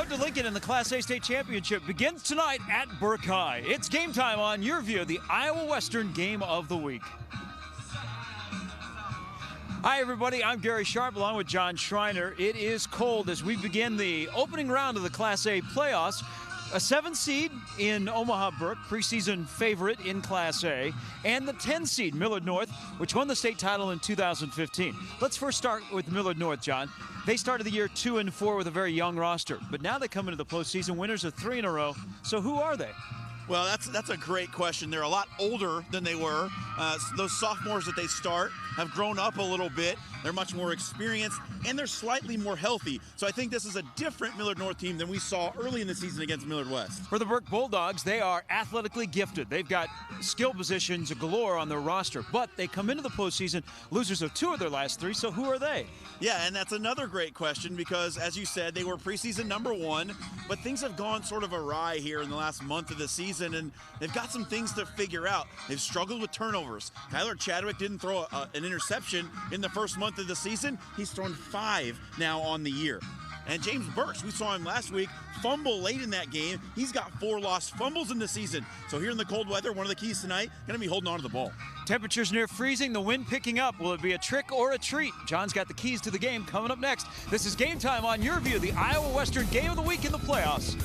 to Lincoln in the Class A state championship begins tonight at Burke High. It's game time on YurView, the Iowa Western game of the week. Hi, everybody. I'm Gary Sharp along with John Schreiner. It is cold as we begin the opening round of the Class A playoffs. A 7 seed in Omaha Burke, preseason favorite in Class A, and the 10 seed Millard North, which won the state title in 2015. Let's first start with Millard North, John. They started the year 2-4 with a very young roster, but now they come into the postseason winners of 3 in a row. So who are they? Well, that's a great question. They're a lot older than they were. Those sophomores that they start have grown up a little bit. They're much more experienced, and they're slightly more healthy. So I think this is a different Millard North team than we saw early in the season against Millard West. For the Burke Bulldogs, they are athletically gifted. They've got skill positions galore on their roster, but they come into the postseason losers of 2 of their last 3, so who are they? Yeah, and that's another great question because, as you said, they were preseason number 1, but things have gone sort of awry here in the last month of the season, and they've got some things to figure out. They've struggled with turnovers. Tyler Chadwick didn't throw an interception in the first month of the season. He's thrown 5 now on the year. And James Burks, we saw him last week, fumble late in that game. He's got 4 lost fumbles in the season. So here in the cold weather, one of the keys tonight, going to be holding on to the ball. Temperatures near freezing, the wind picking up. Will it be a trick or a treat? John's got the keys to the game coming up next. This is Game Time on YurView, the Iowa Western game of the week in the playoffs.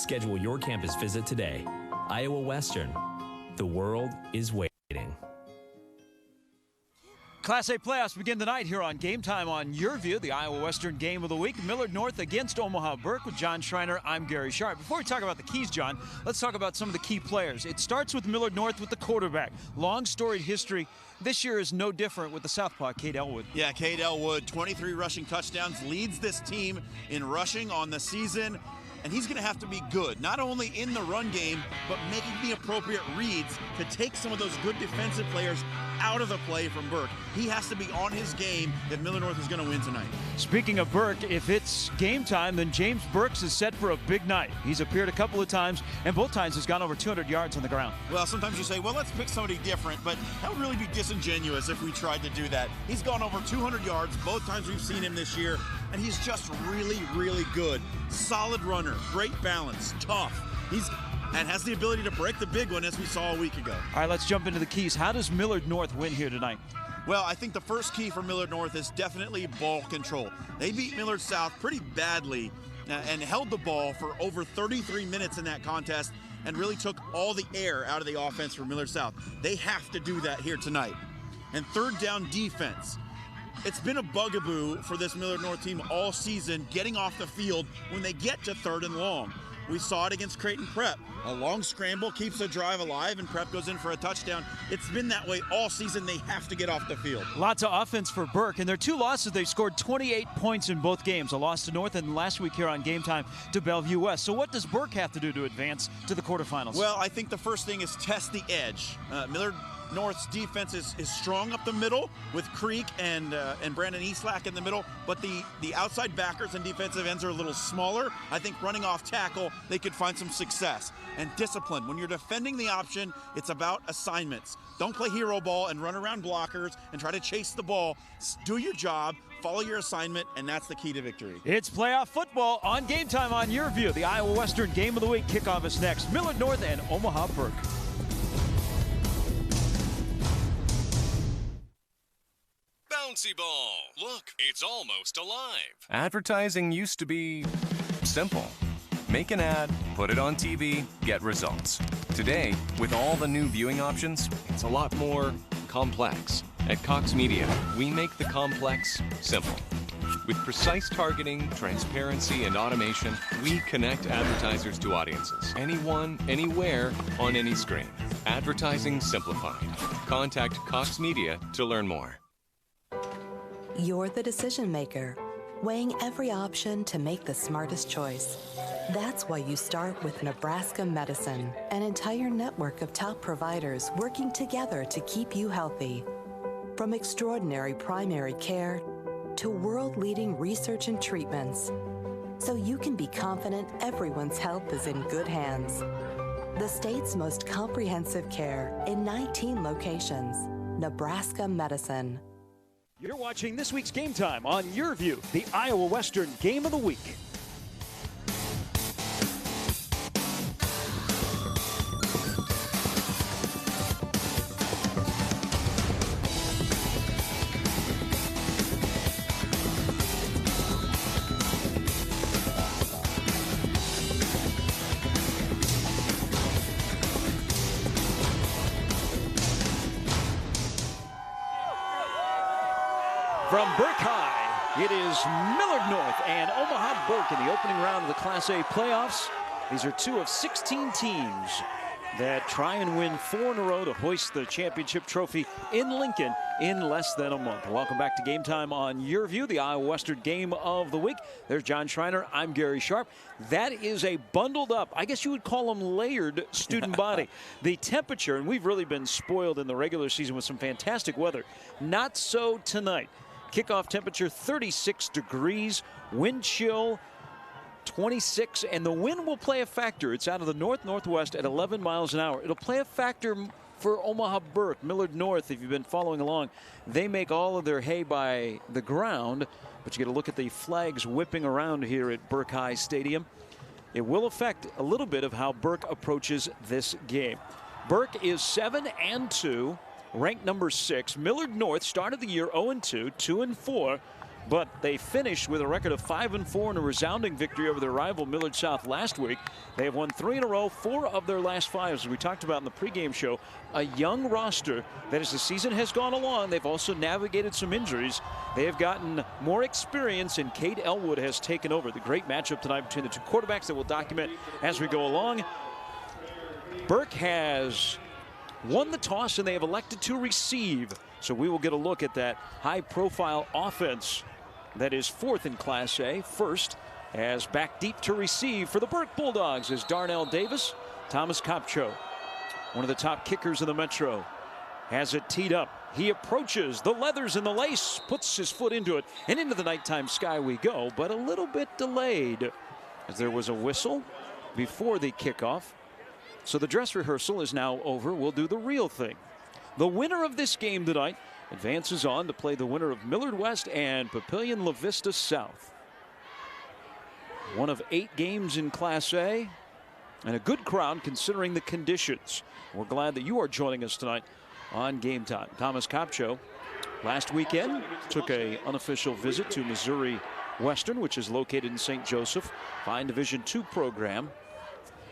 Schedule your campus visit today. Iowa Western. The world is waiting. Class A playoffs begin tonight here on Game Time on YurView, the Iowa Western game of the week. Millard North against Omaha Burke with John Schreiner. I'm Gary Sharp. Before we talk about the keys, John, let's talk about some of the key players. It starts with Millard North with the quarterback. Long storied history. This year is no different with the southpaw, Cade Elwood. Yeah, Cade Elwood, 23 rushing touchdowns, leads this team in rushing on the season. And he's going to have to be good, not only in the run game, but making the appropriate reads to take some of those good defensive players out of the play from Burke. He has to be on his game if Millard North is going to win tonight. Speaking of Burke, if it's game time, then James Burks is set for a big night. He's appeared a couple of times, and both times has gone over 200 yards on the ground. Well, sometimes you say, well, let's pick somebody different, but that would really be disingenuous if we tried to do that. He's gone over 200 yards both times we've seen him this year, and he's just really, really good. Solid runner, great balance, tough. And has the ability to break the big one, as we saw a week ago. All right, let's jump into the keys. How does Millard North win here tonight? Well, I think the first key for Millard North is definitely ball control. They beat Millard South pretty badly and held the ball for over 33 minutes in that contest and really took all the air out of the offense for Millard South. They have to do that here tonight. And third down defense. It's been a bugaboo for this Millard North team all season, getting off the field when they get to 3rd and long. We saw it against Creighton Prep. A long scramble keeps the drive alive, and Prep goes in for a touchdown. It's been that way all season. They have to get off the field. Lots of offense for Burke. In their 2 losses, they've scored 28 points in both games. A loss to North, and last week here on Game Time to Bellevue West. So what does Burke have to do to advance to the quarterfinals? Well, I think the first thing is test the edge. Millard North's defense is strong up the middle with Creek and Brandon Eastlack in the middle, but the outside backers and defensive ends are a little smaller. I think running off tackle, they could find some success. And discipline. When you're defending the option, it's about assignments. Don't play hero ball and run around blockers and try to chase the ball. Do your job, follow your assignment, and that's the key to victory. It's playoff football on Game Time on YurView. The Iowa Western game of the week kickoff is next. Millard North and Omaha Burke. Bouncy ball. Look, it's almost alive. Advertising used to be Simple. Make an ad, put it on TV, get results. Today, with all the new viewing options, it's a lot more complex. At Cox Media, we make the complex simple. With precise targeting, transparency, and automation, we connect advertisers to audiences. Anyone, anywhere, on any screen. Advertising simplified. Contact Cox Media to learn more. You're the decision maker, weighing every option to make the smartest choice. That's why you start with Nebraska Medicine, an entire network of top providers working together to keep you healthy. From extraordinary primary care to world-leading research and treatments, so you can be confident everyone's health is in good hands. The state's most comprehensive care in 19 locations. Nebraska Medicine. You're watching this week's Game Time on YurView, the Iowa Western Game of the Week. From Burke High, it is Millard North and Omaha Burke in the opening round of the Class A playoffs. These are two of 16 teams that try and win 4 in a row to hoist the championship trophy in Lincoln in less than a month. Welcome back to Game Time on YurView, the Iowa Western Game of the Week. There's John Schreiner. I'm Gary Sharp. That is a bundled up, I guess you would call them layered student body. The temperature, and we've really been spoiled in the regular season with some fantastic weather. Not so tonight. Kickoff temperature 36 degrees, wind chill 26, and the wind will play a factor. It's out of the north-northwest at 11 miles an hour. It'll play a factor for Omaha Burke, Millard North, if you've been following along. They make all of their hay by the ground, but you get a look at the flags whipping around here at Burke High Stadium. It will affect a little bit of how Burke approaches this game. Burke is 7-2. Ranked number 6. Millard North started the year 0-2, 2-4, but they finished with a record of 5-4 and a resounding victory over their rival Millard South last week. They have won 3 in a row, 4 of their last 5, as we talked about in the pregame show. A young roster that, as the season has gone along, they've also navigated some injuries. They have gotten more experience, and Kate Elwood has taken over. The great matchup tonight between the two quarterbacks that we'll document as we go along. Burke has won the toss, and they have elected to receive. So we will get a look at that high-profile offense that is 4th in Class A. First, as back deep to receive for the Burke Bulldogs is Darnell Davis. Thomas Kopcho, one of the top kickers in the Metro, has it teed up. He approaches the leathers and the lace, puts his foot into it, and into the nighttime sky we go, but a little bit delayed as there was a whistle before the kickoff. So the dress rehearsal is now over. We'll do the real thing. The winner of this game tonight advances on to play the winner of Millard West and Papillion La Vista South. One of 8 games in Class A, and a good crowd considering the conditions. We're glad that you are joining us tonight on Game Time. Thomas Kopcho last weekend took an unofficial visit to Missouri Western, which is located in St. Joseph, fine Division II program.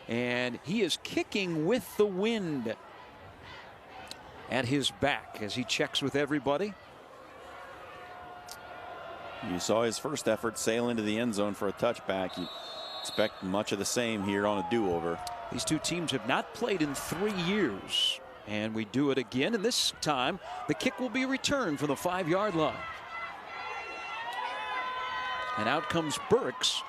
And he is kicking with the wind at his back as he checks with everybody. You saw his first effort sail into the end zone for a touchback. You expect much of the same here on a do-over. These two teams have not played in 3 years, and we do it again, and this time the kick will be returned from the 5-yard line. And out comes Burks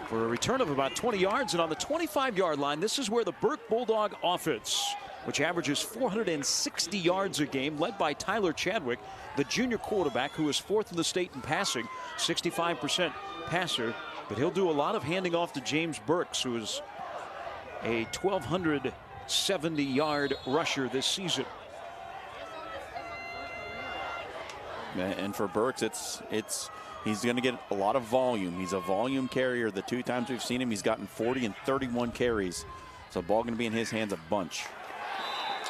for a return of about 20 yards, and on the 25-yard line, this is where the Burke Bulldog offense, which averages 460 yards a game, led by Tyler Chadwick, the junior quarterback who is 4th in the state in passing, 65% passer, but he'll do a lot of handing off to James Burks, who is a 1,270-yard rusher this season. And for Burks, he's going to get a lot of volume. He's a volume carrier. The 2 times we've seen him, he's gotten 40 and 31 carries. So ball going to be in his hands a bunch.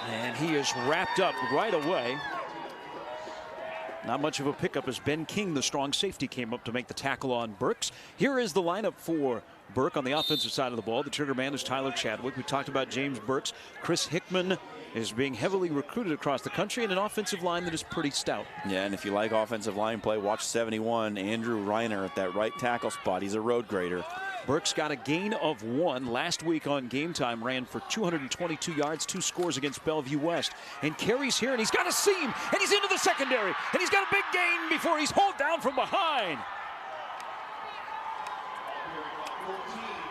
And he is wrapped up right away. Not much of a pickup as Ben King, the strong safety, came up to make the tackle on Burks. Here is the lineup for Burke on the offensive side of the ball. The trigger man is Tyler Chadwick. We talked about James Burks. Chris Hickman is being heavily recruited across the country, and an offensive line that is pretty stout. Yeah, and if you like offensive line play, watch 71, Andrew Reiner at that right tackle spot. He's a road grader. Burks got a gain of 1 last week on Game Time, ran for 222 yards, 2 scores against Bellevue West. And carries here, and he's got a seam, and he's into the secondary, and he's got a big gain before he's hauled down from behind.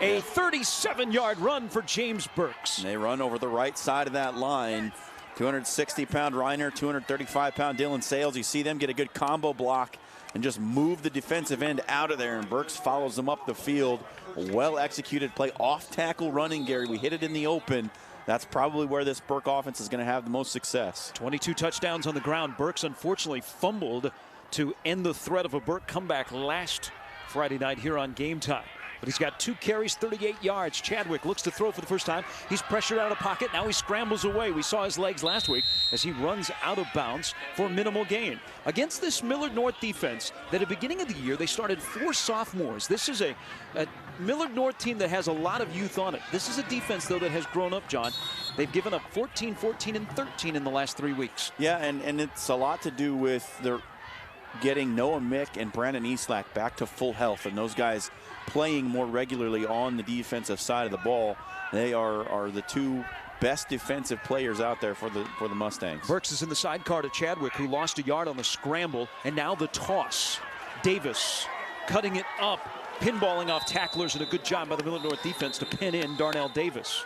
A 37-yard run for James Burks. And they run over the right side of that line. 260-pound Reiner, 235-pound Dylan Sales. You see them get a good combo block and just move the defensive end out of there, and Burks follows them up the field. Well-executed play, off-tackle running, Gary. We hit it in the open. That's probably where this Burke offense is going to have the most success. 22 touchdowns on the ground. Burks unfortunately fumbled to end the threat of a Burke comeback last Friday night here on Game Time. But he's got 2 carries, 38 yards. Chadwick looks to throw for the first time. He's pressured out of the pocket. Now he scrambles away. We saw his legs last week as he runs out of bounds for minimal gain. Against this Millard North defense, that at the beginning of the year, they started 4 sophomores. This is a Millard North team that has a lot of youth on it. This is a defense, though, that has grown up, John. They've given up 14, 14, and 13 in the last 3 weeks. Yeah, and it's a lot to do with their getting Noah Mick and Brandon Eastlack back to full health, and those guys playing more regularly on the defensive side of the ball. They are the 2 best defensive players out there for the Mustangs. Burks is in the sidecar to Chadwick, who lost a yard on the scramble, and now the toss. Davis cutting it up, pinballing off tacklers, and a good job by the Millard North defense to pin in Darnell Davis.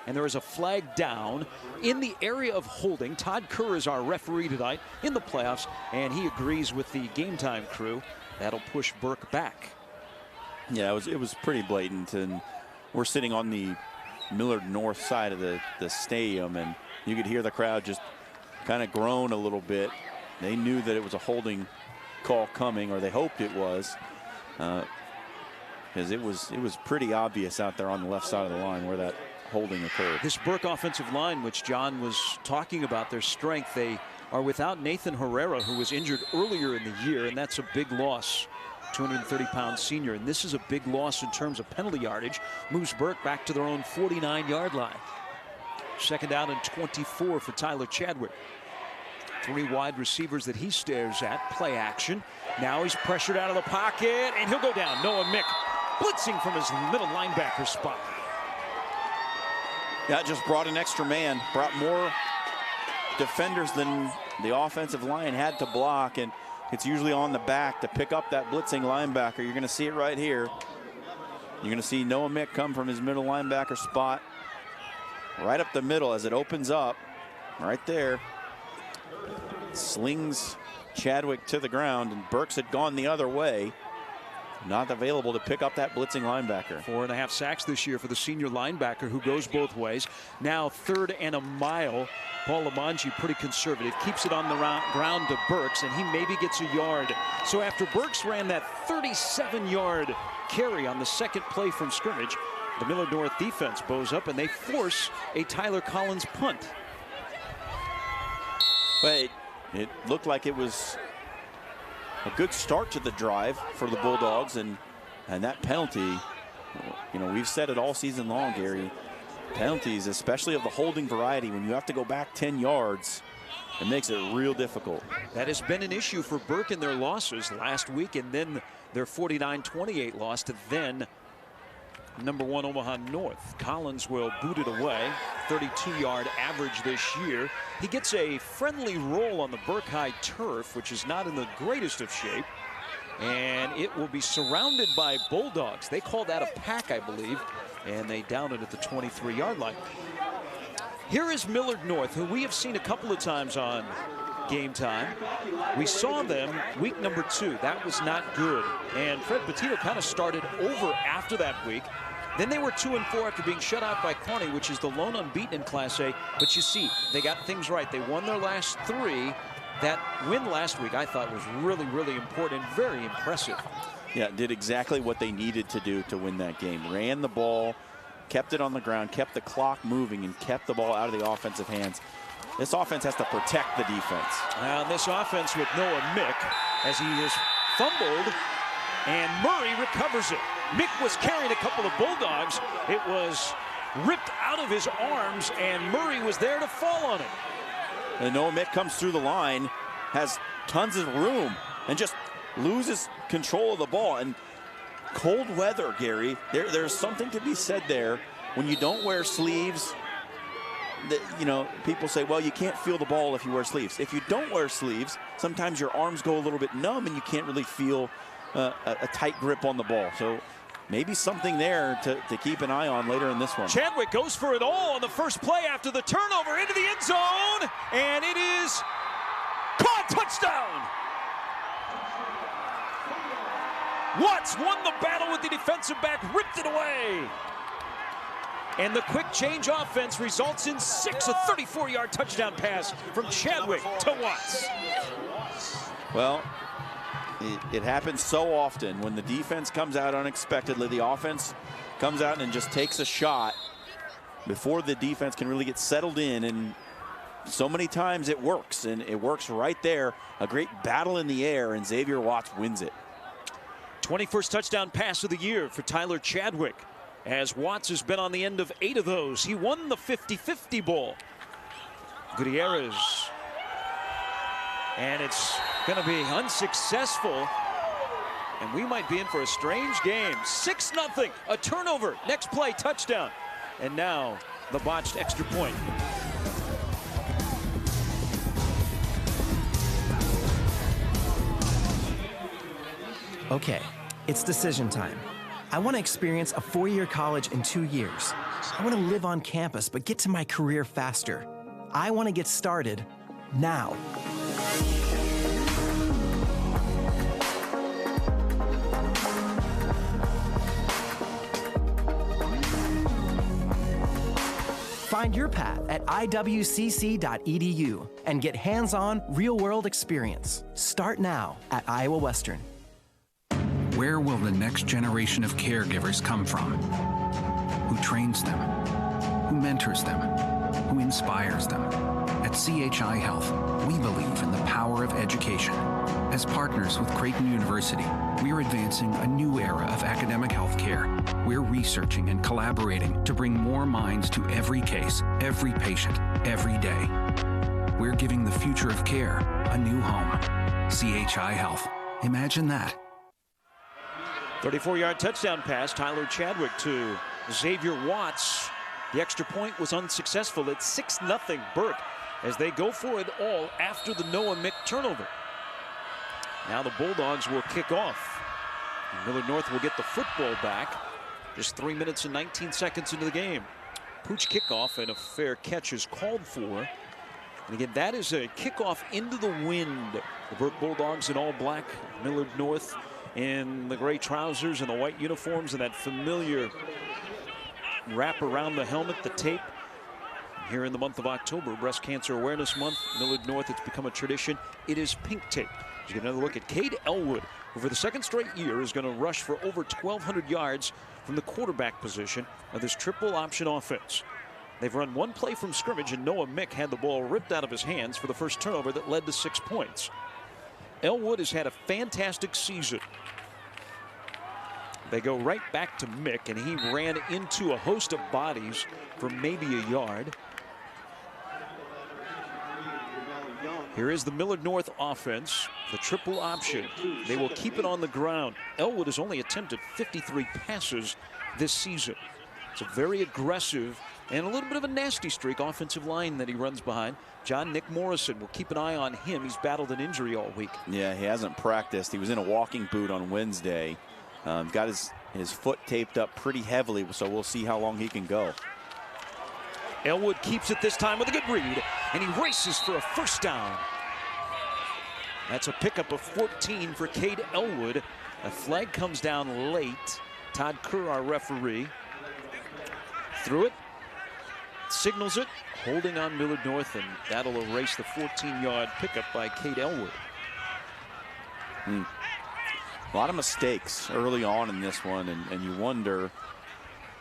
And there is a flag down in the area of holding. Todd Kerr is our referee tonight in the playoffs, and he agrees with the Game Time crew. That'll push Burke back. Yeah, it was pretty blatant, and we're sitting on the Millard North side of the stadium, and you could hear the crowd just kind of groan a little bit. They knew that it was a holding call coming, or they hoped it was, because it was pretty obvious out there on the left side of the line where that holding occurred. This Burke offensive line, which John was talking about, their strength, they are without Nathan Herrera, who was injured earlier in the year, and that's a big loss. 230-pound senior, and this is a big loss in terms of penalty yardage. Moves Burke back to their own 49-yard line. 2nd down and 24 for Tyler Chadwick. 3 wide receivers that he stares at. Play action. Now he's pressured out of the pocket, and he'll go down. Noah Mick blitzing from his middle linebacker spot. That just brought an extra man, brought more defenders than the offensive line had to block, and it's usually on the back to pick up that blitzing linebacker. You're going to see it right here. You're going to see Noah Mick come from his middle linebacker spot right up the middle as it opens up right there. Slings Chadwick to the ground, and Burks had gone the other way. Not available to pick up that blitzing linebacker. 4.5 sacks this year for the senior linebacker who goes both ways. Now 3rd and a mile. Paul Lamanji pretty conservative. Keeps it on the ground to Burks, and he maybe gets a yard. So after Burks ran that 37-yard carry on the 2nd play from scrimmage, the Millard North defense bows up, and they force a Tyler Collins punt. But it looked like it was a good start to the drive for the Bulldogs, and that penalty, you know, we've said it all season long, Gary. Penalties, especially of the holding variety, when you have to go back 10 yards, it makes it real difficult. That has been an issue for Burke in their losses last week, and then their 49-28 loss to then #1 Omaha North. Collins will boot it away. 32-yard average this year. He gets a friendly roll on the Burke High turf, which is not in the greatest of shape. And it will be surrounded by Bulldogs. They call that a pack, I believe. And they down it at the 23-yard line. Here is Millard North, who we have seen a couple of times on Game Time. We saw them week #2. That was not good. And Fred Petito kind of started over after that week. Then they were 2-4 after being shut out by Kearney, which is the lone unbeaten in Class A. But you see, they got things right. They won their last 3. That win last week, I thought, was really, really important and very impressive. Yeah, did exactly what they needed to do to win that game. Ran the ball, kept it on the ground, kept the clock moving, and kept the ball out of the offensive hands. This offense has to protect the defense. Now this offense with Noah Mick, as he is fumbled, and Murray recovers it. Mick was carrying a couple of Bulldogs. It was ripped out of his arms, and Murray was there to fall on it. And Noah Mick comes through the line, has tons of room, and just loses control of the ball. And cold weather, Gary, there's something to be said there. When you don't wear sleeves, you know, people say, well, you can't feel the ball if you wear sleeves. If you don't wear sleeves, sometimes your arms go a little bit numb and you can't really feel a tight grip on the ball. So maybe something there to keep an eye on later in this one. Chadwick goes for it all on the first play after the turnover into the end zone, and it is caught. Touchdown! Watts won the battle with the defensive back, ripped it away. And the quick change offense results in 6, a 34-yard touchdown pass from Chadwick to Watts. Well, it happens so often when the defense comes out unexpectedly. The offense comes out and just takes a shot before the defense can really get settled in. And so many times it works, and it works right there. A great battle in the air, and Xavier Watts wins it. 21st touchdown pass of the year for Tyler Chadwick, as Watts has been on the end of 8 of those. He won the 50-50 ball. Gutierrez. And it's going to be unsuccessful. And we might be in for a strange game. 6-0, a turnover. Next play, touchdown. And now the botched extra point. Okay, it's decision time. I want to experience a 4-year college in 2 years. I want to live on campus, but get to my career faster. I want to get started now. Find your path at iwcc.edu and get hands-on, real-world experience. Start now at Iowa Western. Where will the next generation of caregivers come from? Who trains them? Who mentors them? Who inspires them? At CHI Health, we believe in the power of education. As partners with Creighton University, we are advancing a new era of academic health care. We're researching and collaborating to bring more minds to every case, every patient, every day. We're giving the future of care a new home. CHI Health. Imagine that. 34-yard touchdown pass, Tyler Chadwick to Xavier Watts. The extra point was unsuccessful. It's 6-0 Burke as they go for it all after the Noah Mick turnover. Now the Bulldogs will kick off. Millard North will get the football back. Just 3 minutes and 19 seconds into the game. Pooch kickoff, and a fair catch is called for. And again, that is a kickoff into the wind. The Burke Bulldogs in all black, Millard North in the gray trousers and the white uniforms, and that familiar wrap around the helmet, the tape. And here in the month of October, Breast Cancer Awareness Month, Millard North, it's become a tradition. It is pink tape. You get another look at Cade Elwood, who for the second straight year is going to rush for over 1,200 yards from the quarterback position of this triple option offense. They've run one play from scrimmage, and Noah Mick had the ball ripped out of his hands for the first turnover that led to 6 points. Elwood has had a fantastic season. They go right back to Mick, and he ran into a host of bodies for maybe a yard. Here is the Millard North offense, the triple option. They will keep it on the ground. Elwood has only attempted 53 passes this season. It's a very aggressive and a little bit of a nasty streak offensive line that he runs behind. John Nick Morrison will keep an eye on him. He's battled an injury all week. Yeah, he hasn't practiced. He was in a walking boot on Wednesday. Got his foot taped up pretty heavily, so we'll see how long he can go. Elwood keeps it this time with a good read, and he races for a first down. That's a pickup of 14 for Cade Elwood. A flag comes down late. Todd Kerr, our referee, threw it, signals it, holding on Millard North, and that'll erase the 14-yard pickup by Cade Elwood. A lot of mistakes early on in this one, and you wonder,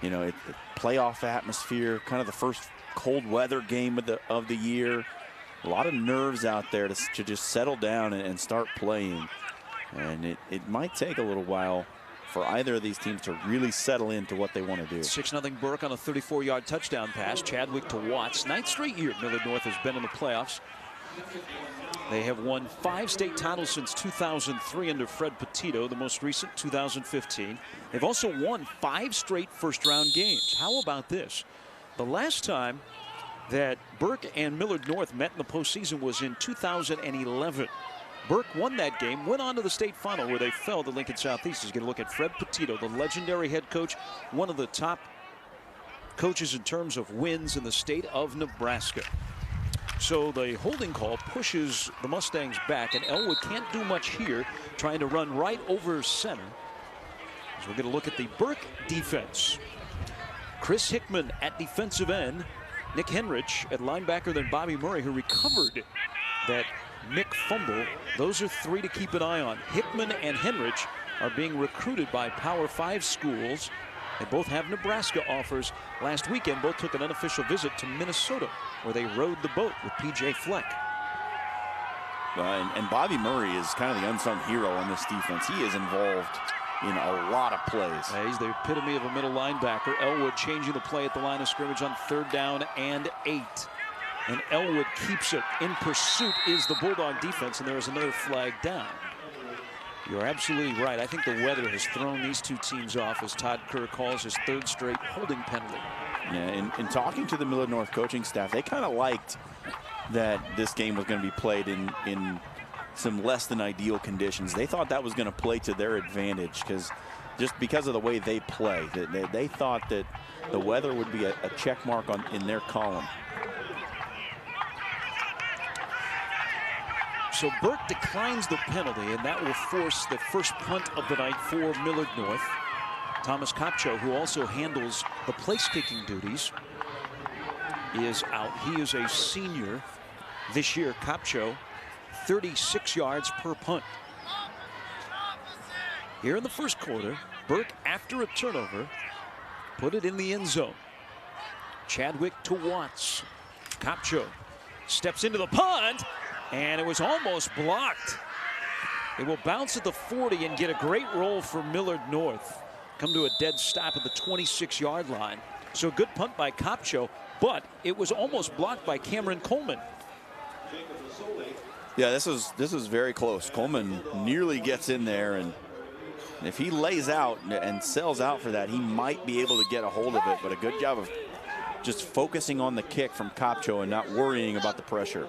you know, playoff atmosphere, kind of the first cold weather game of the year. a lot of nerves out there to just settle down and start playing. And it might take a little while for either of these teams to really settle into what they want to do. 6-0 Burke on a 34-yard touchdown pass. Chadwick to Watts. 9th straight year Millard North has been in the playoffs. They have won 5 state titles since 2003 under Fred Petito, the most recent 2015. They've also won 5 straight first-round games. How about this? The last time that Burke and Millard North met in the postseason was in 2011. Burke won that game, went on to the state final where they fell to Lincoln Southeast. He's going to look at Fred Petito, the legendary head coach, one of the top coaches in terms of wins in the state of Nebraska. So the holding call pushes the Mustangs back, and Elwood can't do much here, trying to run right over center. So we're going to look at the Burke defense. Chris Hickman at defensive end. Nick Henrich at linebacker, then Bobby Murray, who recovered that Mick fumble. Those are 3 to keep an eye on. Hickman and Henrich are being recruited by Power 5 schools. They both have Nebraska offers. Last weekend, both took an unofficial visit to Minnesota, where they rode the boat with P.J. Fleck. And Bobby Murray is kind of the unsung hero on this defense. He is involved in a lot of plays. He's the epitome of a middle linebacker. Elwood changing the play at the line of scrimmage on 3rd down and 8. And Elwood keeps it. In pursuit is the Bulldog defense, and there is another flag down. You're absolutely right. I think the weather has thrown these two teams off as Todd Kerr calls his 3rd straight holding penalty. Yeah, in talking to the Millard North coaching staff, they kind of liked that this game was going to be played in some less than ideal conditions. They thought that was going to play to their advantage because of the way they play. They thought that the weather would be a check mark in their column. So Burke declines the penalty, and that will force the first punt of the night for Millard North. Thomas Kopcho, who also handles the place-kicking duties, is out. He is a senior this year. Kopcho, 36 yards per punt. Here in the first quarter, Burke, after a turnover, put it in the end zone. Chadwick to Watts. Kopcho steps into the punt, and it was almost blocked. It will bounce at the 40 and get a great roll for Millard North. Come to a dead stop at the 26-yard line. So a good punt by Kopcho, but it was almost blocked by Cameron Coleman. Yeah, this is very close. Coleman nearly gets in there, and if he lays out and sells out for that, he might be able to get a hold of it. But a good job of just focusing on the kick from Kopcho and not worrying about the pressure.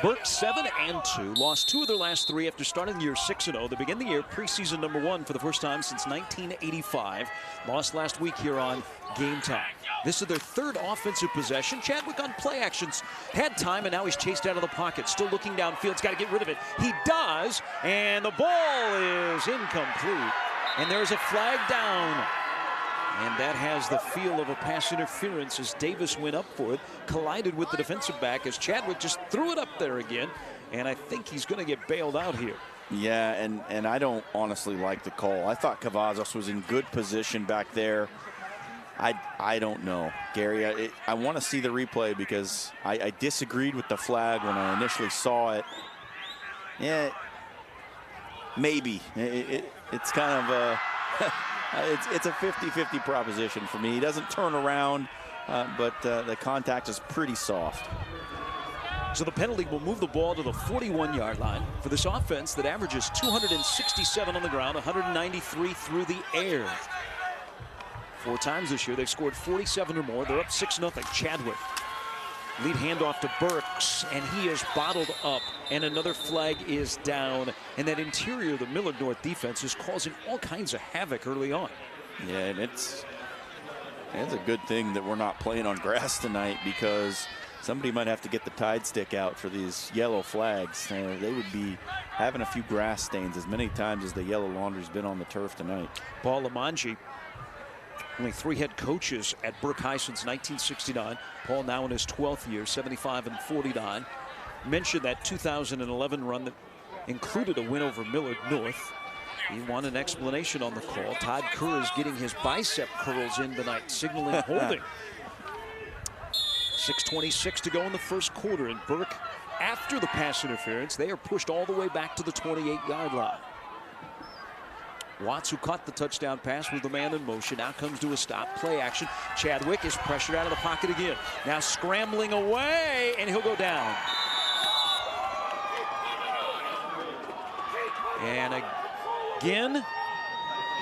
Burke 7-2, lost 2 of their last 3 after starting the year 6-0. They begin the year preseason number 1 for the first time since 1985. Lost last week here on Game Time. This is their 3rd offensive possession. Chadwick on play actions had time, and now he's chased out of the pocket. Still looking downfield. He's got to get rid of it. He does, and the ball is incomplete. And there's a flag down. And that has the feel of a pass interference as Davis went up for it, collided with the defensive back as Chadwick just threw it up there again. And I think he's going to get bailed out here. Yeah, and I don't honestly like the call. I thought Cavazos was in good position back there. I don't know, Gary. I want to see the replay because I disagreed with the flag when I initially saw it. Yeah, maybe. It's kind of a... It's a 50-50 proposition for me. He doesn't turn around, but the contact is pretty soft. So the penalty will move the ball to the 41-yard line for this offense that averages 267 on the ground, 193 through the air. 4 times this year, they've scored 47 or more. They're up 6-0. Chadwick. Lead handoff to Burks, and he is bottled up, and another flag is down. And that interior of the Millard North defense is causing all kinds of havoc early on. Yeah, and it's a good thing that we're not playing on grass tonight because somebody might have to get the Tide stick out for these yellow flags. They would be having a few grass stains as many times as the yellow laundry's been on the turf tonight. Paul Lamanji, only 3 head coaches at Burke High since 1969. Paul now in his 12th year, 75-49. Mentioned that 2011 run that included a win over Millard North. He wanted an explanation on the call. Todd Kerr is getting his bicep curls in tonight, signaling holding. 6:26 to go in the first quarter, and Burke, after the pass interference, they are pushed all the way back to the 28-yard line. Watts, who caught the touchdown pass, with the man in motion, now comes to a stop. Play action. Chadwick is pressured out of the pocket again. Now scrambling away, and he'll go down. And again,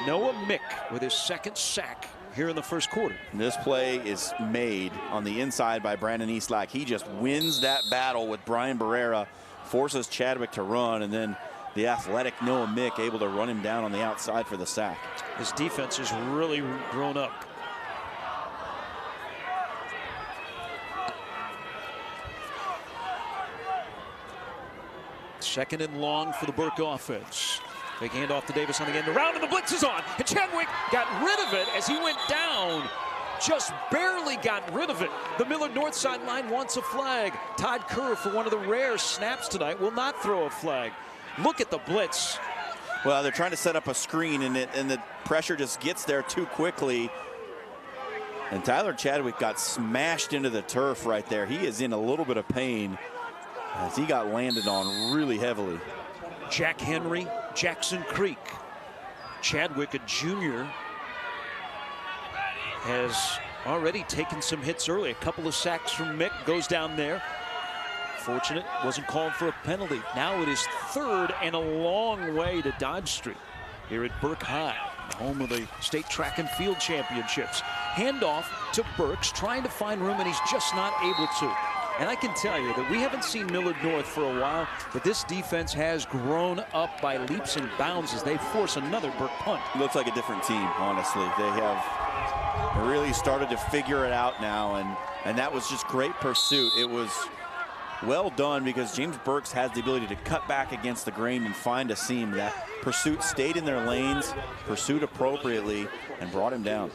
Noah Mick with his second sack here in the first quarter. This play is made on the inside by Brandon Eastlack. He just wins that battle with Brian Barrera, forces Chadwick to run, and then the athletic Noah Mick able to run him down on the outside for the sack. His defense has really grown up. Second and long for the Burke offense. Big handoff to Davis on the end around, and the blitz is on. And Chadwick got rid of it as he went down. Just barely got rid of it. The Millard North sideline wants a flag. Todd Kerr, for one of the rare snaps tonight, will not throw a flag. Look at the blitz. Well, they're trying to set up a screen, and the pressure just gets there too quickly. And Tyler Chadwick got smashed into the turf right there. He is in a little bit of pain as he got landed on really heavily. Jack Henry, Jackson Creek. Chadwick, a junior, has already taken some hits early. A couple of sacks from Mick, goes down there. Fortunate, wasn't called for a penalty. Now it is third and a long way to Dodge Street here at Burke High, home of the state track and field championships. Handoff to Burks, trying to find room, and he's just not able to. And I can tell you that we haven't seen Millard North for a while, but this defense has grown up by leaps and bounds as they force another Burke punt. Looks like a different team, honestly. They have really started to figure it out now, and that was just great pursuit. It was well done because James Burks has the ability to cut back against the grain and find a seam. That pursuit stayed in their lanes, pursued appropriately, and brought him down.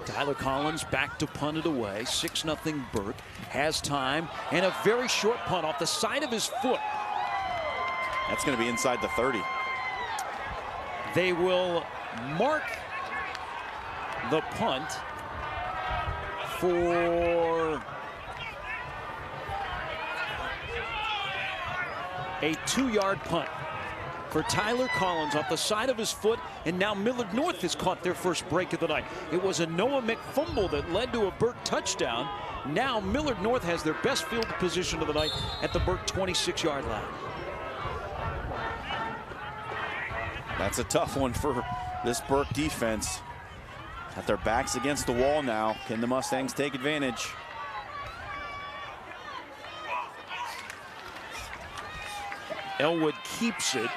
Tyler Collins back to punt it away. 6-0 Burke. Has time, and a very short punt off the side of his foot. That's going to be inside the 30. They will mark the punt for a 2-yard punt for Tyler Collins off the side of his foot, and now Millard North has caught their first break of the night. It was a Noah Mick fumble that led to a Burke touchdown. Now Millard North has their best field position of the night at the Burke 26-yard line. That's a tough one for this Burke defense. At their backs against the wall now. Can the Mustangs take advantage? Elwood keeps it,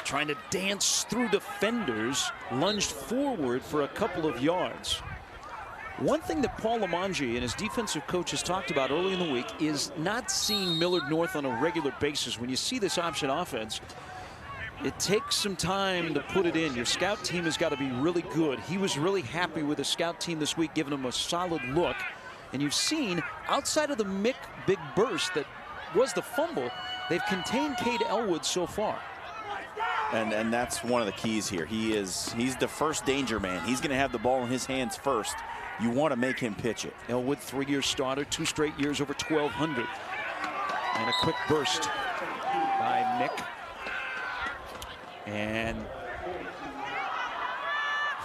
trying to dance through defenders, lunged forward for a couple of yards. One thing that Paul Lamangi and his defensive coach has talked about early in the week is not seeing Millard North on a regular basis. When you see this option offense, it takes some time to put it in. Your scout team has got to be really good. He was really happy with the scout team this week, giving him a solid look. And you've seen, outside of the Mick big burst that was the fumble, they've contained Cade Elwood so far. And that's one of the keys here. He's the first danger man. He's going to have the ball in his hands first. You want to make him pitch it. Elwood, 3-year starter, 2 straight years over 1,200. And a quick burst by Mick. And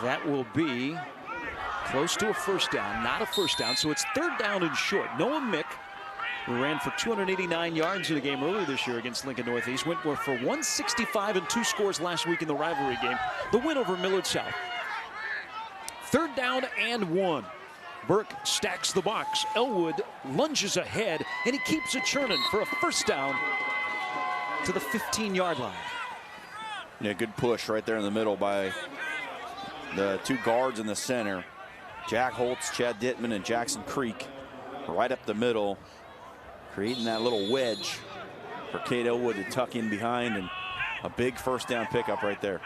that will be close to a first down, not a first down. So it's 3rd down and short. Noah Mick, who ran for 289 yards in a game earlier this year against Lincoln Northeast, went for 165 and 2 scores last week in the rivalry game. The win over Millard South. 3rd down and 1. Burke stacks the box. Elwood lunges ahead, and he keeps it churning for a first down to the 15-yard line. Yeah, good push right there in the middle by the 2 guards in the center. Jack Holtz, Chad Dittman, and Jackson Creek right up the middle, creating that little wedge for Cade Elwood to tuck in behind, and a big first down pickup right there.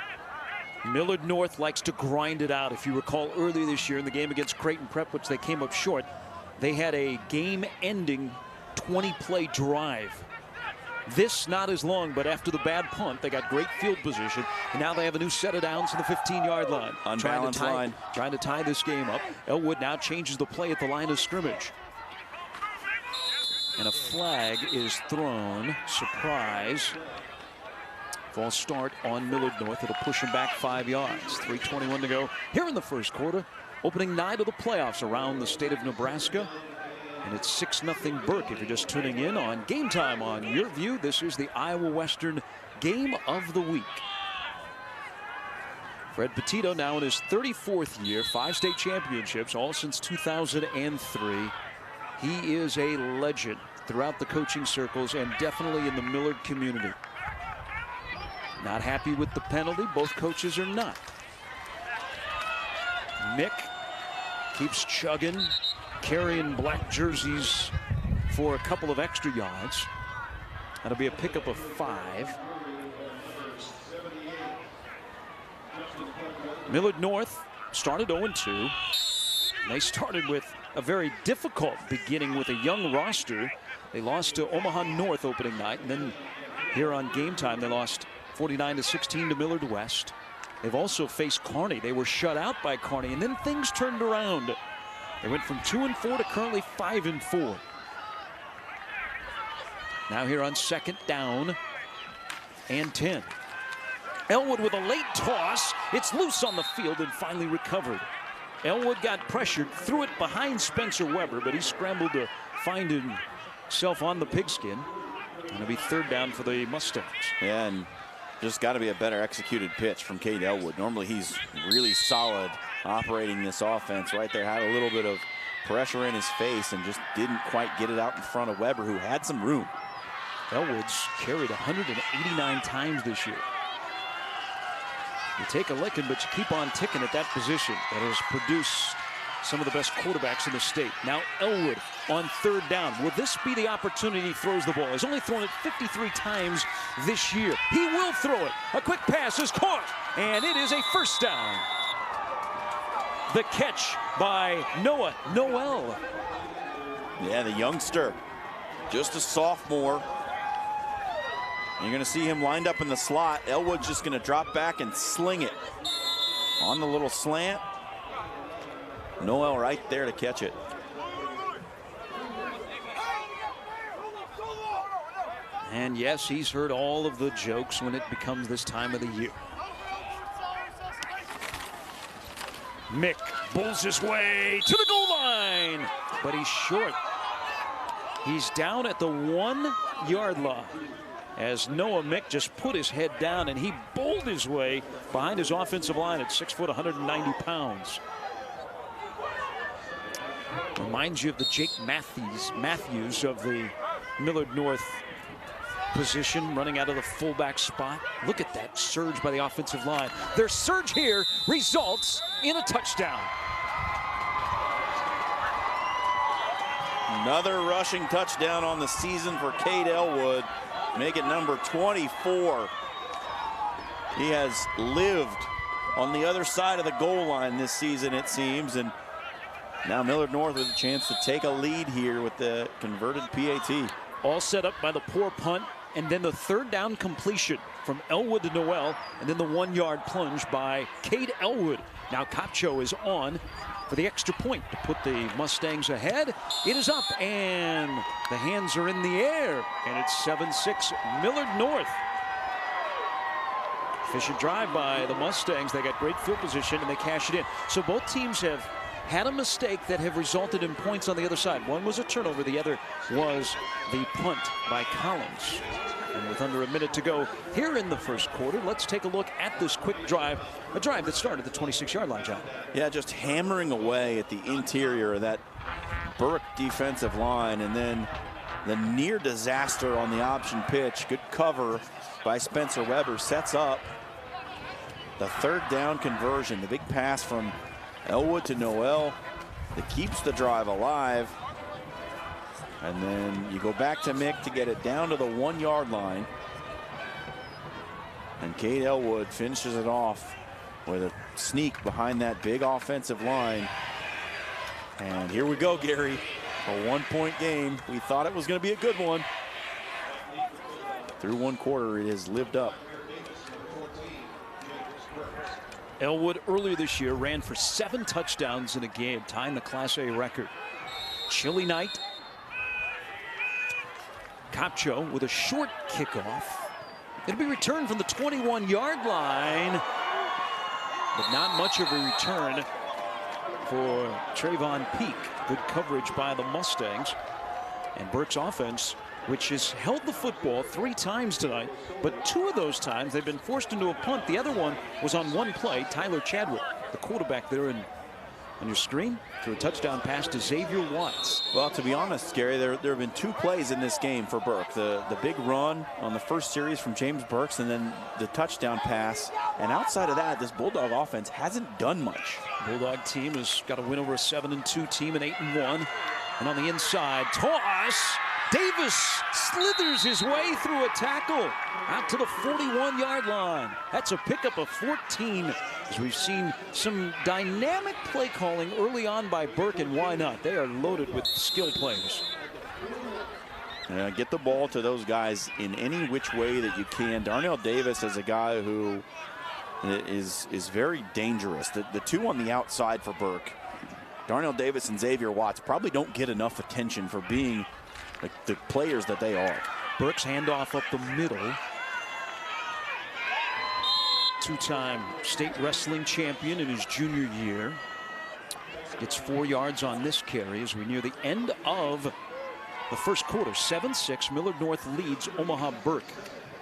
Millard North likes to grind it out. If you recall earlier this year in the game against Creighton Prep, which they came up short, they had a game-ending 20-play drive. This not as long, but after the bad punt, they got great field position, and now they have a new set of downs to the 15-yard line. Unbalanced line. Trying to tie this game up. Elwood now changes the play at the line of scrimmage. And a flag is thrown. Surprise. False start on Millard North. It'll push him back 5 yards. 3:21 to go here in the first quarter. Opening night of the playoffs around the state of Nebraska. And it's 6-0 Burke. If you're just tuning in on Game Time on YurView, this is the Iowa Western Game of the Week. Fred Petito now in his 34th year, 5 state championships, all since 2003. He is a legend throughout the coaching circles and definitely in the Millard community. Not happy with the penalty. Both coaches are not. Mick keeps chugging, carrying black jerseys for a couple of extra yards. That'll be a pickup of 5. Millard North started 0-2. They started with a very difficult beginning with a young roster. They lost to Omaha North opening night, and then here on Game Time they lost 49-16 to Millard West. They've also faced Kearney. They were shut out by Kearney, and then things turned around. They went from 2-4 to currently 5-4. Now here on 2nd down and 10. Elwood with a late toss. It's loose on the field and finally recovered. Elwood got pressured, threw it behind Spencer Weber, but he scrambled to find himself on the pigskin. And it'll be 3rd down for the Mustangs. Yeah, and just got to be a better executed pitch from Cade Elwood. Normally he's really solid operating this offense. Right there, had a little bit of pressure in his face and just didn't quite get it out in front of Weber, who had some room. Elwood's carried 189 times this year. You take a licking, but you keep on ticking at that position that has produced some of the best quarterbacks in the state. Now Elwood on 3rd down. Will this be the opportunity he throws the ball? He's only thrown it 53 times this year. He will throw it. A quick pass is caught, and it is a 1st down. The catch by Noah Noel. Yeah, the youngster, just a sophomore. You're going to see him lined up in the slot. Elwood's just going to drop back and sling it on the little slant. Noel right there to catch it. And yes, he's heard all of the jokes when it becomes this time of the year. Mick bulls his way to the goal line, but he's short. He's down at the 1-yard line as Noah Mick just put his head down and he bowled his way behind his offensive line at 6 foot, 190 pounds. Reminds you of the Jake Matthews of the Millard North position, running out of the fullback spot. Look at that surge by the offensive line. Their surge here results in a touchdown. Another rushing touchdown on the season for Cade Elwood. Make it number 24. He has lived on the other side of the goal line this season, it seems, and now Millard North with a chance to take a lead here with the converted PAT. All set up by the poor punt, and then the 3rd down completion from Elwood to Noel, and then the 1-yard plunge by Cade Elwood. Now Capcho is on for the extra point to put the Mustangs ahead. It is up, and the hands are in the air, and it's 7-6 Millard North. Efficient drive by the Mustangs. They got great field position, and they cash it in. So both teams have had a mistake that have resulted in points on the other side. One was a turnover, the other was the punt by Collins. And with under a minute to go here in the first quarter, let's take a look at this quick drive. A drive that started at the 26-yard line, John. Yeah, just hammering away at the interior of that Burke defensive line, and then the near disaster on the option pitch. Good cover by Spencer Weber sets up the 3rd down conversion. The big pass from Elwood to Noel that keeps the drive alive. And then you go back to Mick to get it down to the 1-yard line. And Cade Elwood finishes it off with a sneak behind that big offensive line. And here we go, Gary. A 1-point game. We thought it was going to be a good one. Through 1 quarter, it has lived up. Elwood earlier this year ran for 7 touchdowns in a game, tying the Class A record. Chilly night. Capcho with a short kickoff. It'll be returned from the 21-yard line, but not much of a return for Trayvon Peak. Good coverage by the Mustangs. And Burke's offense, which has held the football 3 times tonight, but 2 of those times they've been forced into a punt. The other one was on one play. Tyler Chadwick, the quarterback there on your screen, threw a touchdown pass to Xavier Watts. Well, to be honest, Gary, there have been 2 plays in this game for Burke. The big run on the first series from James Burks, and then the touchdown pass. And outside of that, this Bulldog offense hasn't done much. Bulldog team has got a win over a 7-2 team, an 8-1. And on the inside, toss. Davis slithers his way through a tackle out to the 41-yard line. That's a pickup of 14. As we've seen some dynamic play calling early on by Burke, and why not? They are loaded with skill players. Get the ball to those guys in any which way that you can. Darnell Davis is a guy who is very dangerous. The 2 on the outside for Burke, Darnell Davis and Xavier Watts, probably don't get enough attention for being the players that they are. Burke's handoff up the middle. 2-time state wrestling champion in his junior year. Gets 4 yards on this carry as we near the end of the first quarter. 7-6, Millard North leads Omaha Burke.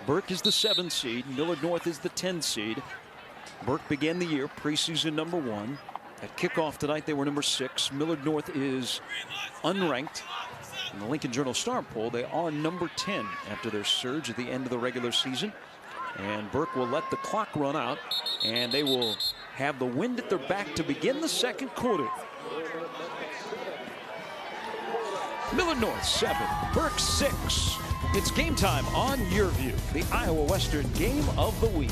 Burke is the 7 seed, Millard North is the 10 seed. Burke began the year preseason number 1. At kickoff tonight, they were number 6. Millard North is unranked. In the Lincoln Journal-Star poll, they are number 10 after their surge at the end of the regular season. And Burke will let the clock run out, and they will have the wind at their back to begin the second quarter. Millard North 7, Burke 6. It's game time on YurView, the Iowa Western game of the week.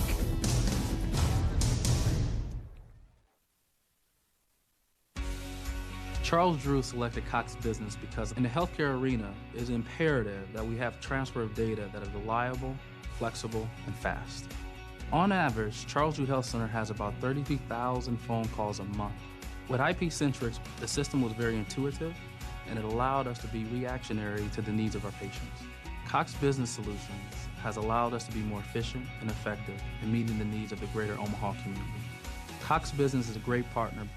Charles Drew selected Cox Business because in the healthcare arena, it is imperative that we have transfer of data that is reliable, flexible, and fast. On average, Charles Drew Health Center has about 32,000 phone calls a month. With IP-Centrics, the system was very intuitive, and it allowed us to be reactionary to the needs of our patients. Cox Business Solutions has allowed us to be more efficient and effective in meeting the needs of the greater Omaha community. Cox Business is a great partner.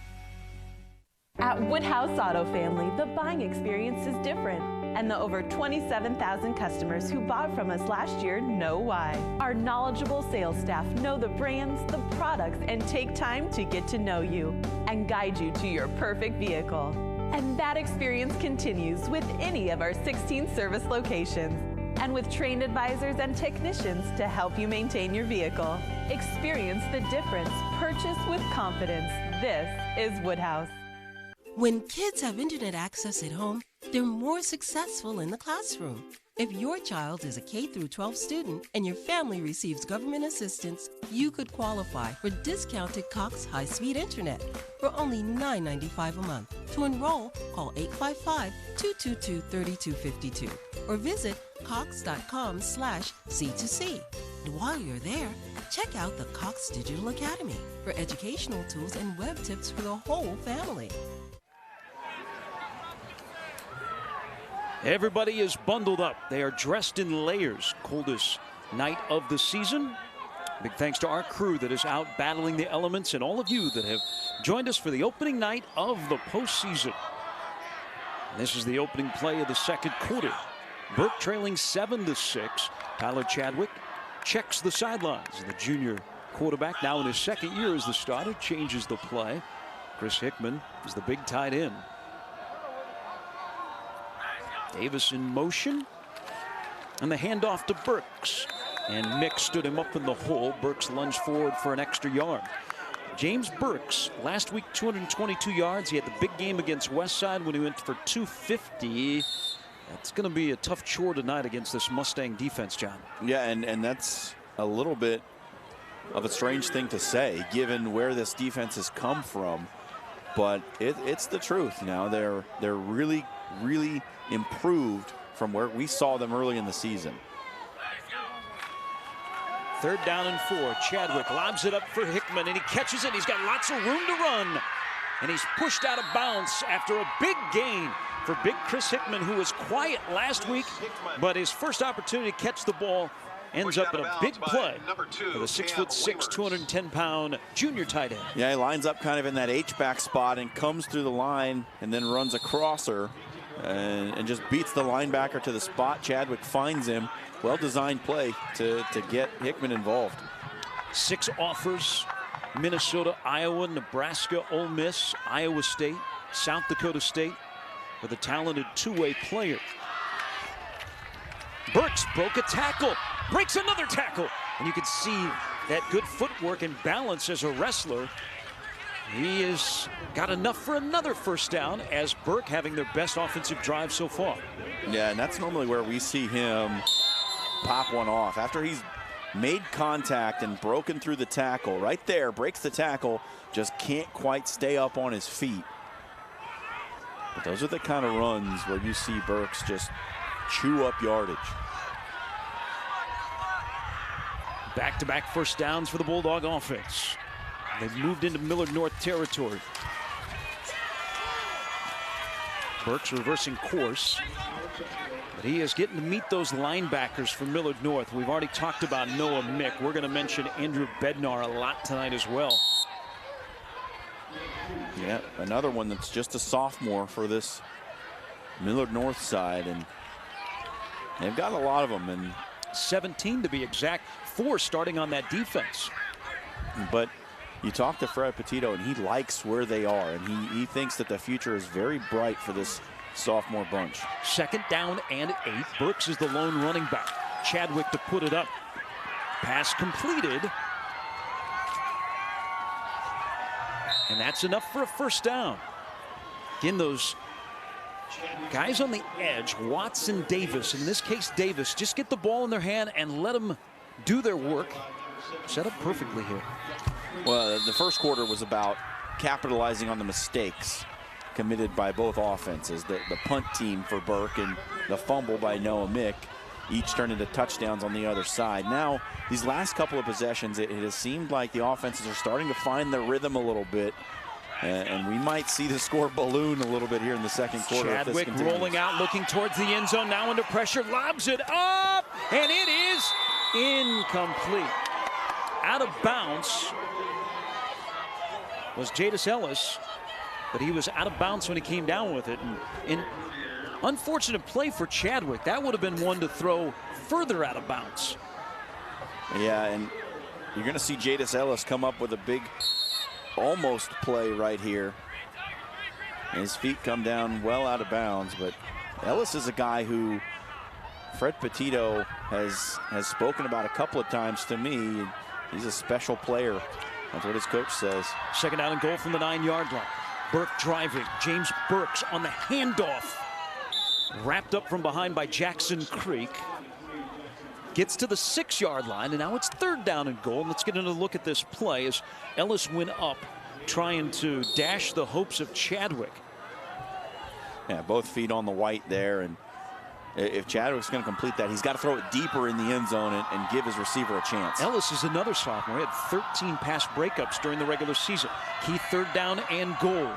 At Woodhouse Auto Family, the buying experience is different, and the over 27,000 customers who bought from us last year know why. Our knowledgeable sales staff know the brands, the products, and take time to get to know you and guide you to your perfect vehicle. And that experience continues with any of our 16 service locations, and with trained advisors and technicians to help you maintain your vehicle. Experience the difference. Purchase with confidence. This is Woodhouse. When kids have internet access at home, they're more successful in the classroom. If your child is a K-12 student and your family receives government assistance, you could qualify for discounted Cox high-speed internet for only $9.95 a month. To enroll, call 855-222-3252 or visit cox.com/C2C. And while you're there, check out the Cox Digital Academy for educational tools and web tips for the whole family. Everybody is bundled up. They are dressed in layers. Coldest night of the season. Big thanks to our crew that is out battling the elements, and all of you that have joined us for the opening night of the postseason. This is the opening play of the second quarter. Burke trailing 7-6. Tyler Chadwick checks the sidelines. The junior quarterback, now in his second year as the starter, changes the play. Chris Hickman is the big tight end. Davis in motion, and the handoff to Burks, and Mick stood him up in the hole. Burks lunged forward for an extra yard. James Burks, last week 222 yards. He had the big game against Westside when he went for 250. That's going to be a tough chore tonight against this Mustang defense, John. Yeah, and that's a little bit of a strange thing to say, given where this defense has come from. But it's the truth. Now they're really improved from where we saw them early in the season. 3rd down and 4. Chadwick lobs it up for Hickman, and he catches it. He's got lots of room to run, and he's pushed out of bounds after a big gain for big Chris Hickman, who was quiet last week, but his first opportunity to catch the ball ends up in a big play for the 6'6", 210-pound junior tight end. Yeah, he lines up kind of in that H-back spot and comes through the line and then runs a crosser and just beats the linebacker to the spot. Chadwick finds him. Well-designed play to get Hickman involved. 6 offers: Minnesota, Iowa, Nebraska, Ole Miss, Iowa State, South Dakota State, with a talented two-way player. Burks broke a tackle, breaks another tackle, and you can see that good footwork and balance as a wrestler. He has got enough for another first down, as Burke having their best offensive drive so far. Yeah, and that's normally where we see him pop one off. After he's made contact and broken through the tackle, right there, breaks the tackle, just can't quite stay up on his feet. But those are the kind of runs where you see Burks just chew up yardage. Back-to-back first downs for the Bulldog offense. They've moved into Millard North territory. Burks reversing course, but he is getting to meet those linebackers for Millard North. We've already talked about Noah Mick. We're going to mention Andrew Bednar a lot tonight as well. Yeah, another one that's just a sophomore for this Millard North side, and they've got a lot of them, and 17 to be exact, 4 starting on that defense. But you talk to Fred Petito, and he likes where they are, and he thinks that the future is very bright for this sophomore bunch. 2nd down and 8. Burks is the lone running back. Chadwick to put it up. Pass completed. And that's enough for a first down. Again, those guys on the edge, Watson, Davis, in this case Davis, just get the ball in their hand and let them do their work. Set up perfectly here. Well, the first quarter was about capitalizing on the mistakes committed by both offenses. The punt team for Burke and the fumble by Noah Mick each turned into touchdowns on the other side. Now, these last couple of possessions, it has seemed like the offenses are starting to find their rhythm a little bit. And we might see the score balloon a little bit here in the second quarter. Chadwick rolling out, looking towards the end zone, now under pressure, lobs it up, and it is incomplete. Out of bounds was Jadis Ellis, but he was out of bounds when he came down with it. And unfortunate play for Chadwick. That would have been one to throw further out of bounds. Yeah, and you're going to see Jadis Ellis come up with a big almost play right here. And his feet come down well out of bounds, but Ellis is a guy who Fred Petito has spoken about a couple of times to me. He's a special player. That's what his coach says. 2nd down and goal from the 9-yard line. Burke driving. James Burks on the handoff. Wrapped up from behind by Jackson Creek. Gets to the 6-yard line, and now it's 3rd down and goal. Let's get another look at this play as Ellis went up, trying to dash the hopes of Chadwick. Yeah, both feet on the white there, and if Chadwick's going to complete that, he's got to throw it deeper in the end zone and give his receiver a chance. Ellis is another sophomore. He had 13 pass breakups during the regular season. Key 3rd down and goal.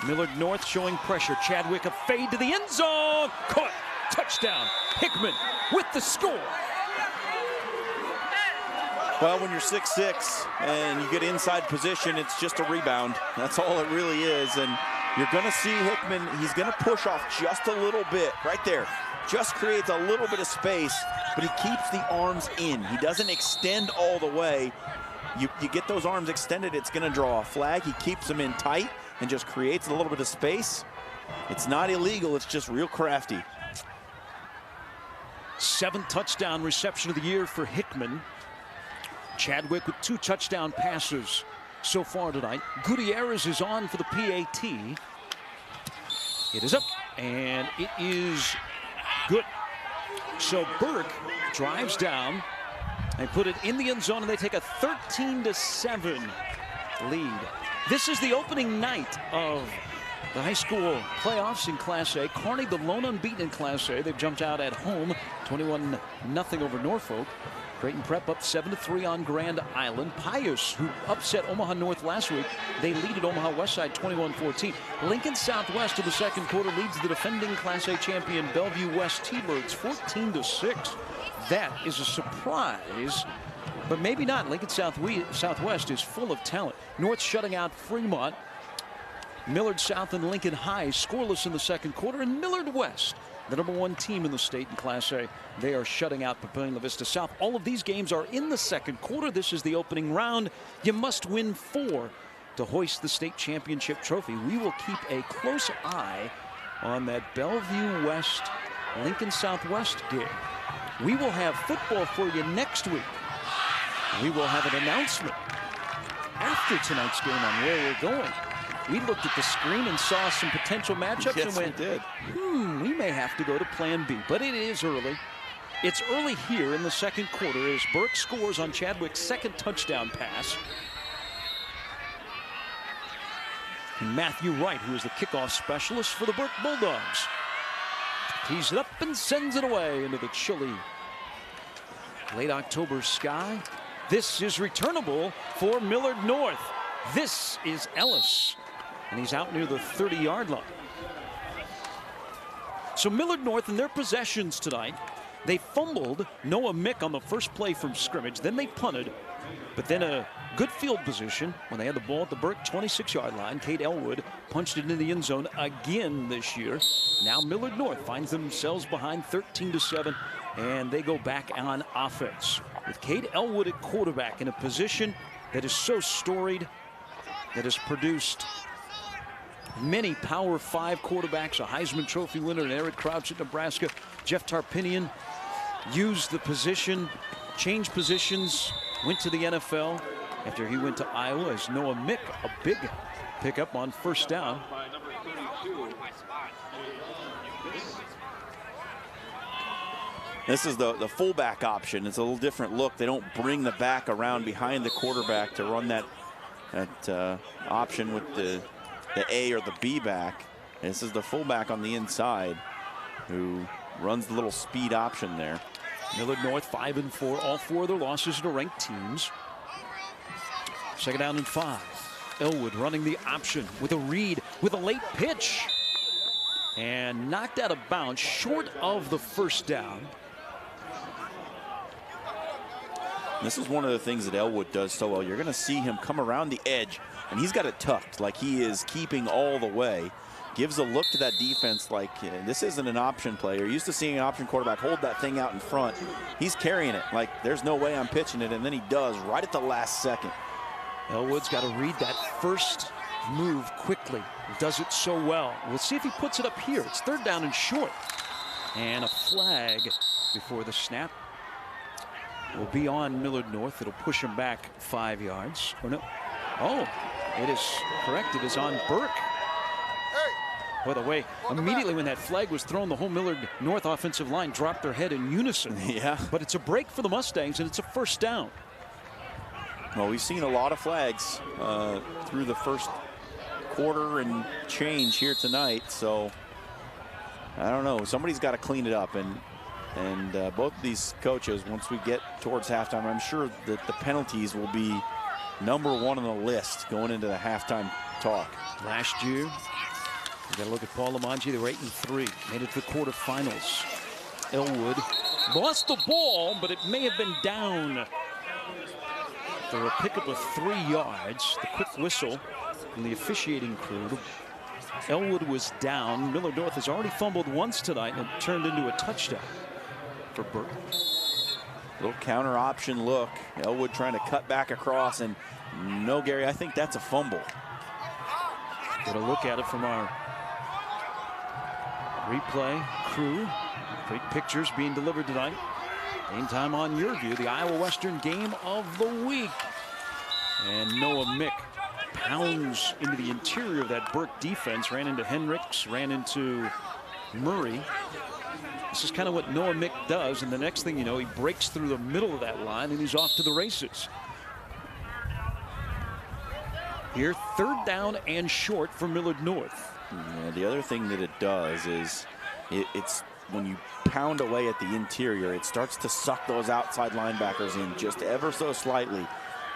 Millard North showing pressure. Chadwick a fade to the end zone. Caught. Touchdown. Hickman with the score. Well, when you're 6'6" and you get inside position, it's just a rebound. That's all it really is. And you're going to see Hickman, he's going to push off just a little bit right there. Just creates a little bit of space, but he keeps the arms in. He doesn't extend all the way. You get those arms extended, it's going to draw a flag. He keeps them in tight and just creates a little bit of space. It's not illegal, it's just real crafty. 7th touchdown reception of the year for Hickman. Chadwick with 2 touchdown passes so far tonight. Gutierrez is on for the PAT. It is up, and it is good. So Burke drives down. They put it in the end zone, and they take a 13-7 lead. This is the opening night of The high school playoffs in Class A. Kearney, the lone unbeaten in Class A. They've jumped out at home, 21-0 over Norfolk. Creighton Prep up 7-3 on Grand Island. Pius, who upset Omaha North last week, they lead at Omaha Westside 21-14. Lincoln Southwest in the second quarter leads the defending Class A champion Bellevue West T-Birds 14-6. That is a surprise, but maybe not. Lincoln Southwest is full of talent. North shutting out Fremont. Millard South and Lincoln High scoreless in the second quarter, and Millard West, the #1 team in the state in Class A, they are shutting out Papillion La Vista South. All of these games are in the second quarter. This is the opening round. You must win 4 to hoist the state championship trophy. We will keep a close eye on that Bellevue West Lincoln Southwest game. We will have football for you next week. We will have an announcement after tonight's game on where we're going. We looked at the screen and saw some potential matchups and went, we may have to go to plan B. But it is early. It's early here in the second quarter as Burke scores on Chadwick's second touchdown pass. And Matthew Wright, who is the kickoff specialist for the Burke Bulldogs, tees it up and sends it away into the chilly late October sky. This is returnable for Millard North. This is Ellis, and he's out near the 30-yard line. So Millard North in their possessions tonight, they fumbled Noah Mick on the first play from scrimmage. Then they punted, but then a good field position when they had the ball at the Burke 26-yard line. Kate Elwood punched it into the end zone again this year. Now Millard North finds themselves behind 13-7, and they go back on offense with Kate Elwood at quarterback in a position that is so storied, that has produced many Power 5 quarterbacks, a Heisman Trophy winner, and Eric Crouch at Nebraska. Jeff Tarpinian used the position, changed positions, went to the NFL after he went to Iowa as Noah Mick, a big pickup on first down. This is the fullback option. It's a little different look. They don't bring the back around behind the quarterback to run that option with the A or the B back. This is the fullback on the inside who runs the little speed option there. Millard North 5-4. All 4 of their losses to ranked teams. Second down and 5. Elwood running the option with a read with a late pitch. And knocked out of bounds short of the first down. This is one of the things that Elwood does so well. You're going to see him come around the edge, and he's got it tucked like he is keeping all the way. Gives a look to that defense like this isn't an option play. You're used to seeing an option quarterback hold that thing out in front. He's carrying it like there's no way I'm pitching it, and then he does right at the last second. Elwood's got to read that first move quickly. He does it so well. We'll see if he puts it up here. It's third down and short. And a flag before the snap will be on Millard North. It'll push him back 5 yards. Or no. Oh, it is correct. It is on Burke. By the way, immediately when that flag was thrown, the whole Millard North offensive line dropped their head in unison. Yeah. But it's a break for the Mustangs, and it's a first down. Well, we've seen a lot of flags through the first quarter and change here tonight. So, I don't know. Somebody's got to clean it up. And both of these coaches, once we get towards halftime, I'm sure that the penalties will be #1 on the list going into the halftime talk. Last year, you got to look at Paul Lamanji. They were 8-3, made it to the quarterfinals. Elwood lost the ball, but it may have been down for a pickup of 3 yards. The quick whistle from the officiating crew. Elwood was down. Millard North has already fumbled once tonight and it turned into a touchdown for Burke. Little counter option look. Elwood trying to cut back across, and no, Gary, I think that's a fumble. Get a look at it from our replay crew. Great pictures being delivered tonight. Game time on YurView, the Iowa Western game of the week. And Noah Mick pounds into the interior of that Burke defense. Ran into Hendricks, ran into Murray. This is kind of what Noah Mick does, and the next thing you know, he breaks through the middle of that line and he's off to the races. Here, third down and short for Millard North. Yeah, the other thing that it does is it's when you pound away at the interior, it starts to suck those outside linebackers in just ever so slightly.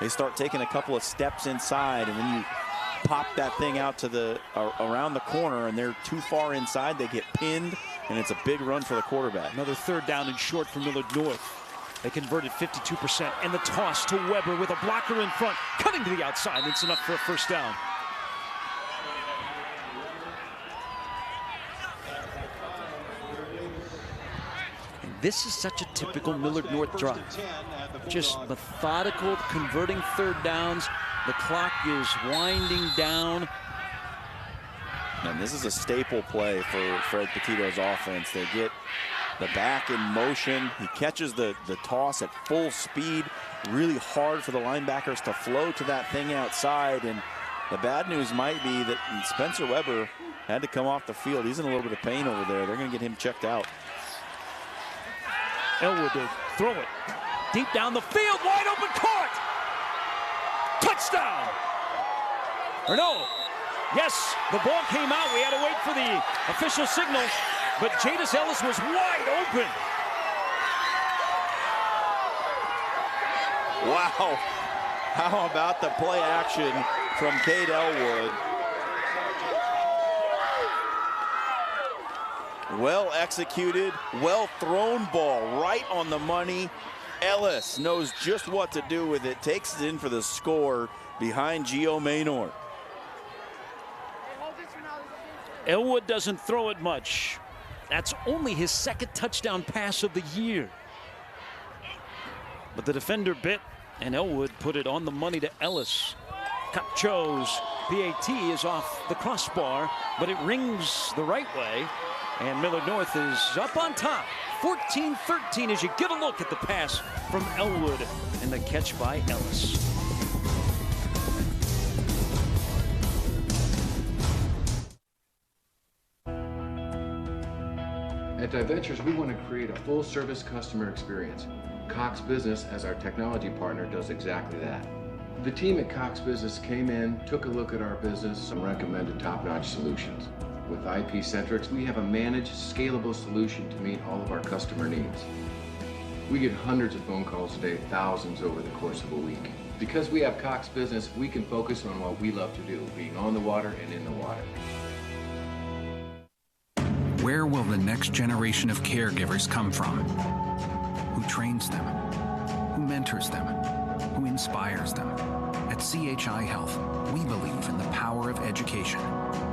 They start taking a couple of steps inside, and then you pop that thing out to the around the corner, and they're too far inside. They get pinned, and it's a big run for the quarterback. Another third down and short for Millard North. They converted 52%, and the toss to Weber with a blocker in front, cutting to the outside. It's enough for a first down. And this is such a typical Millard North drive. Just methodical, converting third downs. The clock is winding down. And this is a staple play for Fred Petito's offense. They get the back in motion. He catches the toss at full speed. Really hard for the linebackers to flow to that thing outside. And the bad news might be that Spencer Weber had to come off the field. He's in a little bit of pain over there. They're going to get him checked out. Elwood to throw it. Deep down the field, wide open, caught! Touchdown! Or no. Yes, the ball came out. We had to wait for the official signal, but Jadis Ellis was wide open. Wow. How about the play action from Cade Elwood? Well executed, well thrown ball, right on the money. Ellis knows just what to do with it, takes it in for the score behind Gio Maynor. Elwood doesn't throw it much. That's only his second touchdown pass of the year. But the defender bit, and Elwood put it on the money to Ellis. Capcho's PAT is off the crossbar, but it rings the right way. And Millard North is up on top. 14-13 as you get a look at the pass from Elwood and the catch by Ellis. At DiVentures, we want to create a full-service customer experience. Cox Business, as our technology partner, does exactly that. The team at Cox Business came in, took a look at our business, and recommended top-notch solutions. With IP-Centrics, we have a managed, scalable solution to meet all of our customer needs. We get hundreds of phone calls a day, thousands over the course of a week. Because we have Cox Business, we can focus on what we love to do, being on the water and in the water. Where will the next generation of caregivers come from? Who trains them? Who mentors them? Who inspires them? At CHI Health, we believe in the power of education.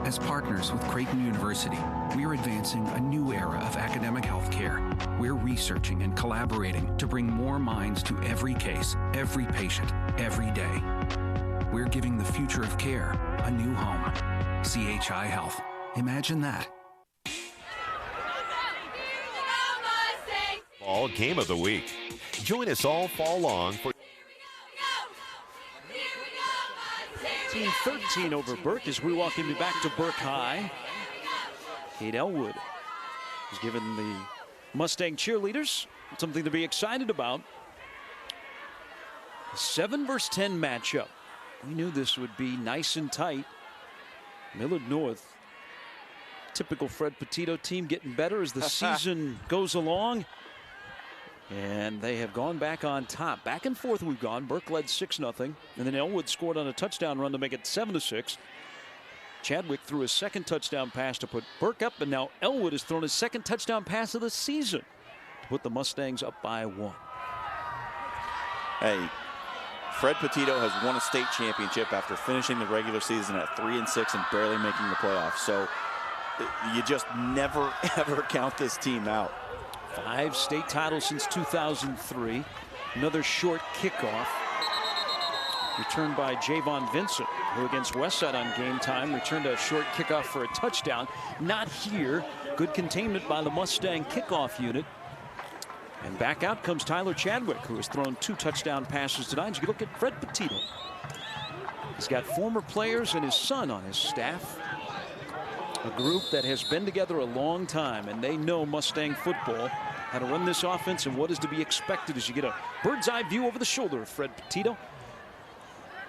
As partners with Creighton University, we are advancing a new era of academic health care. We're researching and collaborating to bring more minds to every case, every patient, every day. We're giving the future of care a new home. CHI Health. Imagine that. Fall game of the week. Join us all fall long for 13 over Burke as we welcome you back to Burke High. Cade Elwood is giving the Mustang cheerleaders something to be excited about. A 7 versus 10 matchup. We knew this would be nice and tight. Millard North, typical Fred Petito team, getting better as the season goes along. And they have gone back on top. Back and forth we've gone. Burke led 6-0. And then Elwood scored on a touchdown run to make it 7-6. Chadwick threw his second touchdown pass to put Burke up. And now Elwood has thrown his second touchdown pass of the season to put the Mustangs up by 1. Hey, Fred Petito has won a state championship after finishing the regular season at 3-6 and barely making the playoffs. So you just never, ever count this team out. 5 state titles since 2003. Another short kickoff. Returned by Javon Vincent, who against Westside on game time returned a short kickoff for a touchdown. Not here. Good containment by the Mustang kickoff unit. And back out comes Tyler Chadwick, who has thrown 2 touchdown passes tonight. As you look at Fred Petito. He's got former players and his son on his staff. A group that has been together a long time, and they know Mustang football, how to run this offense and what is to be expected as you get a bird's eye view over the shoulder of Fred Petito.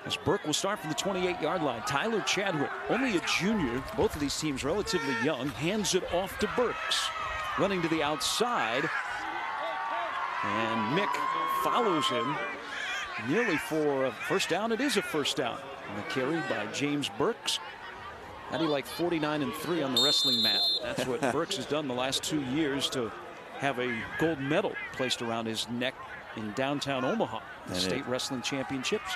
As Burke will start from the 28-yard line. Tyler Chadwick, only a junior, both of these teams relatively young, hands it off to Burks. Running to the outside. And Mick follows him nearly for a first down. It is a first down. And a carry by James Burks. How do you like 49-3 on the wrestling mat? That's what Burks has done the last 2 years to have a gold medal placed around his neck in downtown Omaha, the state wrestling championships.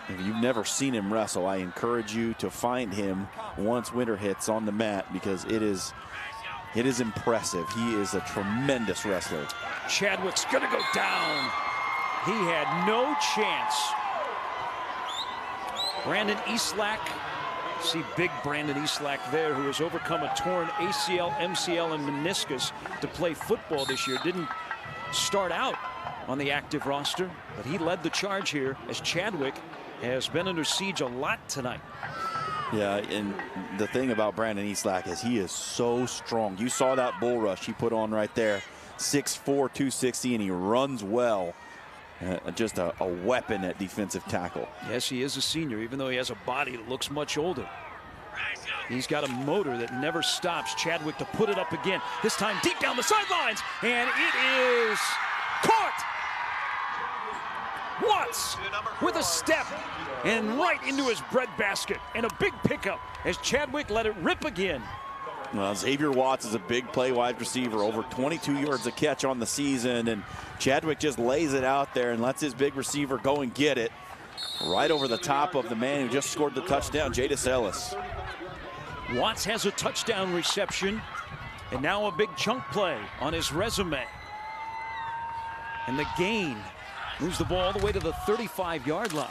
If you've never seen him wrestle, I encourage you to find him once winter hits on the mat, because it is impressive. He is a tremendous wrestler. Chadwick's gonna go down. He had no chance. Brandon Eastlack, see big Brandon Eastlack there, who has overcome a torn ACL, MCL, and meniscus to play football this year. Didn't start out on the active roster, but he led the charge here as Chadwick has been under siege a lot tonight. Yeah, and the thing about Brandon Eastlack is he is so strong. You saw that bull rush he put on right there. 6'4", 260, and he runs well. Just a weapon at defensive tackle. Yes, he is a senior, even though he has a body that looks much older. He's got a motor that never stops. Chadwick to put it up again. This time deep down the sidelines, and it is caught. Watts with a step and right into his breadbasket, and a big pickup as Chadwick let it rip again. Well, Xavier Watts is a big play wide receiver, over 22 yards a catch on the season, and Chadwick just lays it out there and lets his big receiver go and get it right over the top of the man who just scored the touchdown, Jadis Ellis. Watts has a touchdown reception and now a big chunk play on his resume. And the gain moves the ball all the way to the 35-yard line.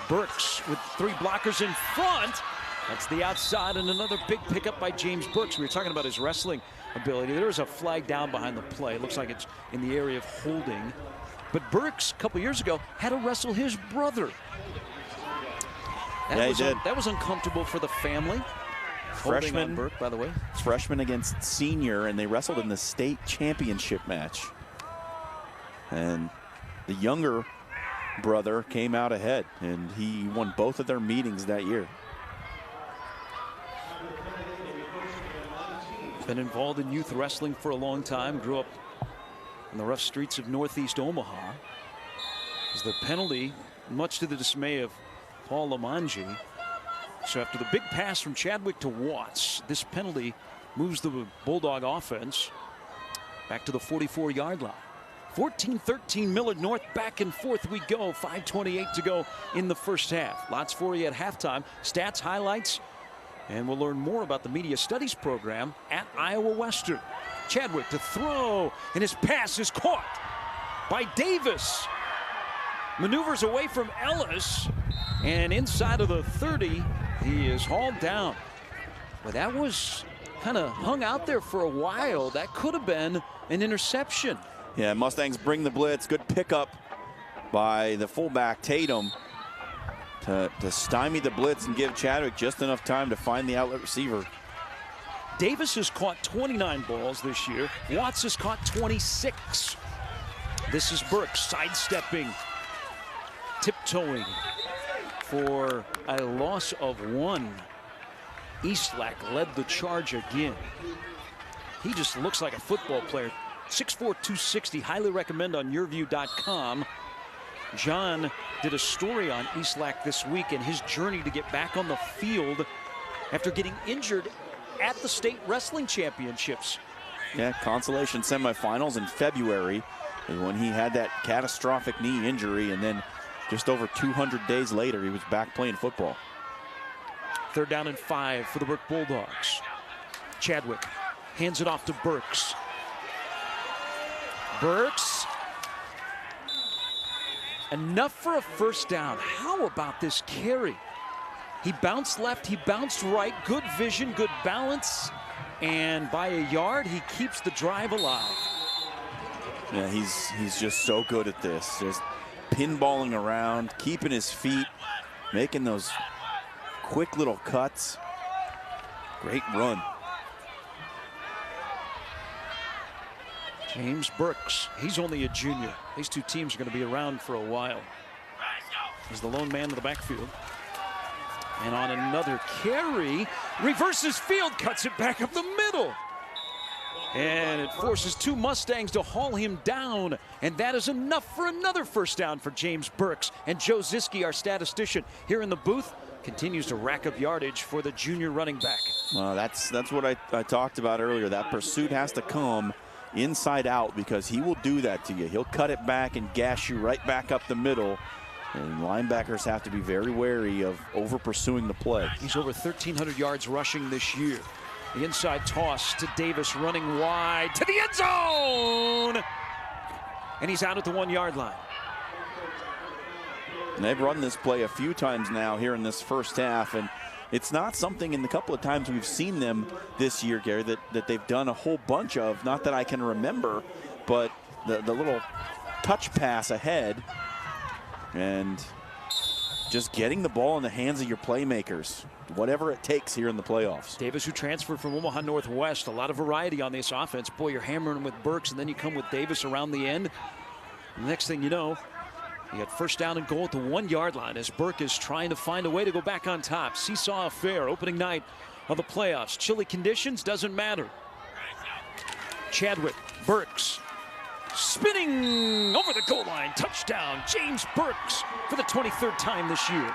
Burks with 3 blockers in front. That's the outside, and another big pickup by James Burks. We were talking about his wrestling ability. There is a flag down behind the play. It looks like it's in the area of holding. But Burks, a couple years ago, had to wrestle his brother. That was uncomfortable for the family. Freshman, Burke, by the way. Freshman against senior, and they wrestled in the state championship match. And the younger brother came out ahead, and he won both of their meetings that year. Been involved in youth wrestling for a long time. Grew up in the rough streets of northeast Omaha. As the penalty, much to the dismay of Paul Lamanji. So after the big pass from Chadwick to Watts, this penalty moves the Bulldog offense back to the 44-yard line. 14-13 Millard North, back and forth we go. 5:28 to go in the first half. Lots for you at halftime. Stats, highlights, and we'll learn more about the media studies program at Iowa Western. Chadwick to throw, and his pass is caught by Davis. Maneuvers away from Ellis, and inside of the 30, he is hauled down. But that was kind of hung out there for a while. That could have been an interception. Yeah, Mustangs bring the blitz. Good pickup by the fullback, Tatum, to stymie the blitz and give Chadwick just enough time to find the outlet receiver. Davis has caught 29 balls this year. Watts has caught 26. This is Burke sidestepping, tiptoeing for a loss of 1. Eastlack led the charge again. He just looks like a football player. 6'4", 260, highly recommend on YurView.com. John did a story on Eastlack this week and his journey to get back on the field after getting injured at the state wrestling championships. Yeah, consolation semifinals in February is when he had that catastrophic knee injury, and then just over 200 days later, he was back playing football. 3rd down and 5 for the Burke Bulldogs. Chadwick hands it off to Burks. Burks. Enough for a first down. How about this carry? He bounced left, he bounced right. Good vision, good balance. And by a yard, he keeps the drive alive. Yeah, he's just so good at this. Just pinballing around, keeping his feet, making those quick little cuts. Great run. James Burks, he's only a junior. These two teams are going to be around for a while. He's the lone man in the backfield. And on another carry, reverses field, cuts it back up the middle. And it forces two Mustangs to haul him down. And that is enough for another first down for James Burks. And Joe Ziske, our statistician here in the booth, continues to rack up yardage for the junior running back. Well, that's what I talked about earlier. That pursuit has to come inside out because he will do that to you. He'll cut it back and gash you right back up the middle. And linebackers have to be very wary of over pursuing the play. He's over 1,300 yards rushing this year. The inside toss to Davis, running wide to the end zone. And he's out at the 1 yard line. And they've run this play a few times now here in this first half. And it's not something in the couple of times we've seen them this year, Gary, that they've done a whole bunch of. Not that I can remember, but the little touch pass ahead. And just getting the ball in the hands of your playmakers, whatever it takes here in the playoffs. Davis, who transferred from Omaha Northwest, a lot of variety on this offense. Boy, you're hammering with Burks, and then you come with Davis around the end. And the next thing you know, you got first down and goal at the 1 yard line as Burke is trying to find a way to go back on top. Seesaw affair, opening night of the playoffs. Chilly conditions, doesn't matter. Chadwick, Burks, spinning over the goal line. Touchdown, James Burks for the 23rd time this year.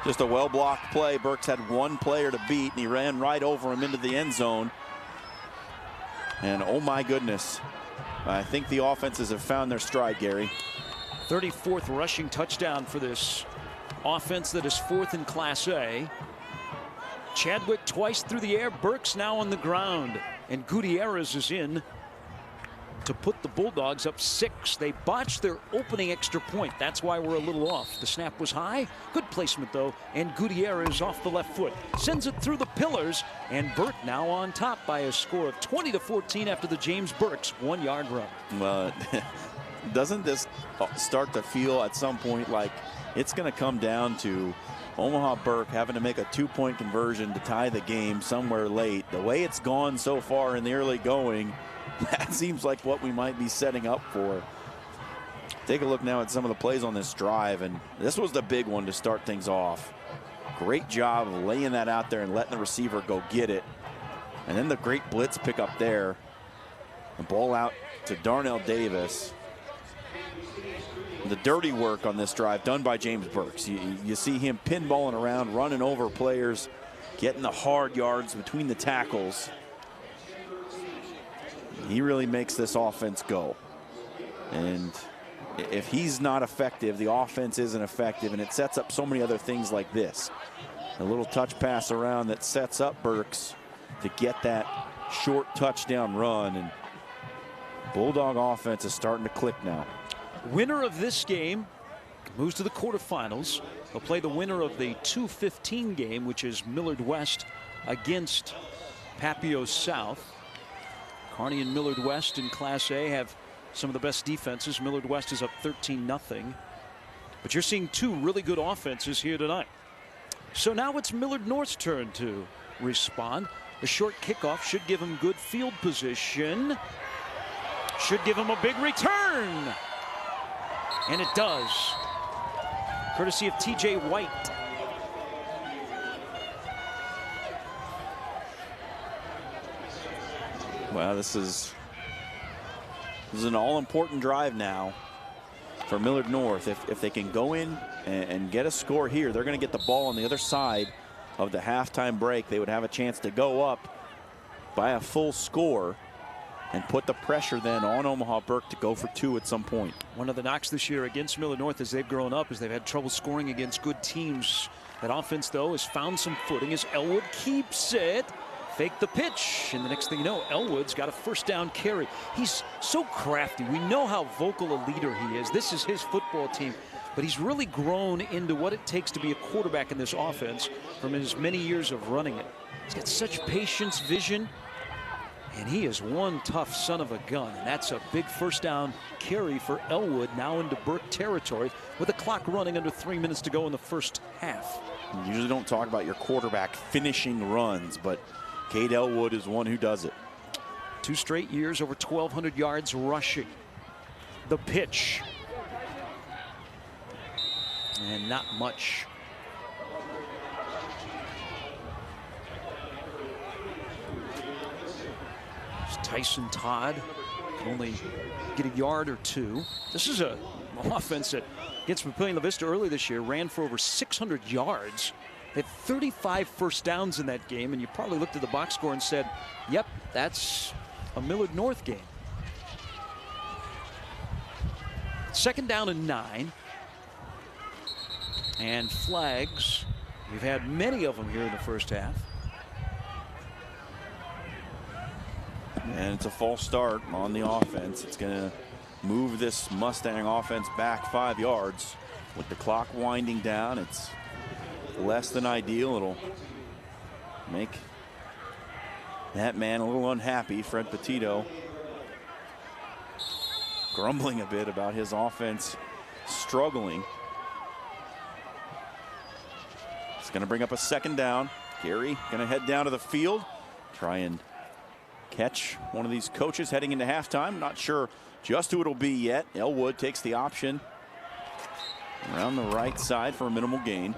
Just a well-blocked play. Burks had one player to beat, and he ran right over him into the end zone. And oh my goodness, I think the offenses have found their stride, Gary. 34th rushing touchdown for this offense that is 4th in Class A. Chadwick twice through the air, Burks now on the ground, and Gutierrez is in to put the Bulldogs up 6. They botched their opening extra point. That's why we're a little off. The snap was high, good placement though, and Gutierrez off the left foot. Sends it through the pillars, and Burke now on top by a score of 20-14 after the James Burks 1 yard run. Well, doesn't this start to feel at some point like it's going to come down to Omaha Burke having to make a 2-point conversion to tie the game somewhere late? The way it's gone so far in the early going, that seems like what we might be setting up for. Take a look now at some of the plays on this drive, and this was the big one to start things off. Great job of laying that out there and letting the receiver go get it. And then the great blitz pickup there. The ball out to Darnell Davis. The dirty work on this drive done by James Burks. You see him pinballing around, running over players, getting the hard yards between the tackles. He really makes this offense go. And if he's not effective, the offense isn't effective, and it sets up so many other things like this. A little touch pass around that sets up Burks to get that short touchdown run, and Bulldog offense is starting to click now. Winner of this game moves to the quarterfinals. They'll play the winner of the 2:15 game, which is Millard West against Papio South. Kearney and Millard West in Class A have some of the best defenses. Millard West is up 13-0. But you're seeing two really good offenses here tonight. So now it's Millard North's turn to respond. A short kickoff should give him good field position. Should give him a big return. And it does. Courtesy of TJ White. Well, this is an all-important drive now for Millard North. If they can go in and get a score here, they're going to get the ball on the other side of the halftime break. They would have a chance to go up by a full score and put the pressure then on Omaha Burke to go for 2 at some point. One of the knocks this year against Millard North as they've grown up is they've had trouble scoring against good teams. That offense, though, has found some footing as Elwood keeps it. Fake the pitch, and the next thing you know, Elwood's got a first down carry. He's so crafty. We know how vocal a leader he is. This is his football team, but he's really grown into what it takes to be a quarterback in this offense from his many years of running it. He's got such patience, vision, and he is one tough son of a gun. And that's a big first down carry for Elwood, now into Burke territory with the clock running under 3 minutes to go in the first half. You usually don't talk about your quarterback finishing runs, but Cade Elwood is one who does it. 2 straight years over 1,200 yards rushing. The pitch. And not much. Tyson Todd can only get a yard or two. This is an offense that against Papillion La Vista early this year ran for over 600 yards. They had 35 first downs in that game, and you probably looked at the box score and said, yep, that's a Millard North game. 2nd down and 9. And flags. We've had many of them here in the first half. And it's a false start on the offense. It's going to move this Mustang offense back 5 yards. With the clock winding down, it's less than ideal. It'll make that man a little unhappy. Fred Petito grumbling a bit about his offense struggling. It's going to bring up a 2nd down. Gary going to head down to the field, try and catch one of these coaches heading into halftime. Not sure just who it'll be yet. Elwood takes the option around the right side for a minimal gain.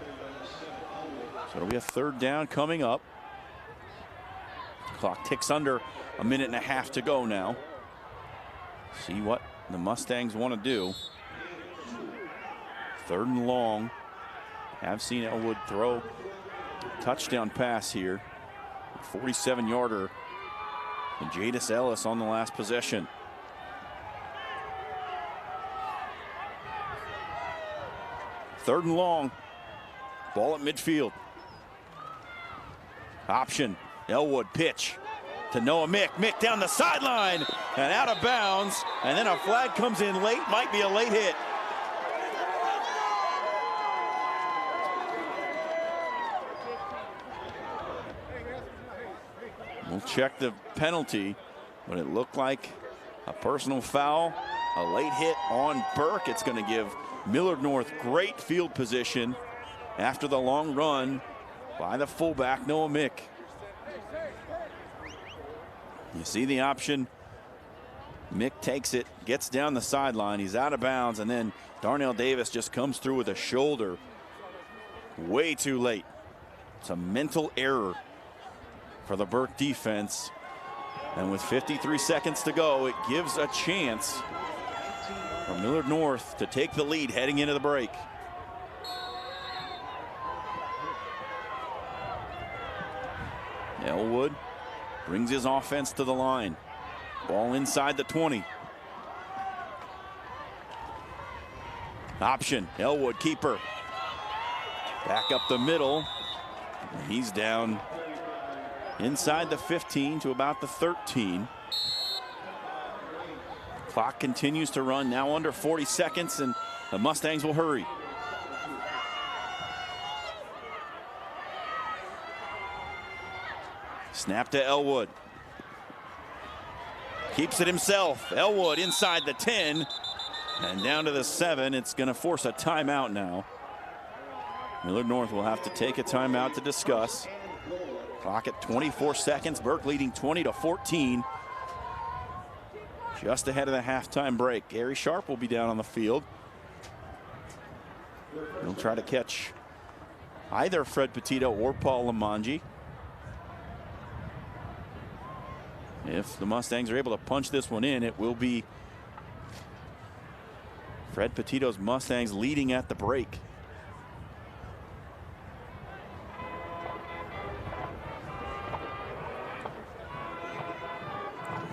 So it'll be a 3rd down coming up. Clock ticks under a minute and a half to go now. See what the Mustangs want to do. 3rd and long. Have seen Elwood throw a touchdown pass here. 47-yarder. And Jadis Ellis on the last possession. Third and long. Ball at midfield. Option. Elwood pitch to Noah Mick. Mick down the sideline and out of bounds. And then a flag comes in late. Might be a late hit. We'll check the penalty, but it looked like a personal foul, a late hit on Burke. It's going to give Millard North great field position after the long run by the fullback, Noah Mick. You see the option. Mick takes it, gets down the sideline. He's out of bounds, and then Darnell Davis just comes through with a shoulder way too late. It's a mental error for the Burke defense. And with 53 seconds to go, it gives a chance for Millard North to take the lead heading into the break. Elwood brings his offense to the line. Ball inside the 20. Option, Elwood keeper. Back up the middle. He's down inside the 15 to about the 13. Clock continues to run, now under 40 seconds, and the Mustangs will hurry. Snap to Elwood. Keeps it himself. Elwood inside the 10 and down to the 7. It's going to force a timeout now. Millard North will have to take a timeout to discuss. Clock at 24 seconds. Burke leading 20-14. Just ahead of the halftime break. Gary Sharp will be down on the field. He'll try to catch either Fred Petito or Paul Lamanji. If the Mustangs are able to punch this one in, it will be Fred Petito's Mustangs leading at the break.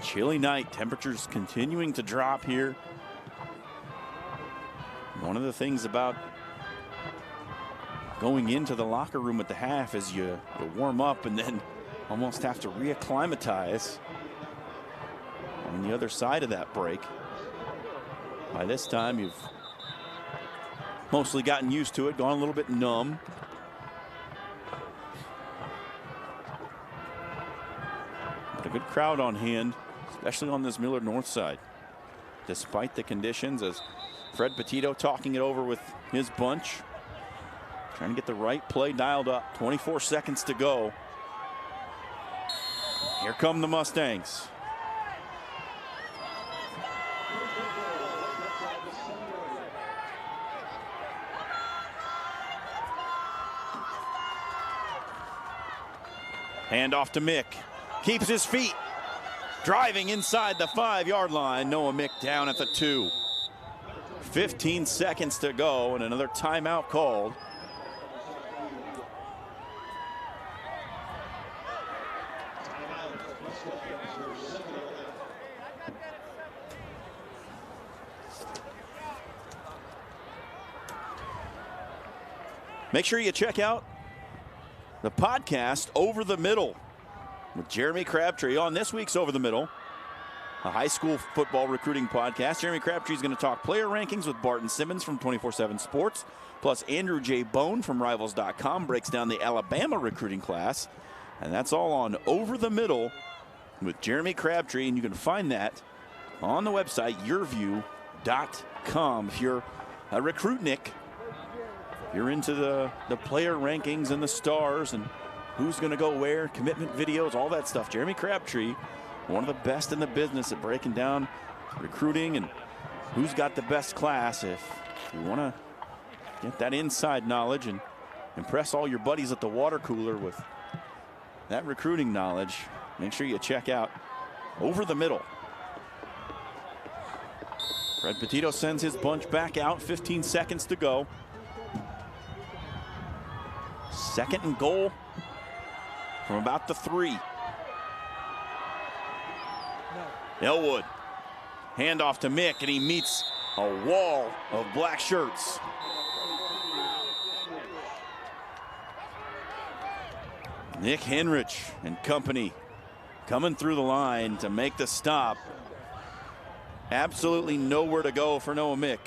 Chilly night, temperatures continuing to drop here. One of the things about going into the locker room at the half is you warm up and then almost have to reacclimatize on the other side of that break. By this time, you've mostly gotten used to it, gone a little bit numb. But a good crowd on hand, especially on this Millard North side, despite the conditions, as Fred Petito talking it over with his bunch, trying to get the right play dialed up. 24 seconds to go. Here come the Mustangs. Hand off to Mick. Keeps his feet. Driving inside the 5-yard line. Noah Mick down at the 2. 15 seconds to go and another timeout called. Make sure you check out the podcast Over the Middle with Jeremy Crabtree on this week's Over the Middle, a high school football recruiting podcast. Jeremy Crabtree is going to talk player rankings with Barton Simmons from 24/7 Sports, plus Andrew J. Bone from Rivals.com breaks down the Alabama recruiting class. And that's all on Over the Middle with Jeremy Crabtree, and you can find that on the website, YurView.com. If you're a recruitnik, you're into the player rankings and the stars and who's going to go where, commitment videos, all that stuff. Jeremy Crabtree, one of the best in the business at breaking down recruiting and who's got the best class. If you want to get that inside knowledge and impress all your buddies at the water cooler with that recruiting knowledge, make sure you check out Over the Middle. Fred Petito sends his bunch back out, 15 seconds to go. 2nd and goal from about the 3. Elwood, handoff to Mick, and he meets a wall of black shirts. Nick Henrich and company coming through the line to make the stop. Absolutely nowhere to go for Noah Mick.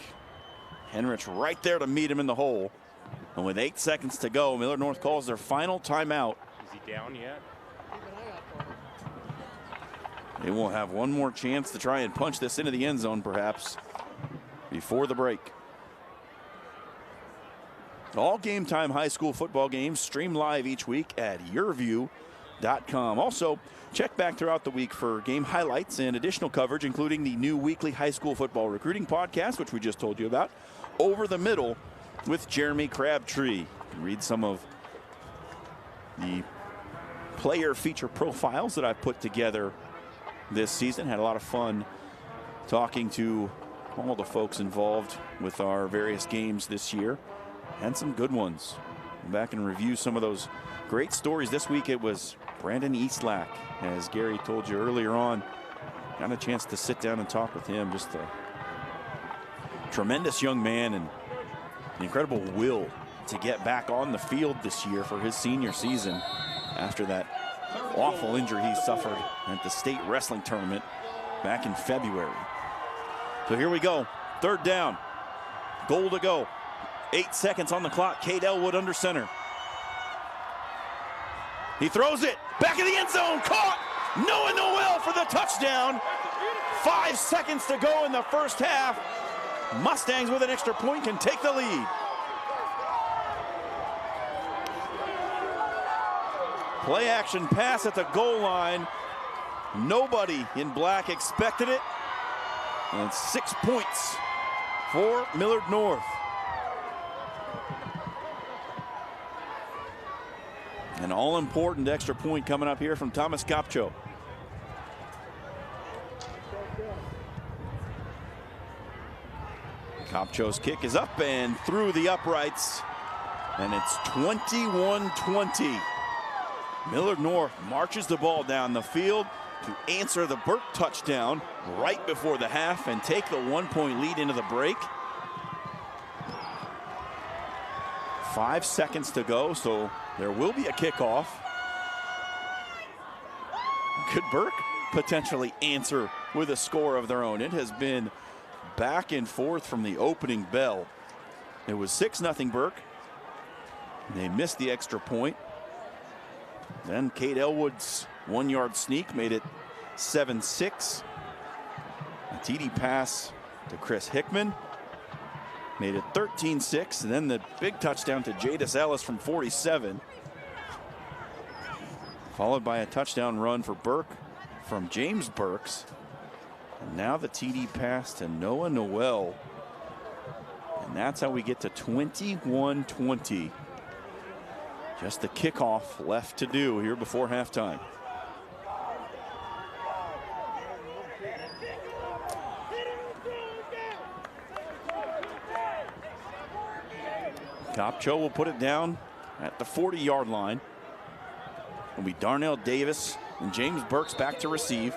Henrich right there to meet him in the hole. And with 8 seconds to go, Millard North calls their final timeout. Is he down yet? They will have one more chance to try and punch this into the end zone, perhaps, before the break. All Game Time high school football games stream live each week at YurView.com. Also, check back throughout the week for game highlights and additional coverage, including the new weekly high school football recruiting podcast, which we just told you about, Over the Middle with Jeremy Crabtree. You can read some of the player feature profiles that I've put together this season. Had a lot of fun talking to all the folks involved with our various games this year, and some good ones. Go back and review some of those great stories. This week it was Brandon Eastlack, as Gary told you earlier on. Got a chance to sit down and talk with him. Just a tremendous young man and an incredible will to get back on the field this year for his senior season after that awful injury he suffered at the state wrestling tournament back in February. So here we go. 3rd down. Goal to go. 8 seconds on the clock. Cade Elwood under center. He throws it. Back in the end zone. Caught. Noah Noel for the touchdown. 5 seconds to go in the first half. Mustangs with an extra point can take the lead. Play action pass at the goal line. Nobody in black expected it. And 6 points for Millard North. An all-important extra point coming up here from Thomas Kopcho. Kopcho's kick is up and through the uprights, and it's 21-20. Millard North marches the ball down the field to answer the Burke touchdown right before the half and take the 1-point lead into the break. 5 seconds to go, so there will be a kickoff. Could Burke potentially answer with a score of their own? It has been back and forth from the opening bell. It was 6-0 Burke. They missed the extra point. Then Cade Elwood's 1-yard sneak made it 7-6. A TD pass to Chris Hickman made it 13-6. And then the big touchdown to Jadis Ellis from 47. Followed by a touchdown run for Burke from James Burks. And now the TD pass to Noah Noel. And that's how we get to 21-20. Just the kickoff left to do here before halftime. Copcho will put it down at the 40-yard line. It'll be Darnell Davis and James Burks back to receive.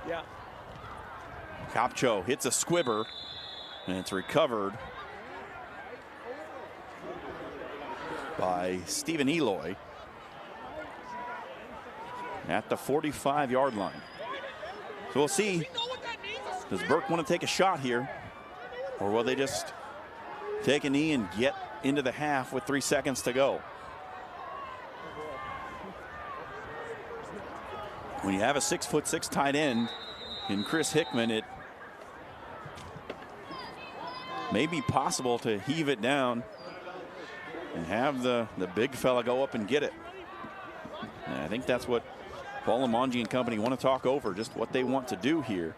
Yeah. Copcho hits a squibber, and it's recovered by Stephen Eloy at the 45-yard line. So we'll see. Does Burke want to take a shot here, or will they just take a knee and get into the half with 3 seconds to go? When you have a 6'6" tight end in Chris Hickman, it may be possible to heave it down and have the big fella go up and get it. And I think that's what Paul Lamongi and company want to talk over, just what they want to do here.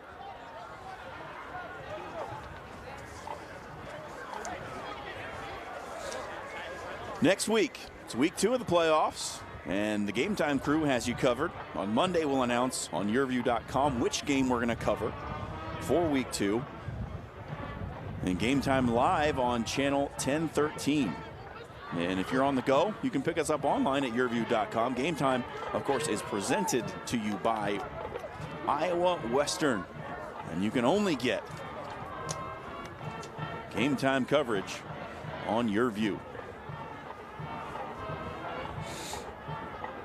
Next week, it's week 2 of the playoffs, and the Game Time crew has you covered. On Monday, we'll announce on YurView.com which game we're going to cover for week 2. And Game Time live on channel 1013. And if you're on the go, you can pick us up online at YurView.com. Game Time, of course, is presented to you by Iowa Western. And you can only get Game Time coverage on YurView.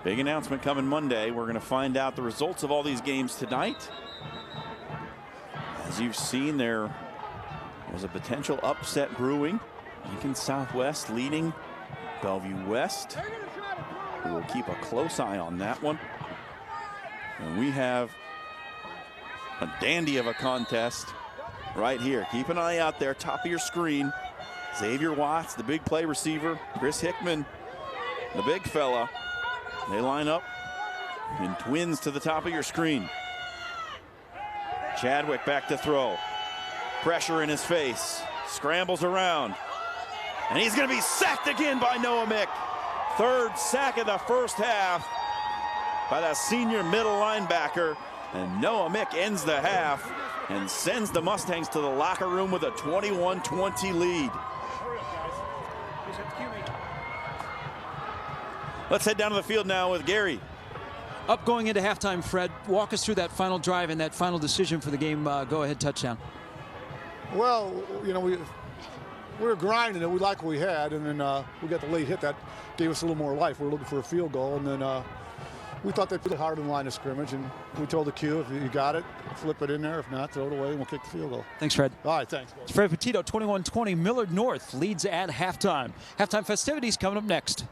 Big announcement coming Monday. We're going to find out the results of all these games tonight. As you've seen, there was a potential upset brewing. Lincoln Southwest leading Bellevue West. We will keep a close eye on that one. And we have a dandy of a contest right here. Keep an eye out there, top of your screen. Xavier Watts, the big play receiver. Chris Hickman, the big fella. They line up in twins to the top of your screen. Chadwick back to throw. Pressure in his face. Scrambles around. And he's going to be sacked again by Noah Mick. 3rd sack of the first half by that senior middle linebacker. And Noah Mick ends the half and sends the Mustangs to the locker room with a 21-20 lead. Let's head down to the field now with Gary. Up going into halftime, Fred. Walk us through that final drive and that final decision for the game go-ahead touchdown. Well, you know, we were grinding it. We like what we had, and then we got the late hit that gave us a little more life. We were looking for a field goal, and then we thought they'd put it hard in the line of scrimmage, and we told the Q, if you got it, flip it in there. If not, throw it away, and we'll kick the field goal. Thanks, Fred. All right, thanks. It's Fred Petito, 21-20. Millard North leads at halftime. Halftime festivities coming up next.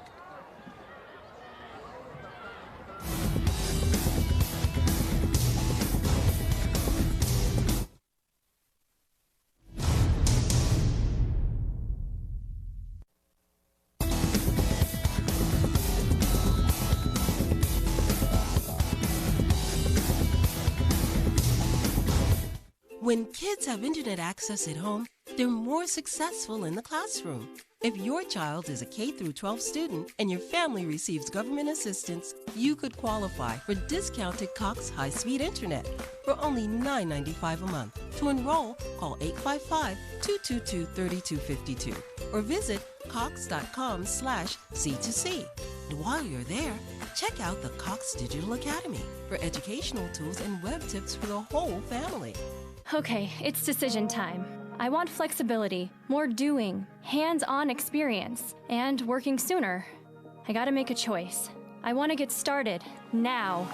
When kids have internet access at home, they're more successful in the classroom. If your child is a K-12 student and your family receives government assistance, you could qualify for discounted Cox high-speed internet for only $9.95 a month. To enroll, call 855-222-3252 or visit cox.com/C2C. And while you're there, check out the Cox Digital Academy for educational tools and web tips for the whole family. Okay, it's decision time. I want flexibility, more doing, hands-on experience, and working sooner. I gotta make a choice. I want to get started now.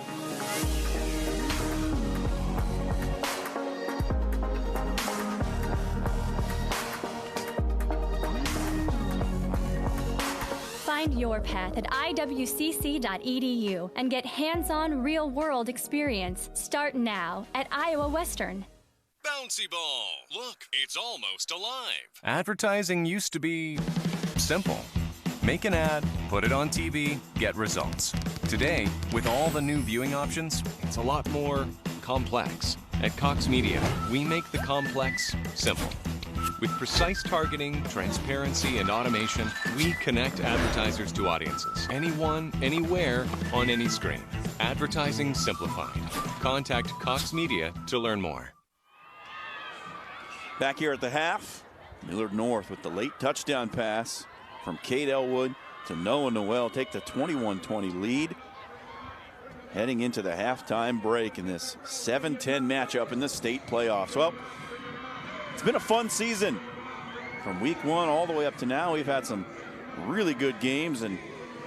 Find your path at iwcc.edu and get hands-on real-world experience. Start now at Iowa Western. Bouncy ball. Look, it's almost alive. Advertising used to be simple. Make an ad, put it on TV, get results. Today, with all the new viewing options, it's a lot more complex. At Cox Media, we make the complex simple. With precise targeting, transparency, and automation, we connect advertisers to audiences. Anyone, anywhere, on any screen. Advertising simplified. Contact Cox Media to learn more. Back here at the half, Millard North with the late touchdown pass from Kate Elwood to Noah Noel take the 21-20 lead. Heading into the halftime break in this 7-10 matchup in the state playoffs. Well, it's been a fun season. From week one all the way up to now, we've had some really good games, and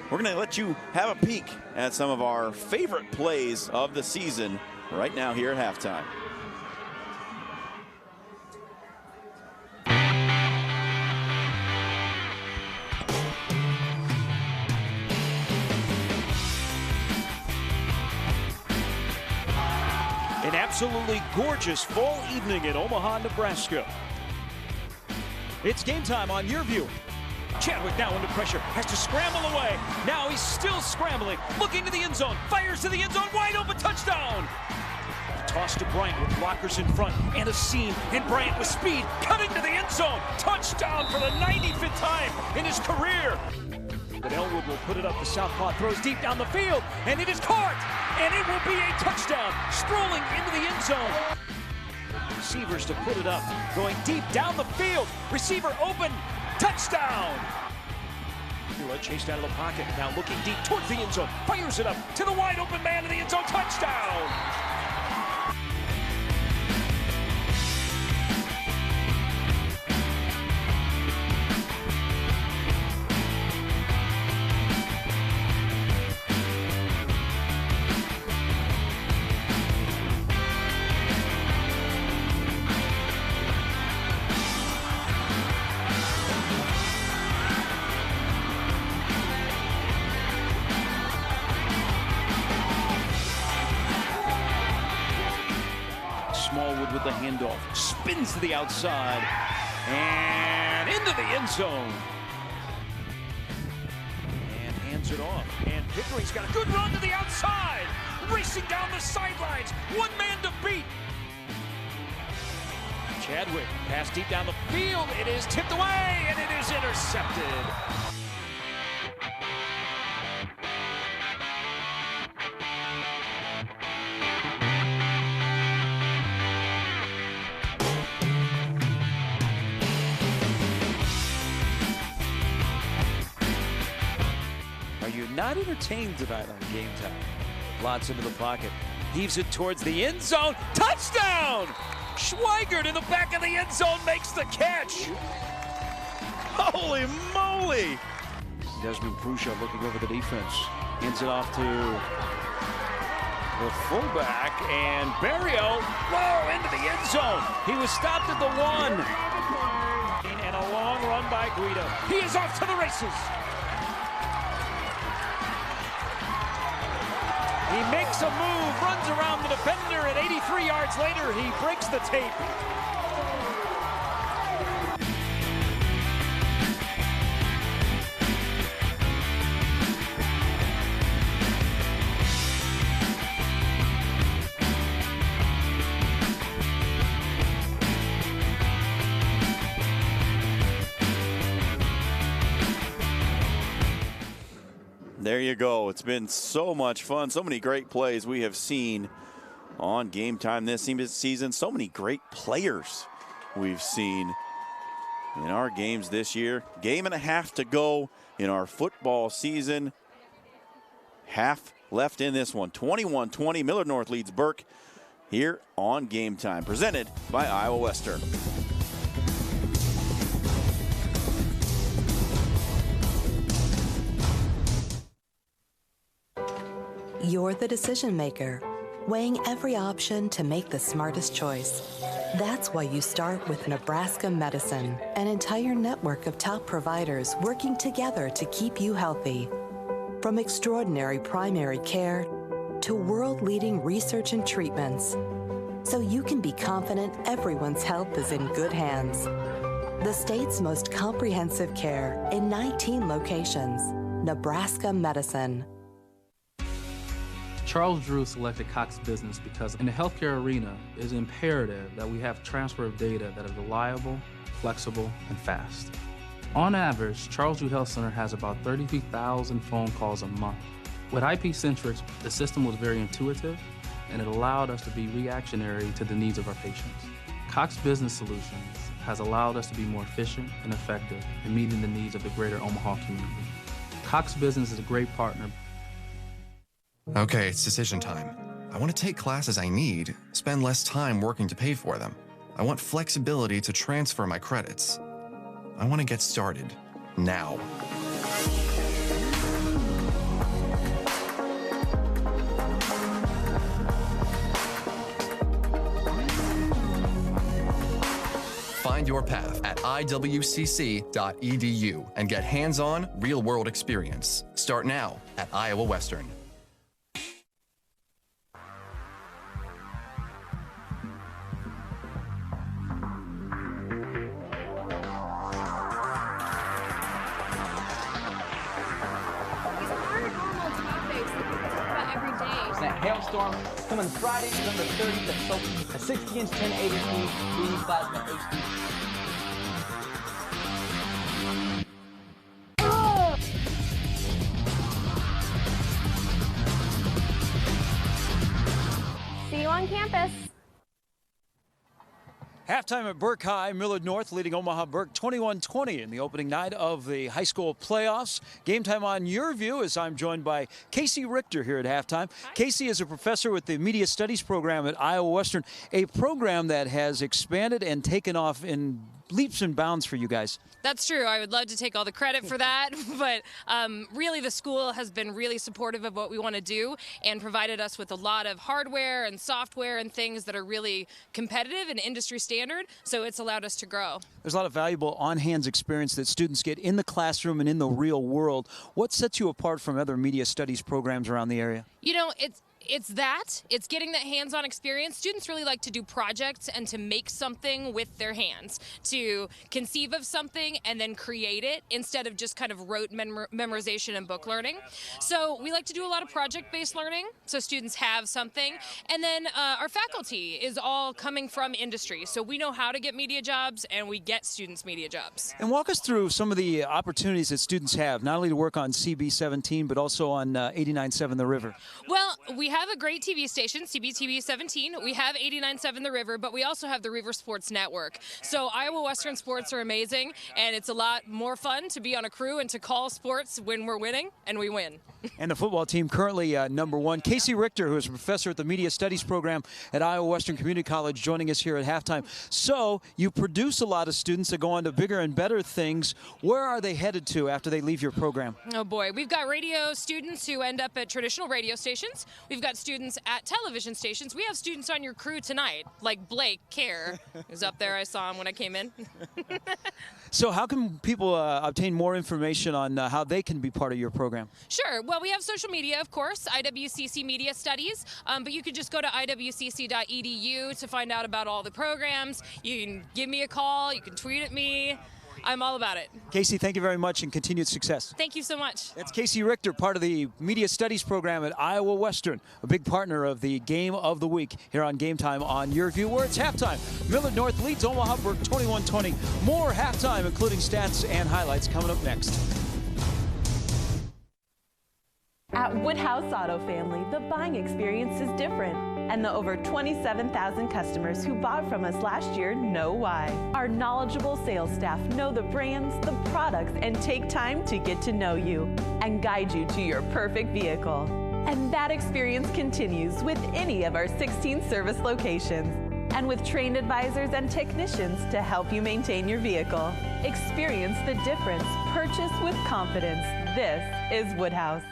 we're going to let you have a peek at some of our favorite plays of the season right now here at halftime. An absolutely gorgeous fall evening in Omaha, Nebraska. It's game time on YurView. Chadwick now under pressure, has to scramble away. Now he's still scrambling, looking to the end zone, fires to the end zone, wide open touchdown. Toss to Bryant with blockers in front and a seam, and Bryant with speed, cutting to the end zone. Touchdown for the 95th time in his career. But Elwood will put it up. The southpaw throws deep down the field, and it is caught, and it will be a touchdown, strolling into the end zone. Receivers to put it up, going deep down the field. Receiver open, touchdown. Chased out of the pocket, now looking deep towards the end zone, fires it up to the wide open man in the end zone, touchdown. Smallwood with the handoff, spins to the outside, and into the end zone. And hands it off, and Pickering's got a good run to the outside, racing down the sidelines, one man to beat. Chadwick, pass deep down the field, it is tipped away, and it is intercepted. Not entertained tonight on Game Time. Lots into the pocket, heaves it towards the end zone, touchdown! Schweigert in the back of the end zone makes the catch. Holy moly! Desmond Prusha looking over the defense, hands it off to the fullback, and Barrio, whoa, into the end zone. He was stopped at the 1. And a long run by Guido. He is off to the races. He makes a move, runs around the defender, and 83 yards later, he breaks the tape. There you go. It's been so much fun. So many great plays we have seen on Game Time this season. So many great players we've seen in our games this year. Game and a half to go in our football season. Half left in this one. 21-20. Millard North leads Burke here on Game Time. Presented by Iowa Western. You're the decision maker, weighing every option to make the smartest choice. That's why you start with Nebraska Medicine, an entire network of top providers working together to keep you healthy. From extraordinary primary care to world-leading research and treatments, so you can be confident everyone's health is in good hands. The state's most comprehensive care in 19 locations. Nebraska Medicine. Charles Drew selected Cox Business because in the healthcare arena, it is imperative that we have transfer of data that is reliable, flexible, and fast. On average, Charles U Health Center has about 33,000 phone calls a month. With IP-Centrics, the system was very intuitive, and it allowed us to be reactionary to the needs of our patients. Cox Business Solutions has allowed us to be more efficient and effective in meeting the needs of the greater Omaha community. Cox Business is a great partner. Okay, it's decision time. I want to take classes I need, spend less time working to pay for them. I want flexibility to transfer my credits. I want to get started now. Find your path at iwcc.edu and get hands-on, real-world experience. Start now at Iowa Western. That hailstorm coming Friday, November 30th at Soap, a 60-inch 1080p 3D plasma HD. See you on campus. Halftime at Burke High, Millard North leading Omaha Burke 21-20 in the opening night of the high school playoffs. Game time on YurView as I'm joined by Casey Richter here at halftime. Hi. Casey is a professor with the Media Studies program at Iowa Western, a program that has expanded and taken off in leaps and bounds for you guys. That's true. I would love to take all the credit for that, but really the school has been really supportive of what we want to do and provided us with a lot of hardware and software and things that are really competitive and industry standard, so it's allowed us to grow. There's a lot of valuable on-hands experience that students get in the classroom and in the real world. What sets you apart from other media studies programs around the area? You know, it's getting that hands-on experience. Students really like to do projects and to make something with their hands, to conceive of something and then create it instead of just kind of rote memorization and book learning. So we like to do a lot of project-based learning so students have something. And then our faculty is all coming from industry. So we know how to get media jobs and we get students media jobs. And walk us through some of the opportunities that students have, not only to work on CB17, but also on 89.7 The River. Well, we have a great TV station, CBTV 17. We have 89.7 The River, but we also have the River Sports Network. So Iowa Western sports are amazing, and it's a lot more fun to be on a crew and to call sports when we're winning, and we win. And the football team currently #1. Casey Richter, who is a professor at the Media Studies program at Iowa Western Community College, joining us here at halftime. So you produce a lot of students that go on to bigger and better things. Where are they headed to after they leave your program? Oh boy, we've got radio students who end up at traditional radio stations. We've got students at television stations. We have students on your crew tonight, like Blake Kerr, who's up there. I saw him when I came in. So how can people obtain more information on how they can be part of your program? Sure. Well, we have social media, of course, IWCC Media Studies, but you could just go to iwcc.edu to find out about all the programs. You can give me a call. You can tweet at me. I'm all about it. Casey, thank you very much and continued success. Thank you so much. That's Casey Richter, part of the Media Studies program at Iowa Western, a big partner of the Game of the Week here on Game Time on YurView, where it's halftime. Millard North leads Omaha Burke 21-20. More halftime, including stats and highlights, coming up next. At Woodhouse Auto Family, the buying experience is different, and the over 27,000 customers who bought from us last year know why. Our knowledgeable sales staff know the brands, the products, and take time to get to know you and guide you to your perfect vehicle. And that experience continues with any of our 16 service locations, and with trained advisors and technicians to help you maintain your vehicle. Experience the difference. Purchase with confidence. This is Woodhouse.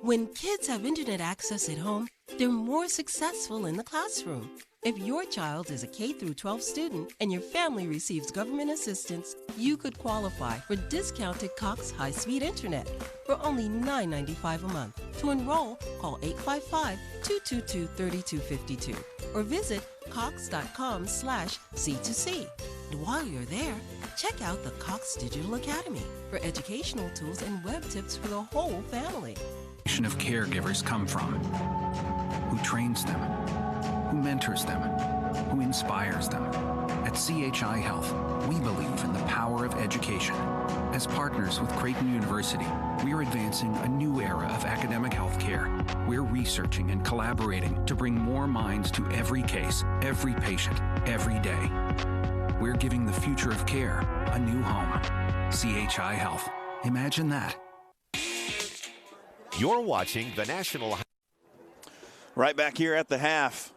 When kids have internet access at home, they're more successful in the classroom. If your child is a K-12 student and your family receives government assistance, you could qualify for discounted Cox high-speed internet for only $9.95 a month. To enroll, call 855-222-3252 or visit cox.com/C2C. And while you're there, check out the Cox Digital Academy for educational tools and web tips for the whole family. Of caregivers come from, who trains them, who mentors them, who inspires them. At At CHI Health, we believe in the power of education. As partners with Creighton University, we are advancing a new era of academic health care. We're researching and collaborating to bring more minds to every case, every patient, every day. We're giving the future of care a new home. CHI Health. Imagine that. You're watching the National. Right back here at the half.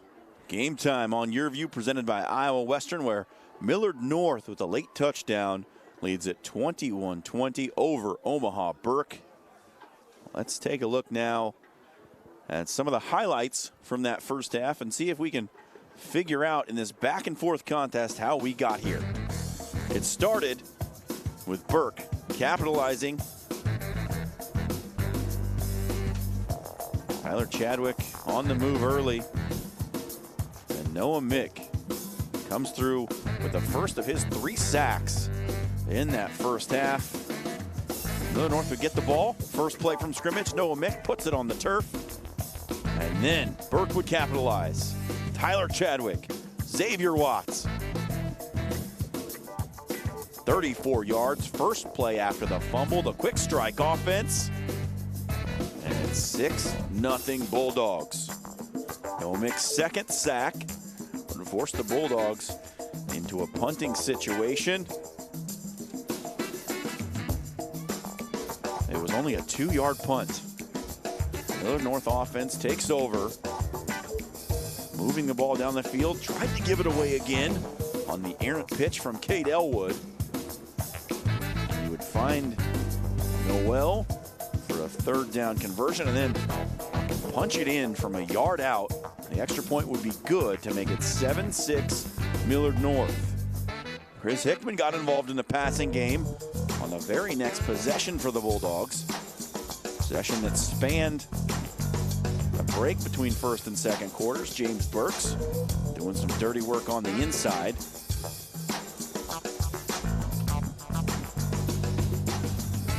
Game time on YurView, presented by Iowa Western, where Millard North with a late touchdown leads it 21-20 over Omaha Burke. Let's take a look now at some of the highlights from that first half and see if we can figure out in this back and forth contest how we got here. It started with Burke capitalizing. Tyler Chadwick on the move early. And Noah Mick comes through with the first of his 3 sacks in that first half. Millard North would get the ball. First play from scrimmage. Noah Mick puts it on the turf. And then Burke would capitalize. Tyler Chadwick, Xavier Watts. 34 yards. First play after the fumble. The quick strike offense. And it's 6-0 Bulldogs. Noah Mick's second sack would force the Bulldogs into a punting situation. It was only a 2-yard punt. Millard North offense takes over. Moving the ball down the field. Tried to give it away again on the errant pitch from Cade Elwood. He would find Noel for a 3rd down conversion and then punch it in from a yard out. The extra point would be good to make it 7-6 Millard North. Chris Hickman got involved in the passing game on the very next possession for the Bulldogs. Possession that spanned a break between first and second quarters. James Burks doing some dirty work on the inside.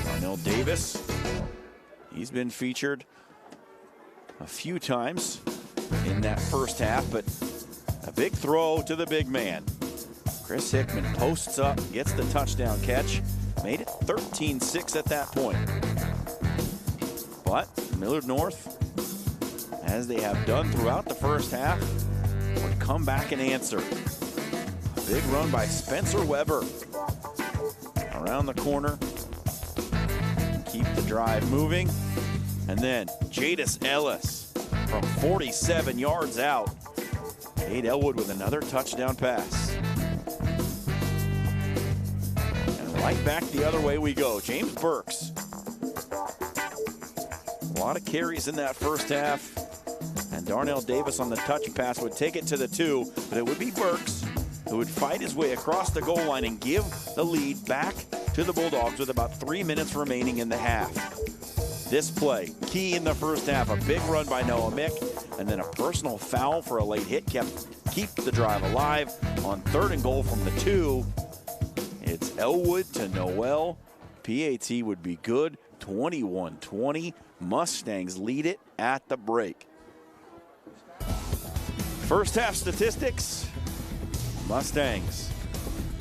Darnell Davis, he's been featured a few times in that first half, but a big throw to the big man. Chris Hickman posts up, gets the touchdown catch, made it 13-6 at that point. But Millard North, as they have done throughout the first half, would come back and answer. A big run by Spencer Weber around the corner. Keep the drive moving. And then Jadis Ellis from 47 yards out. Cade Elwood with another touchdown pass. And right back the other way we go. James Burks. A lot of carries in that first half. And Darnell Davis on the touch pass would take it to the 2, but it would be Burks who would fight his way across the goal line and give the lead back to the Bulldogs with about 3 minutes remaining in the half. This play, key in the first half, a big run by Noah Mick, and then a personal foul for a late hit keep the drive alive. On 3rd and goal from the 2, it's Elwood to Noel. PAT would be good, 21-20. Mustangs lead it at the break. First half statistics, Mustangs,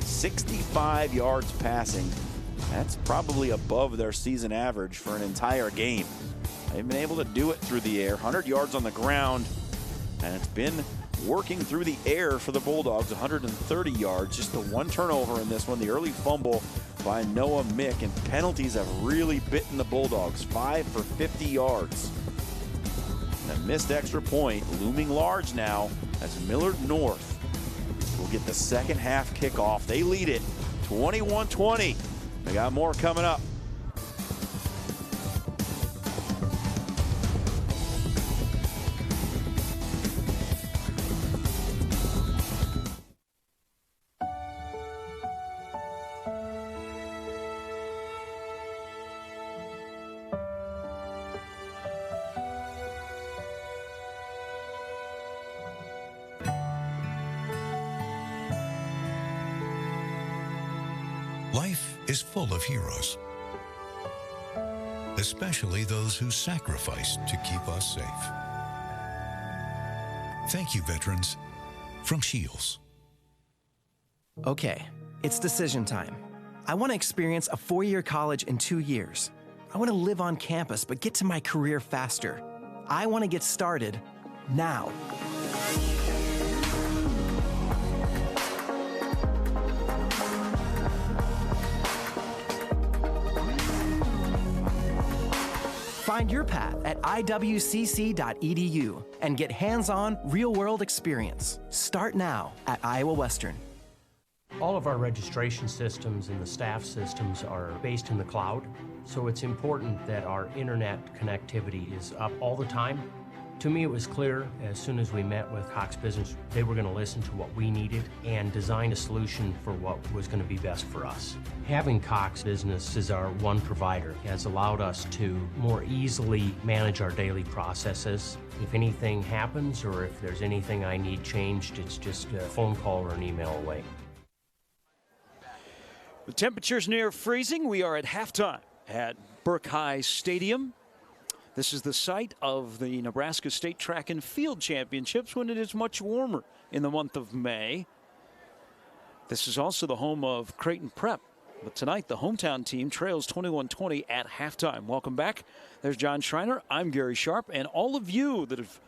65 yards passing. That's probably above their season average for an entire game. They've been able to do it through the air, 100 yards on the ground, and it's been working through the air for the Bulldogs, 130 yards, just the 1 turnover in this one, the early fumble by Noah Mick, and penalties have really bitten the Bulldogs, 5 for 50 yards. And a missed extra point looming large now as Millard North will get the second half kickoff. They lead it 21-20. They got more coming up. Life is full of heroes, especially those who sacrificed to keep us safe. Thank you, veterans, from Shields. Okay, it's decision time. I want to experience a 4-year college in 2 years. I want to live on campus, but get to my career faster. I want to get started now. Find your path at iwcc.edu and get hands-on, real-world experience. Start now at Iowa Western. All of our registration systems and the staff systems are based in the cloud, so it's important that our internet connectivity is up all the time. To me, it was clear as soon as we met with Cox Business, they were going to listen to what we needed and design a solution for what was going to be best for us. Having Cox Business as our one provider has allowed us to more easily manage our daily processes. If anything happens or if there's anything I need changed, it's just a phone call or an email away. The temperature's near freezing. We are at halftime at Burke High Stadium. This is the site of the Nebraska State Track and Field Championships when it is much warmer in the month of May. This is also the home of Creighton Prep. But tonight, the hometown team trails 21-20 at halftime. Welcome back. There's John Schreiner. I'm Gary Sharp. And all of you that have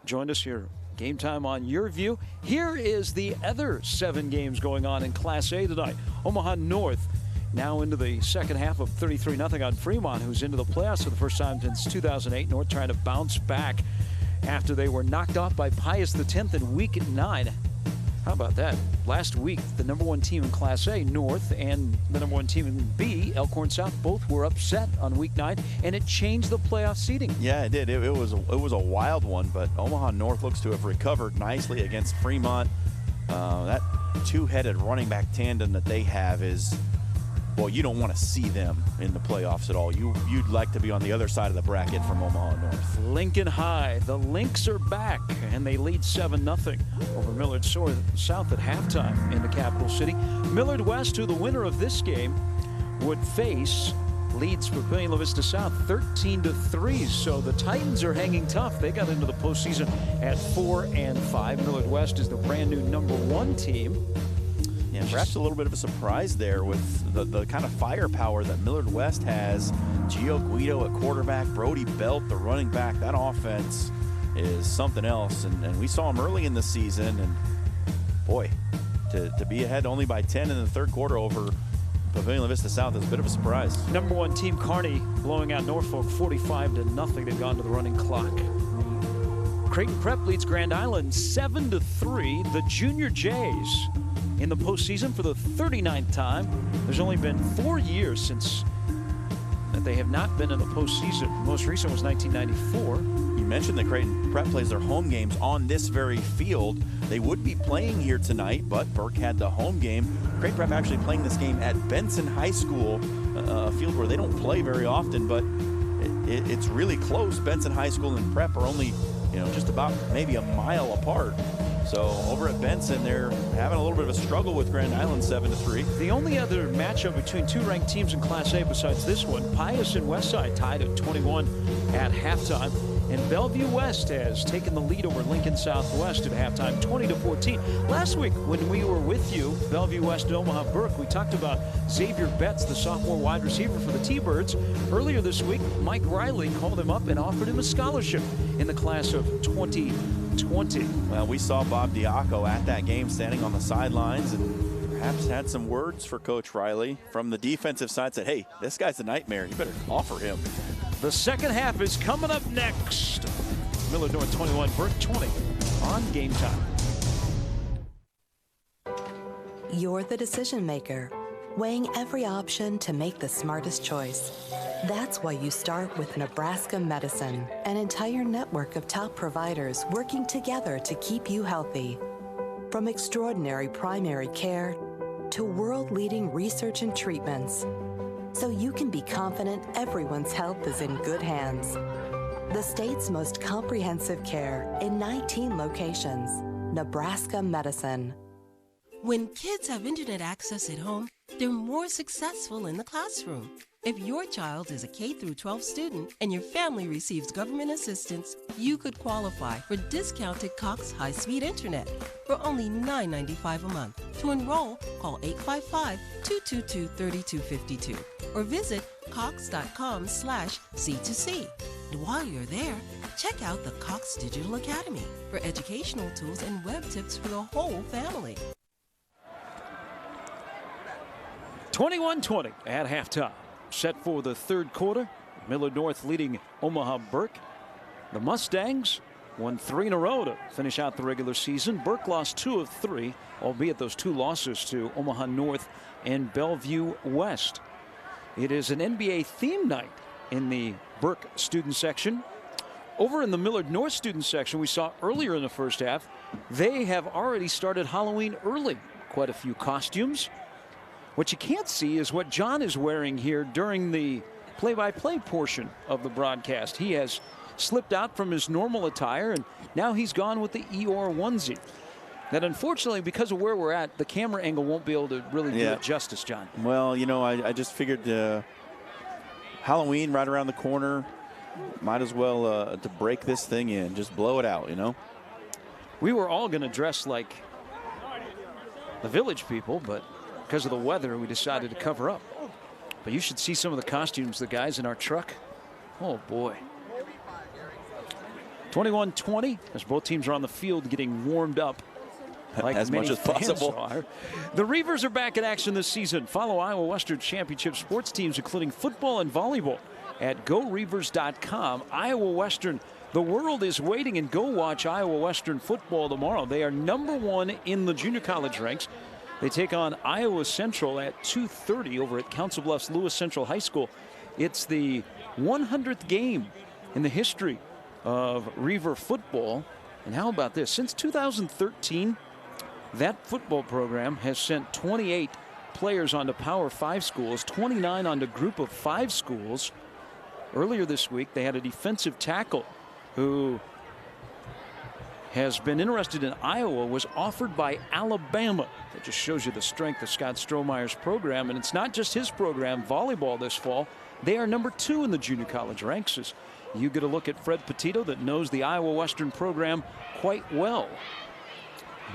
joined us here, Game Time on YurView. Here is the other 7 games going on in Class A tonight. Omaha North now into the second half of 33-0 on Fremont, who's into the playoffs for the first time since 2008. North trying to bounce back after they were knocked off by Pius X in Week 9. How about that? Last week, the number 1 team in Class A, North, and the number 1 team in B, Elkhorn South, both were upset on Week 9, and it changed the playoff seeding. Yeah, it did. It was a wild one, but Omaha North looks to have recovered nicely against Fremont. That two-headed running back tandem that they have is, well, you don't want to see them in the playoffs at all. You'd like to be on the other side of the bracket from Omaha North. Lincoln High, the Lynx are back, and they lead 7-0 over Millard South at halftime in the capital city. Millard West, who the winner of this game would face, leads Papillion-La Vista South 13-3. So the Titans are hanging tough. They got into the postseason at 4-5. Millard West is the brand new number 1 team. Yeah, perhaps a little bit of a surprise there with the kind of firepower that Millard West has. Gio Guido at quarterback, Brody Belt, the running back. That offense is something else. And we saw him early in the season. And, boy, to be ahead only by 10 in the third quarter over Papillion-La Vista South is a bit of a surprise. Number 1 team, Kearney, blowing out Norfolk 45-0. They've gone to the running clock. Creighton Prep leads Grand Island 7-3. The Junior Jays in the postseason for the 39th time. There's only been 4 years since that they have not been in the postseason. Most recent was 1994. You mentioned that Creighton Prep plays their home games on this very field. They would be playing here tonight, but Burke had the home game. Creighton Prep actually playing this game at Benson High School, a field where they don't play very often, but it's really close. Benson High School and Prep are only, just about maybe a mile apart. So over at Benson, they're having a little bit of a struggle with Grand Island 7-3. The only other matchup between 2 ranked teams in Class A besides this one, Pius and Westside tied at 21 at halftime. And Bellevue West has taken the lead over Lincoln Southwest at halftime, 20-14. Last week when we were with you, Bellevue West and Omaha Burke, we talked about Xavier Betts, the sophomore wide receiver for the T-Birds. Earlier this week, Mike Riley called him up and offered him a scholarship in the class of 2020. Well, we saw Bob Diaco at that game standing on the sidelines and perhaps had some words for Coach Riley from the defensive side. Said, hey, this guy's a nightmare. You better offer him. The second half is coming up next. Millard North 21, Burke 20 on Game Time. You're the decision maker, weighing every option to make the smartest choice. That's why you start with Nebraska Medicine, an entire network of top providers working together to keep you healthy. From extraordinary primary care to world-leading research and treatments, so you can be confident everyone's health is in good hands. The state's most comprehensive care in 19 locations. Nebraska Medicine. When kids have internet access at home, they're more successful in the classroom. If your child is a K through 12 student and your family receives government assistance, you could qualify for discounted Cox high-speed internet for only $9.95 a month. To enroll, call 855-222-3252 or visit cox.com/C2C. And while you're there, check out the Cox Digital Academy for educational tools and web tips for the whole family. 21-20 at halftime. Set for the third quarter. Millard North leading Omaha Burke. The Mustangs won 3 in a row to finish out the regular season. Burke lost 2 of 3, albeit those 2 losses to Omaha North and Bellevue West. It is an NBA theme night in the Burke student section. Over in the Millard North student section, we saw earlier in the first half, they have already started Halloween early. Quite a few costumes. What you can't see is what John is wearing here during the play-by-play portion of the broadcast. He has slipped out from his normal attire, and now he's gone with the Eeyore onesie. That unfortunately, because of where we're at, the camera angle won't be able to really do it justice, John. Well, you know, I just figured Halloween right around the corner. Might as well to break this thing in, just blow it out, you know. We were all going to dress like the village people, but because of the weather, we decided to cover up. But you should see some of the costumes, the guys in our truck. Oh, boy. 21-20 as both teams are on the field getting warmed up. Like as much as possible. The Reavers are back in action this season. Follow Iowa Western Championship sports teams, including football and volleyball, at GoReavers.com. Iowa Western, the world is waiting, and go watch Iowa Western football tomorrow. They are #1 in the junior college ranks. They take on Iowa Central at 2:30 over at Council Bluffs Lewis Central High School. It's the 100th game in the history of Reaver football. And how about this? Since 2013, that football program has sent 28 players onto Power 5 schools, 29 onto Group of 5 schools. Earlier this week, they had a defensive tackle who has been interested in Iowa, was offered by Alabama. That just shows you the strength of Scott Strohmeyer's program. And it's not just his program, volleyball this fall. They are #2 in the junior college ranks. As you get a look at Fred Petito, that knows the Iowa Western program quite well.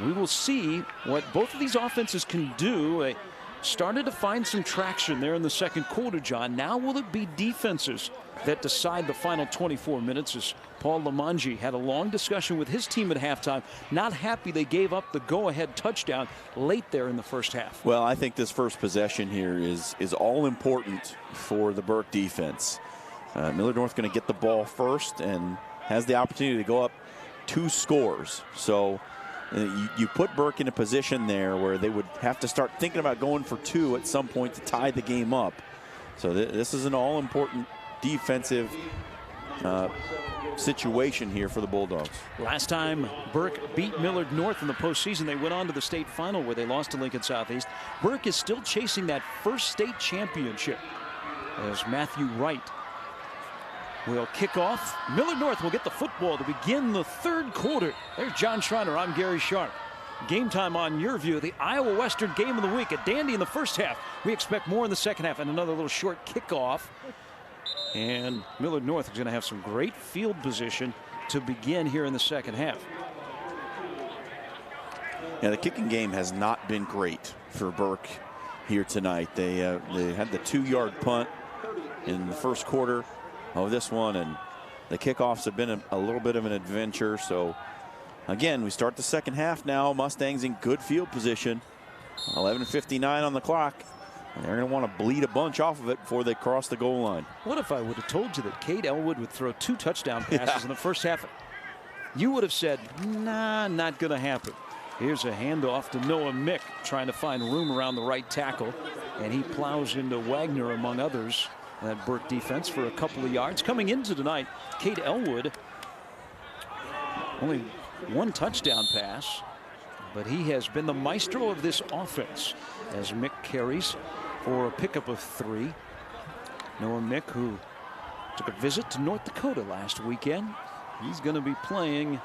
We will see what both of these offenses can do. They started to find some traction there in the second quarter, John. Now will it be defenses that decide the final 24 minutes? As Paul Lamanji had a long discussion with his team at halftime, not happy they gave up the go-ahead touchdown late there in the first half. Well, I think this first possession here is all important for the Burke defense. Millard North going to get the ball first and has the opportunity to go up 2 scores. So you put Burke in a position there where they would have to start thinking about going for 2 at some point to tie the game up. So this is an all-important defensive situation here for the Bulldogs. Last time Burke beat Millard North in the postseason, they went on to the state final where they lost to Lincoln Southeast. Burke is still chasing that first state championship as Matthew Wright will kick off. Millard North will get the football to begin the third quarter. There's John Schreiner. I'm Gary Sharp. Game time on YurView, the Iowa Western game of the week. At Dandy in the first half. We expect more in the second half, and another little short kickoff. And Millard North is going to have some great field position to begin here in the second half. Yeah, the kicking game has not been great for Burke here tonight. They had the 2-yard punt in the first quarter of this one, and the kickoffs have been a little bit of an adventure. So again, we start the second half now. Mustangs in good field position. 11:59 on the clock. And they're going to want to bleed a bunch off of it before they cross the goal line. What if I would have told you that Cade Elwood would throw 2 touchdown passes in the first half? You would have said, nah, not going to happen. Here's a handoff to Noah Mick, trying to find room around the right tackle. And he plows into Wagner, among others. That Burke defense for a couple of yards. Coming into tonight, Cade Elwood, only 1 touchdown pass, but he has been the maestro of this offense as Mick carries for a pickup of 3. Noah Mick, who took a visit to North Dakota last weekend. He's going to be playing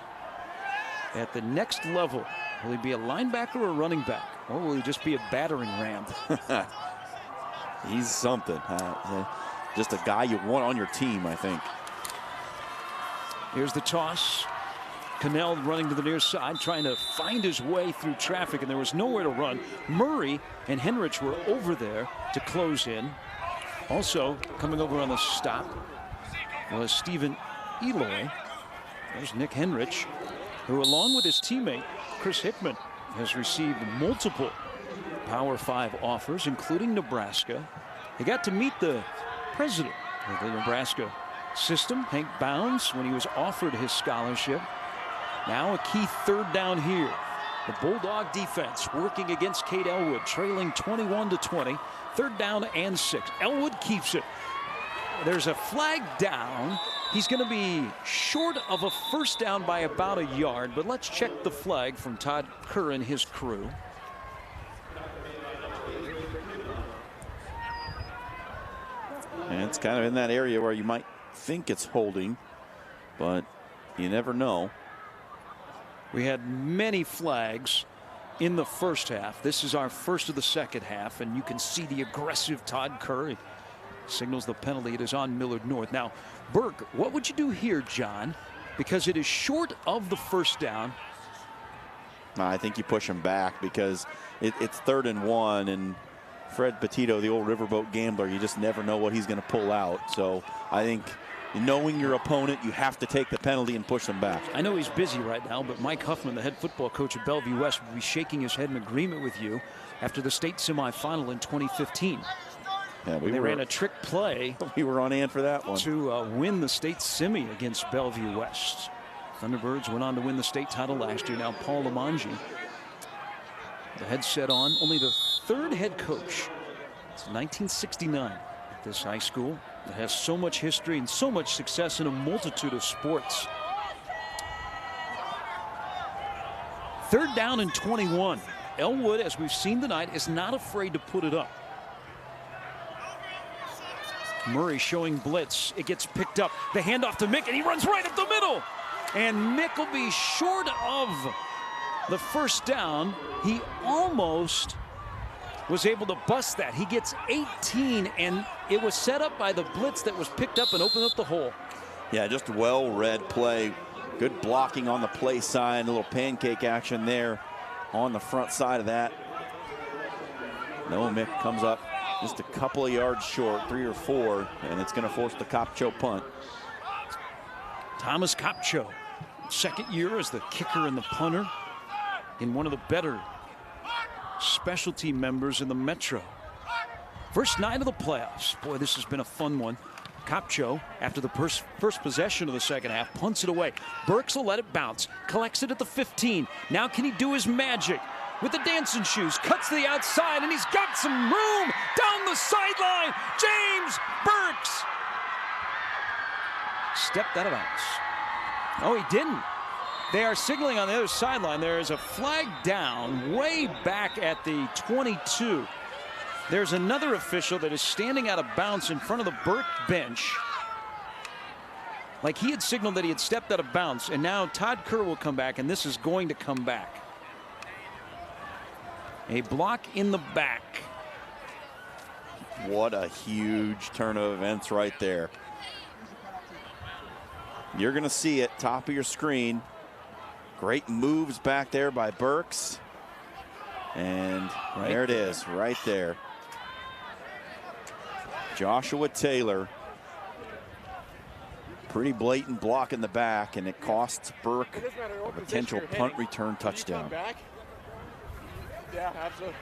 at the next level. Will he be a linebacker or a running back? Or will he just be a battering ram? He's something. Just a guy you want on your team, I think. Here's the toss. Cannell running to the near side, trying to find his way through traffic, and there was nowhere to run. Murray and Henrich were over there to close in. Also coming over on the stop was Stephen Eloy. There's Nick Henrich, who along with his teammate Chris Hickman has received multiple Power 5 offers, including Nebraska. He got to meet the president of the Nebraska system, Hank Bounds, when he was offered his scholarship. Now a key third down here. The Bulldog defense working against Cade Elwood, trailing 21-20. Third down and 6. Elwood keeps it. There's a flag down. He's going to be short of a first down by about a yard, but let's check the flag from Todd Kerr and his crew. And it's kind of in that area where you might think it's holding, but you never know. We had many flags in the first half. This is our first of the second half, and you can see the aggressive Todd Kerr. He signals the penalty. It is on Millard North. Now, Burke, what would you do here, John? Because it is short of the first down. I think you push him back because it's 3rd and 1, and Fred Petito, the old riverboat gambler, you just never know what he's going to pull out. So I think knowing your opponent, you have to take the penalty and push them back. I know he's busy right now, but Mike Huffman, the head football coach at Bellevue West, will be shaking his head in agreement with you after the state semifinal in 2015. Yeah, they ran a trick play. We were on hand for that one. To win the state semi against Bellevue West. Thunderbirds went on to win the state title last year. Now Paul Lamanji, the headset on, only the 3rd head coach since 1969 at this high school that has so much history and so much success in a multitude of sports. 3rd down and 21. Elwood, as we've seen tonight, is not afraid to put it up. Murray showing blitz. It gets picked up. The handoff to Mick, and he runs right up the middle. And Mick will be short of the first down. He almost was able to bust that. He gets 18, and it was set up by the blitz that was picked up and opened up the hole. Yeah, just well-read play. Good blocking on the play side. A little pancake action there on the front side of that. Noah Mick comes up just a couple of yards short, 3 or 4, and it's going to force the Kopcho punt. Thomas Kopcho, second year as the kicker and the punter in one of the better specialty members in the Metro. First night of the playoffs. Boy, this has been a fun one. Kopcho, after the first possession of the second half, punts it away. Burks will let it bounce, collects it at the 15. Now can he do his magic with the dancing shoes? Cuts to the outside, and he's got some room down the sideline. James Burks stepped out of bounds. Oh, he didn't. They are signaling on the other sideline. There is a flag down way back at the 22. There's another official that is standing out of bounds in front of the Burke bench. Like he had signaled that he had stepped out of bounds, and now Todd Kerr will come back, and this is going to come back. A block in the back. What a huge turn of events right there. You're going to see it, top of your screen. Great moves back there by Burks. And there it is, right there. Joshua Taylor. Pretty blatant block in the back, and it costs Burke a potential punt return touchdown.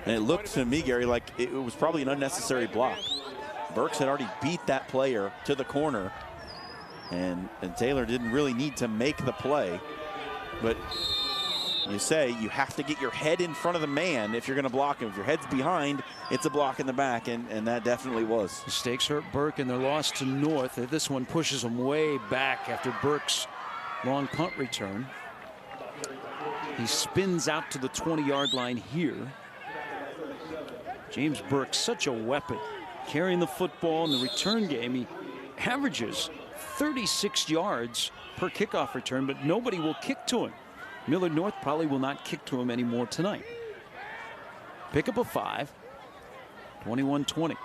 And it looked to me, Gary, like it was probably an unnecessary block. Burks had already beat that player to the corner, and Taylor didn't really need to make the play. But you say you have to get your head in front of the man if you're going to block him. If your head's behind, it's a block in the back, and that definitely was. Mistakes hurt Burke in their loss to North. This one pushes them way back after Burke's long punt return. He spins out to the 20-yard line here. James Burke, such a weapon, carrying the football in the return game. He averages 36 yards per kickoff return, but nobody will kick to him. Millard North probably will not kick to him anymore tonight. Pick up a 5, 21-20.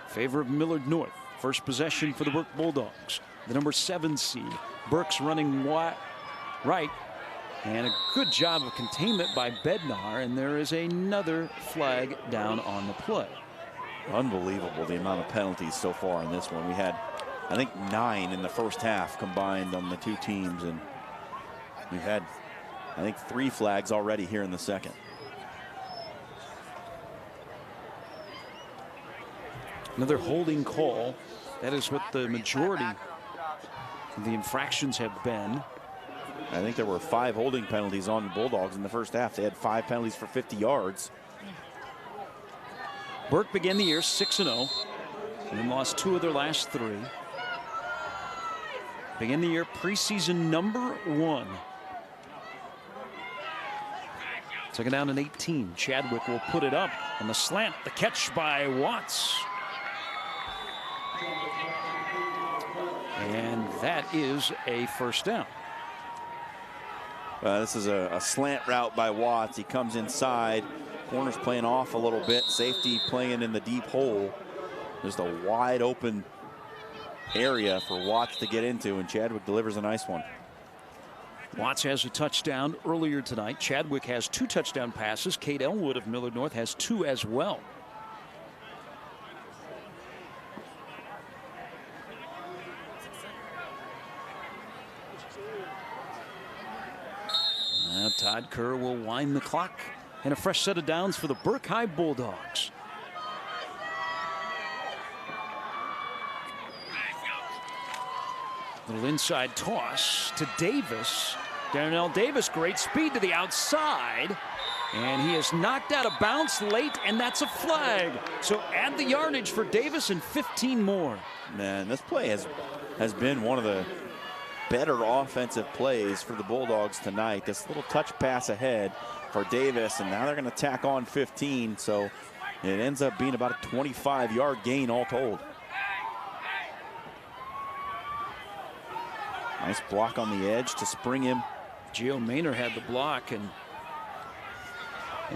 favor of Millard North. First possession for the Burke Bulldogs. The number 7 seed. Burke's running right. And a good job of containment by Bednar. And there is another flag down on the play. Unbelievable the amount of penalties so far in this one. We had, I think, 9 in the first half combined on the two teams. And we've had, I think, 3 flags already here in the second. Another holding call. That is what the majority of the infractions have been. I think there were 5 holding penalties on the Bulldogs in the first half. They had 5 penalties for 50 yards. Burke began the year 6-0 and then lost 2 of their last 3. Began the year preseason number 1. Second down and 18. Chadwick will put it up on the slant. The catch by Watts. And that is a first down. This is a slant route by Watts. He comes inside. Corner's playing off a little bit. Safety playing in the deep hole. Just a wide open area for Watts to get into, and Chadwick delivers a nice one. Watts has a touchdown earlier tonight. Chadwick has 2 touchdown passes. Kate Elwood of Millard North has 2 as well. Now Todd Kerr will wind the clock, and a fresh set of downs for the Burke High Bulldogs. Little inside toss to Davis. Darnell Davis, great speed to the outside. And he is knocked out of bounds late, and that's a flag. So add the yardage for Davis and 15 more. Man, this play has been one of the better offensive plays for the Bulldogs tonight. This little touch pass ahead for Davis, and now they're going to tack on 15. So it ends up being about a 25-yard gain all told. Nice block on the edge to spring him. Gio Maynor had the block, and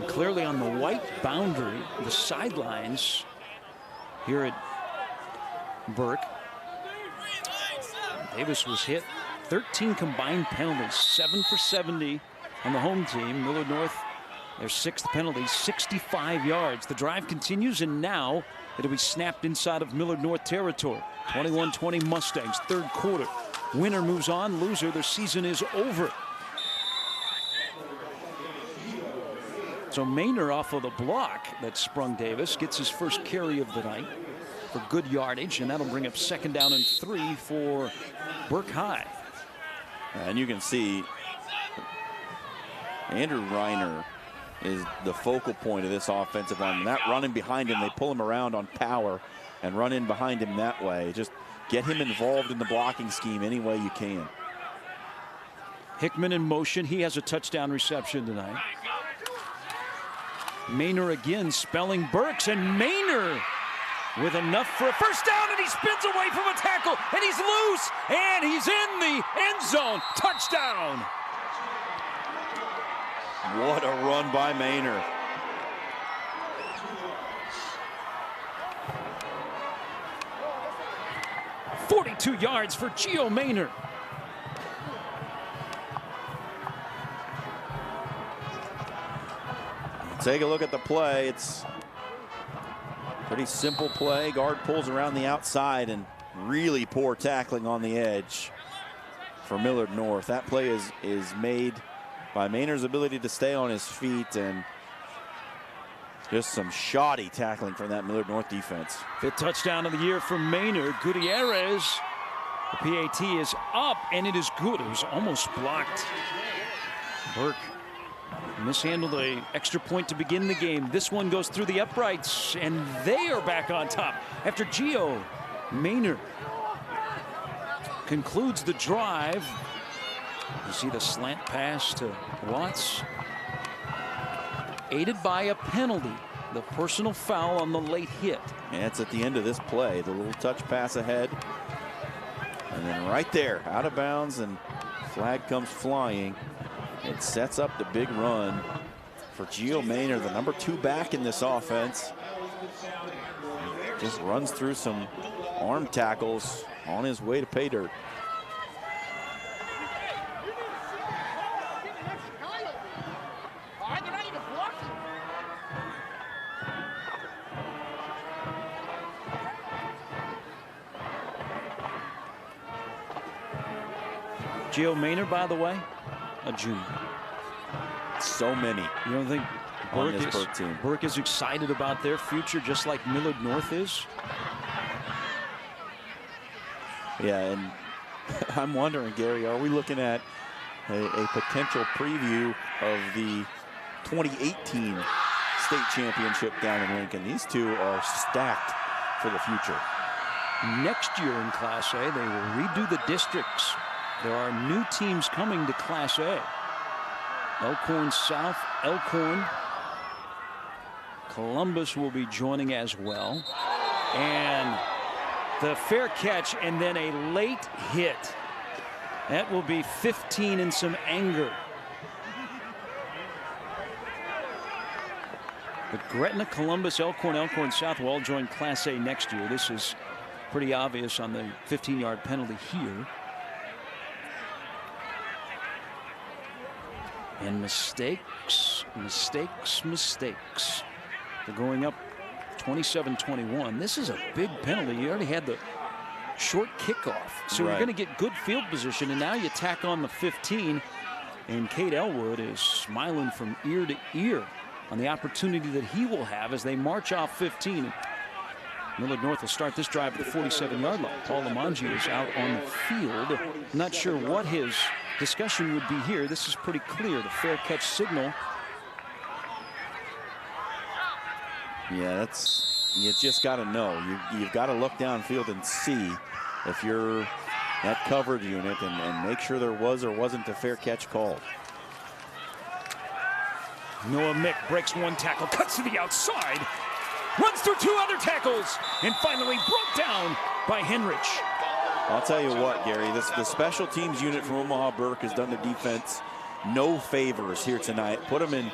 clearly on the white boundary, the sidelines here at Burke. Davis was hit. 13 combined penalties, 7 for 70 on the home team. Millard North, their 6th penalty, 65 yards. The drive continues, and now it'll be snapped inside of Millard North territory. 21-20 Mustangs, 3rd quarter. Winner moves on, loser, their season is over. So Maynor off of the block that sprung Davis gets his first carry of the night for good yardage, and that'll bring up 2nd down and 3 for Burke High. And you can see Andrew Reiner is the focal point of this offensive line. That running behind him, they pull him around on power and run in behind him that way. Just get him involved in the blocking scheme any way you can. Hickman in motion. He has a touchdown reception tonight. Maynor again spelling Burks, and Maynor with enough for a first down, and he spins away from a tackle, and he's loose, and he's in the end zone. Touchdown. What a run by Maynor. .42 yards for Gio Maynor. Take a look at the play. It's pretty simple play. Guard pulls around the outside, and really poor tackling on the edge for Millard North. That play is made by Maynor's ability to stay on his feet, and just some shoddy tackling from that Millard North defense. 5th touchdown of the year for Maynor. Gutierrez, the PAT is up, and it is good. It was almost blocked. Burke mishandled an extra point to begin the game. This one goes through the uprights, and they are back on top after Gio Maynor concludes the drive. You see the slant pass to Watts, aided by a penalty, the personal foul on the late hit. And it's at the end of this play, the little touch pass ahead, and then right there, out of bounds, and flag comes flying. It sets up the big run for Gio Maynor, the number 2 back in this offense. just runs through some arm tackles on his way to pay dirt. Gio Maynard, by the way, a junior. So many. You don't think on this Burke team. Burke is excited about their future just like Millard North is? Yeah, and I'm wondering, Gary, are we looking at a potential preview of the 2018 state championship down in Lincoln? These two are stacked for the future. Next year in Class A, they will redo the districts. There are new teams coming to Class A. Elkhorn South, Elkhorn. Columbus will be joining as well. And the fair catch and then a late hit. That will be 15 and some anger. But Gretna, Columbus, Elkhorn, Elkhorn South will all join Class A next year. This is pretty obvious on the 15-yard penalty here. And mistakes, mistakes, mistakes. They're going up 27-21. This is a big penalty. You already had the short kickoff. So you're going to get good field position, and now you tack on the 15. And Cade Elwood is smiling from ear to ear on the opportunity that he will have as they march off 15. Millard North will start this drive at the 47-yard line. Paul Lamangi is out on the field. I'm not sure what his discussion would be here. This is pretty clear. The fair catch signal. Yeah, you just got to know. You've got to look downfield and see if you're that coverage unit and make sure there was or wasn't a fair catch called. Noah Mick breaks one tackle, cuts to the outside, runs through two other tackles, and finally brought down by Henrich. I'll tell you what, Gary, the special teams unit from Omaha Burke has done the defense no favors here tonight. Put them in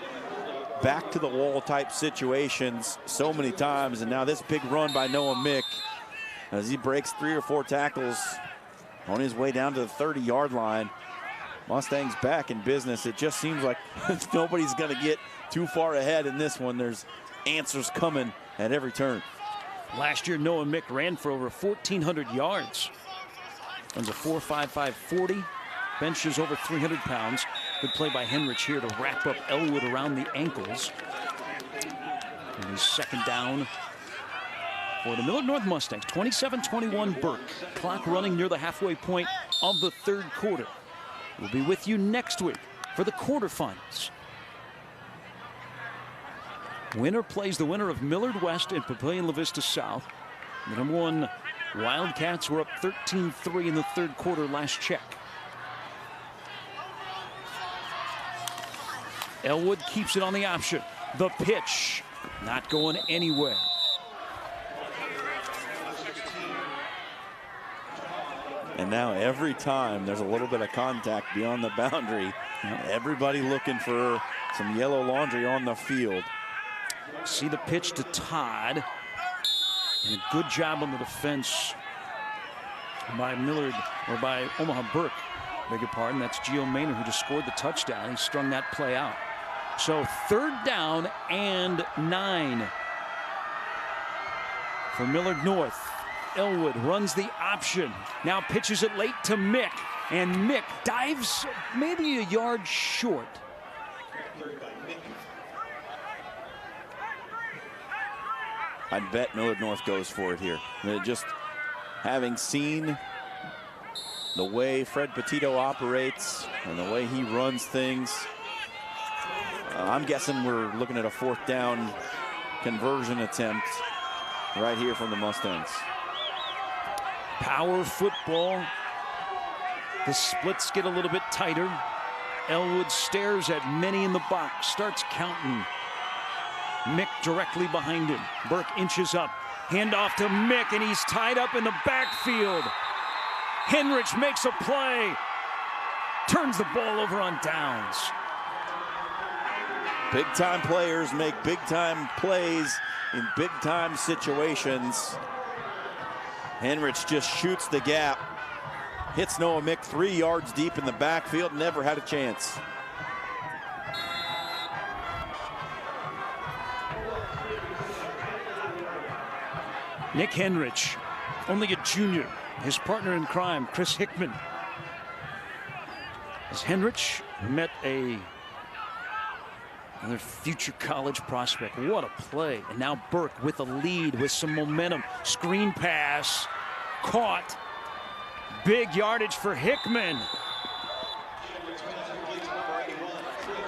back to the wall type situations so many times, and now this big run by Noah Mick as he breaks 3 or 4 tackles on his way down to the 30-yard line. Mustangs back in business. It just seems like nobody's going to get too far ahead in this one. There's answers coming at every turn. Last year, Noah Mick ran for over 1,400 yards. Runs a 4.55 40. Benches over 300 pounds. Good play by Henrich here to wrap up Elwood around the ankles. And his second down for the Millard North Mustangs. 27-21 Burke. Clock running near the halfway point of the third quarter. We'll be with you next week for the quarterfinals. Winner plays the winner of Millard West and Papillion La Vista South. The number 1 Wildcats were up 13-3 in the third quarter last check. Elwood keeps it on the option. The pitch not going anywhere. And now every time there's a little bit of contact beyond the boundary, everybody looking for some yellow laundry on the field. See the pitch to Todd. And a good job on the defense by Millard, or by Omaha Burke, beg your pardon. That's Gio Maynard who just scored the touchdown. He strung that play out. So 3rd down and 9 for Millard North. Elwood runs the option. Now pitches it late to Mick. And Mick dives maybe a yard short. I bet Millard North goes for it here. Just having seen the way Fred Petito operates and the way he runs things, I'm guessing we're looking at a 4th down conversion attempt right here from the Mustangs. Power football. The splits get a little bit tighter. Elwood stares at many in the box, starts counting. Mick directly behind him. Burke inches up. Handoff to Mick, and he's tied up in the backfield. Henrich makes a play. Turns the ball over on downs. Big-time players make big-time plays in big-time situations. Henrich just shoots the gap. Hits Noah Mick 3 yards deep in the backfield. Never had a chance. Nick Henrich, only a junior. His partner in crime, Chris Hickman. As Henrich met another future college prospect. What a play. And now Burke with a lead with some momentum. Screen pass. Caught. Big yardage for Hickman.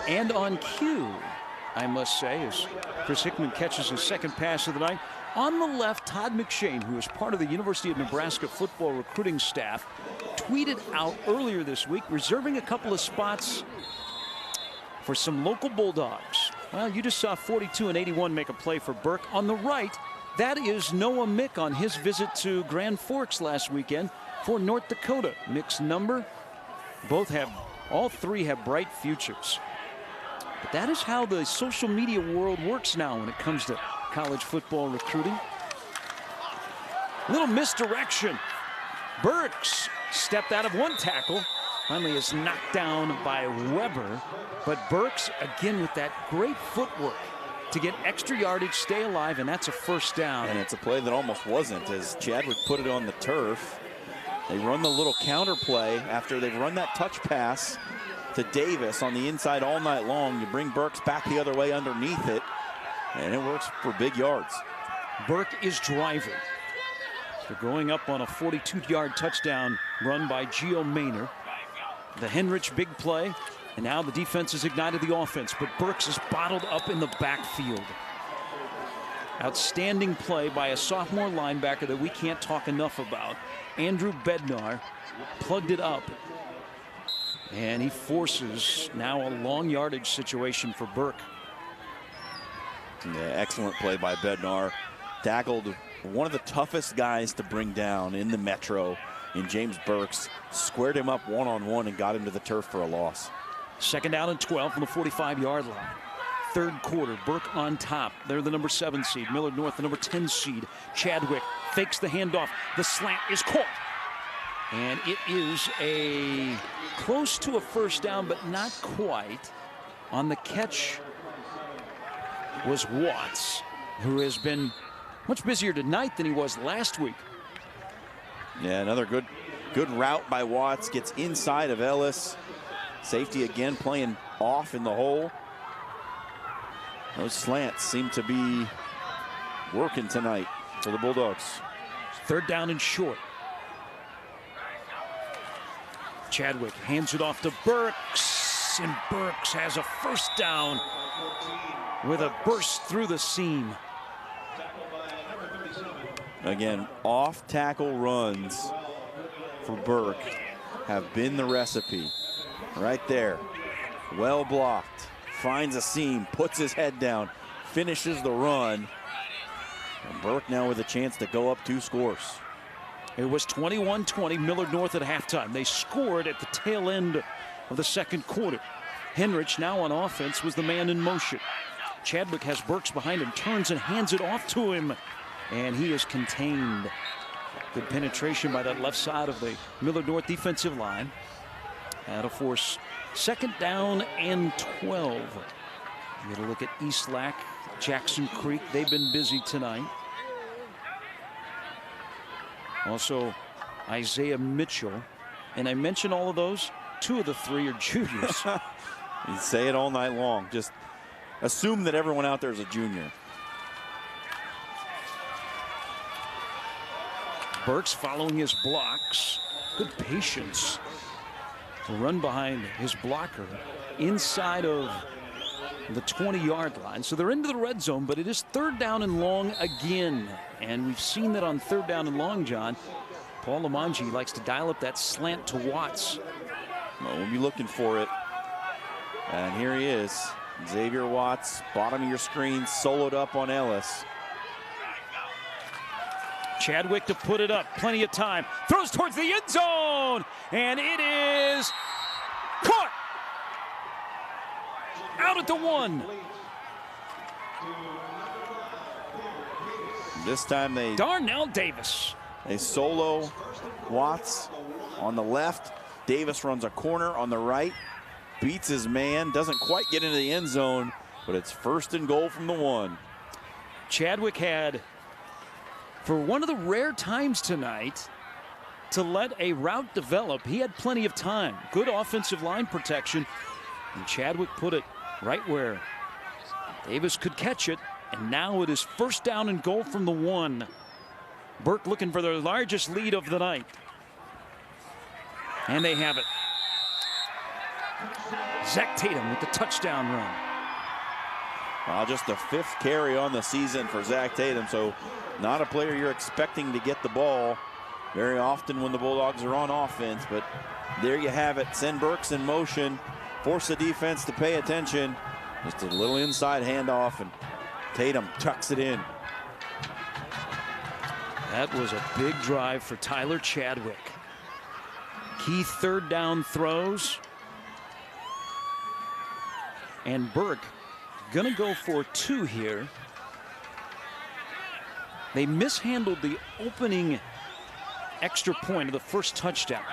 And on cue, I must say, as Chris Hickman catches his second pass of the night. On the left, Todd McShane, who is part of the University of Nebraska football recruiting staff, tweeted out earlier this week reserving a couple of spots for some local Bulldogs. Well, you just saw 42 and 81 make a play for Burke. On the right, that is Noah Mick on his visit to Grand Forks last weekend for North Dakota. Mick's number, all three have bright futures. But that is how the social media world works now when it comes to college football recruiting. Little misdirection. Burks stepped out of one tackle. Finally is knocked down by Weber. But Burks, again, with that great footwork to get extra yardage, stay alive, and that's a first down. And it's a play that almost wasn't, as Chadwick put it on the turf. They run the little counter play after they've run that touch pass to Davis on the inside all night long. You bring Burks back the other way underneath it, and it works for big yards. Burke is driving. They're going up on a 42-yard touchdown run by Gio Maynor. The Henrich big play, and now the defense has ignited the offense, but Burks is bottled up in the backfield. Outstanding play by a sophomore linebacker that we can't talk enough about. Andrew Bednar plugged it up, and he forces now a long yardage situation for Burke. Yeah, excellent play by Bednar. Tackled one of the toughest guys to bring down in the Metro in James Burks. Squared him up one-on-one and got him to the turf for a loss. Second down and 12 from the 45-yard line. Third quarter, Burke on top. They're the number 7 seed. Millard North, the number 10 seed. Chadwick fakes the handoff. The slant is caught. And it is close to a first down, but not quite. On the catch was Watts, who has been much busier tonight than he was last week. Yeah, another good route by Watts. Gets inside of Ellis. Safety again playing off in the hole. Those slants seem to be working tonight for the Bulldogs. Third down and short. Chadwick hands it off to Burks, and Burks has a first down with a burst through the seam. Again, off-tackle runs for Burke have been the recipe. Right there, well blocked, finds a seam, puts his head down, finishes the run. And Burke now with a chance to go up 2 scores. It was 21-20, Millard North at halftime. They scored at the tail end of the second quarter. Henrich, now on offense, was the man in motion. Chadwick has Burks behind him, turns and hands it off to him, and he is contained. Good penetration by that left side of the Millard North defensive line. That'll force second down and 12. You get a look at Eastlack, Jackson Creek. They've been busy tonight. Also, Isaiah Mitchell. And I mentioned all of those. 2 of the 3 are juniors. You say it all night long. Just assume that everyone out there is a junior. Burks following his blocks. Good patience to run behind his blocker inside of the 20-yard line. So they're into the red zone, but it is third down and long again. And we've seen that on third down and long, John. Paul Lamanji likes to dial up that slant to Watts. Well, we'll be looking for it. And here he is. Xavier Watts, bottom of your screen, soloed up on Ellis. Chadwick to put it up, plenty of time. Throws towards the end zone, and it is caught. out at the 1. This time Darnell Davis. They solo Watts on the left. Davis runs a corner on the right, beats his man, doesn't quite get into the end zone, but it's 1st and goal from the 1. Chadwick had, for one of the rare times tonight, to let a route develop. He had plenty of time. Good offensive line protection. And Chadwick put it right where Davis could catch it. And now it is 1st down and goal from the 1. Burke looking for their largest lead of the night. And they have it. Zach Tatum with the touchdown run. Well, just the 5th carry on the season for Zach Tatum. So not a player you're expecting to get the ball very often when the Bulldogs are on offense. But there you have it. Send Burks in motion. Force the defense to pay attention. Just a little inside handoff, and Tatum tucks it in. That was a big drive for Tyler Chadwick. Key 3rd down throws. And Burke gonna go for 2 here. They mishandled the opening extra point of the first touchdown.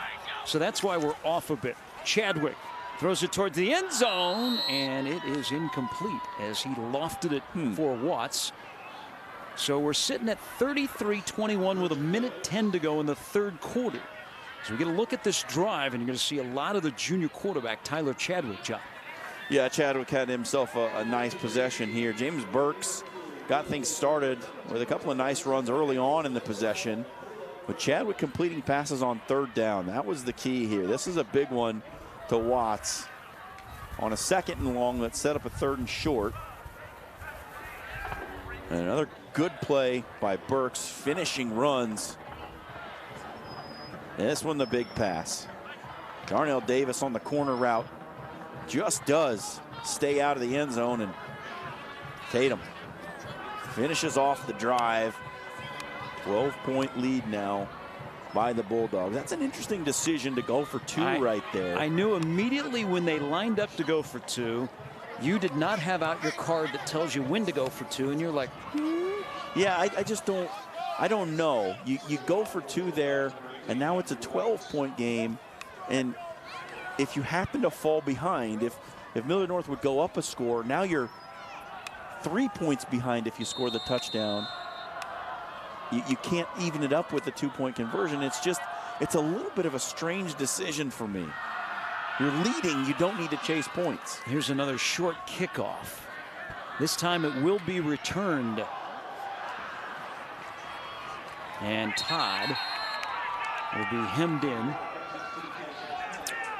So that's why we're off a bit. Chadwick throws it towards the end zone, and it is incomplete as he lofted it for Watts. So we're sitting at 33-21 with 1:10 to go in the 3rd quarter. So we get a look at this drive, and you're going to see a lot of the junior quarterback, Tyler Chadwick, John. Yeah, Chadwick had himself a nice possession here. James Burks got things started with a couple of nice runs early on in the possession. But Chadwick completing passes on 3rd down. That was the key here. This is a big one to Watts on a 2nd and long that set up a 3rd and short. And another good play by Burks, finishing runs. And this one, the big pass. Darnell Davis on the corner route just does stay out of the end zone, and Tatum finishes off the drive. 12-point lead now by the Bulldogs. That's an interesting decision to go for 2 right there. I knew immediately when they lined up to go for 2, you did not have out your card that tells you when to go for 2, and you're like, Yeah, I just don't, I don't know. You go for 2 there, and now it's a 12-point game, and if you happen to fall behind, if Millard North would go up a score, now you're 3 points behind if you score the touchdown. You can't even it up with the 2-point conversion. It's a little bit of a strange decision for me. You're leading, you don't need to chase points. Here's another short kickoff. This time it will be returned. And Todd will be hemmed in.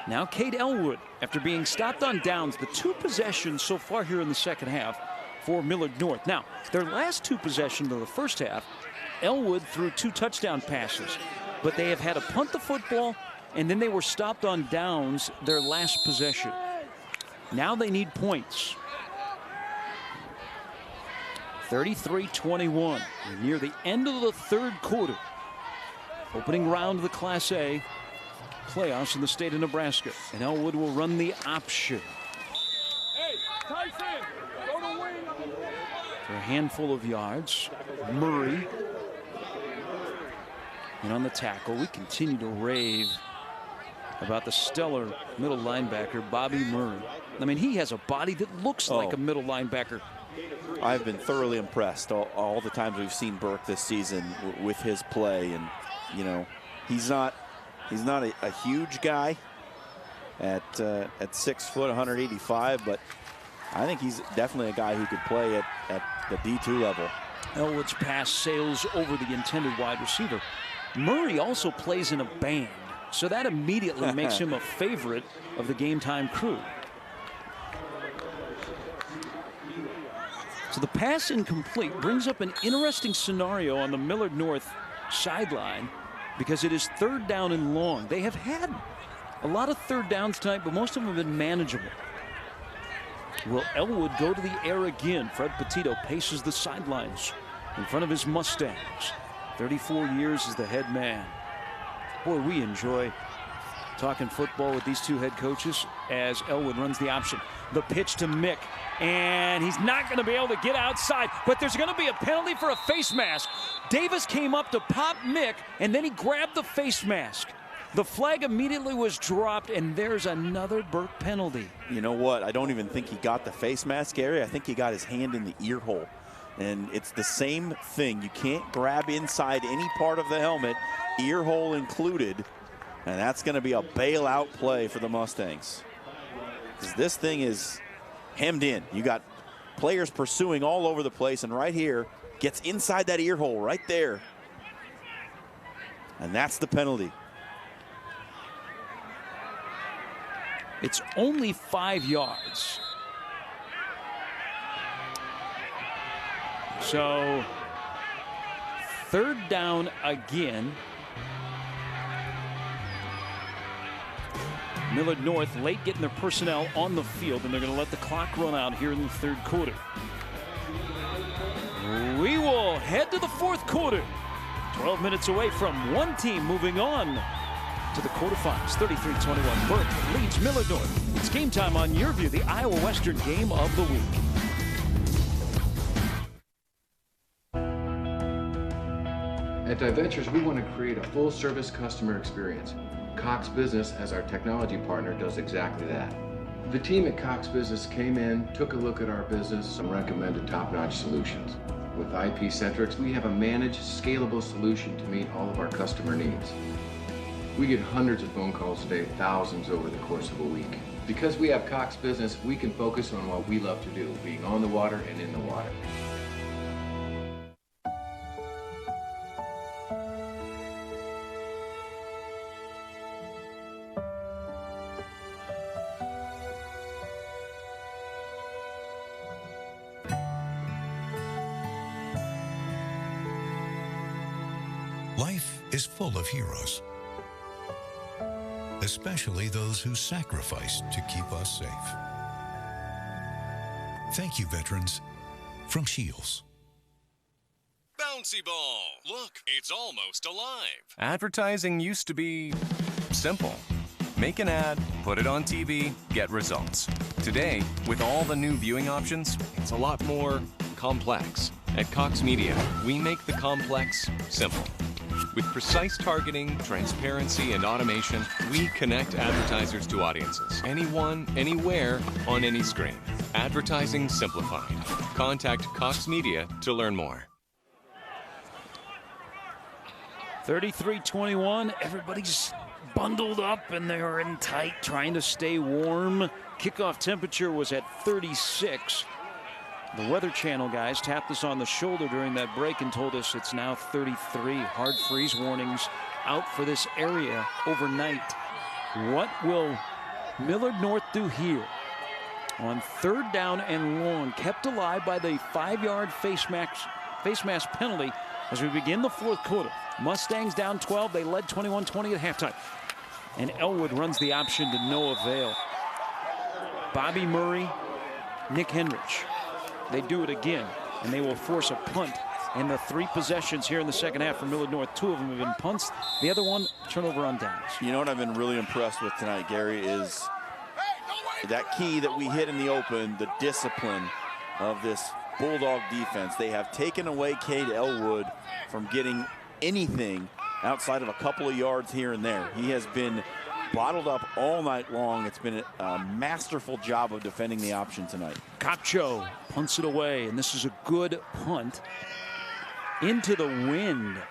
Now Cade Elwood, after being stopped on downs, the 2 possessions so far here in the 2nd half for Millard North. Now, their last 2 possessions of the first half, Elwood threw 2 touchdown passes, but they have had to punt the football, and then they were stopped on downs their last possession. Now they need points. 33-21. We're near the end of the 3rd quarter. Opening round of the Class A playoffs in the state of Nebraska. And Elwood will run the option. Hey, Tyson, go to wing. For a handful of yards. Murray. And on the tackle, we continue to rave about the stellar middle linebacker, Bobby Murray. I mean, he has a body that looks like a middle linebacker. I've been thoroughly impressed all the times we've seen Burke this season with his play. And, you know, he's not a huge guy at 6 foot, 185, but I think he's definitely a guy who could play at the D2 level. Elwood's pass sails over the intended wide receiver. Murray also plays in a band, so that immediately makes him a favorite of the Game Time crew. So the pass incomplete brings up an interesting scenario on the Millard North sideline because it is 3rd down and long. They have had a lot of 3rd downs tonight, but most of them have been manageable. Will Elwood go to the air again? Fred Petito paces the sidelines in front of his Mustangs. 34 years as the head man. Boy, we enjoy talking football with these two head coaches as Elwood runs the option. The pitch to Mick, and he's not going to be able to get outside, but there's going to be a penalty for a face mask. Davis came up to pop Mick, and then he grabbed the face mask. The flag immediately was dropped, and there's another Burke penalty. You know what? I don't even think he got the face mask area. I think he got his hand in the ear hole. And it's the same thing. You can't grab inside any part of the helmet, ear hole included. And that's going to be a bailout play for the Mustangs. Because this thing is hemmed in. You got players pursuing all over the place, and right here gets inside that ear hole right there. And that's the penalty. It's only 5 yards. So, third down again. Millard North late getting their personnel on the field, and they're going to let the clock run out here in the third quarter. We will head to the fourth quarter. 12 minutes away from one team moving on to the quarterfinals. 33-21. Burke leads Millard North. It's game time on YurView, the Iowa Western game of the week. At DiVentures, we want to create a full-service customer experience. Cox Business, as our technology partner, does exactly that. The team at Cox Business came in, took a look at our business, and recommended top-notch solutions. With IP-Centrics, we have a managed, scalable solution to meet all of our customer needs. We get hundreds of phone calls a day, thousands over the course of a week. Because we have Cox Business, we can focus on what we love to do, being on the water and in the water. Life is full of heroes, especially those who sacrificed to keep us safe. Thank you, veterans. From Shields. Bouncy ball. Look, it's almost alive. Advertising used to be simple. Make an ad, put it on TV, get results. Today, with all the new viewing options, it's a lot more complex. At Cox Media, we make the complex simple. With precise targeting, transparency, and automation, we connect advertisers to audiences. Anyone, anywhere, on any screen. Advertising simplified. Contact Cox Media to learn more. 33-21. Everybody's bundled up and they are in tight, trying to stay warm. Kickoff temperature was at 36. The Weather Channel guys tapped us on the shoulder during that break and told us it's now 33. Hard freeze warnings out for this area overnight. What will Millard North do here? On third down and long, kept alive by the 5-yard face mask penalty as we begin the fourth quarter. Mustangs down 12. They led 21-20 at halftime. And Elwood runs the option to no avail. Bobby Murray, Nick Henrich. They do it again, and they will force a punt. And the 3 possessions here in the second half for Millard North, 2 of them have been punts. The other one, turnover on downs. You know what I've been really impressed with tonight, Gary, is that key that we hit in the open, the discipline of this Bulldog defense. They have taken away Cade Elwood from getting anything outside of a couple of yards here and there. He has been bottled up all night long. It's been a masterful job of defending the option tonight. Kopcho punts it away, and this is a good punt into the wind.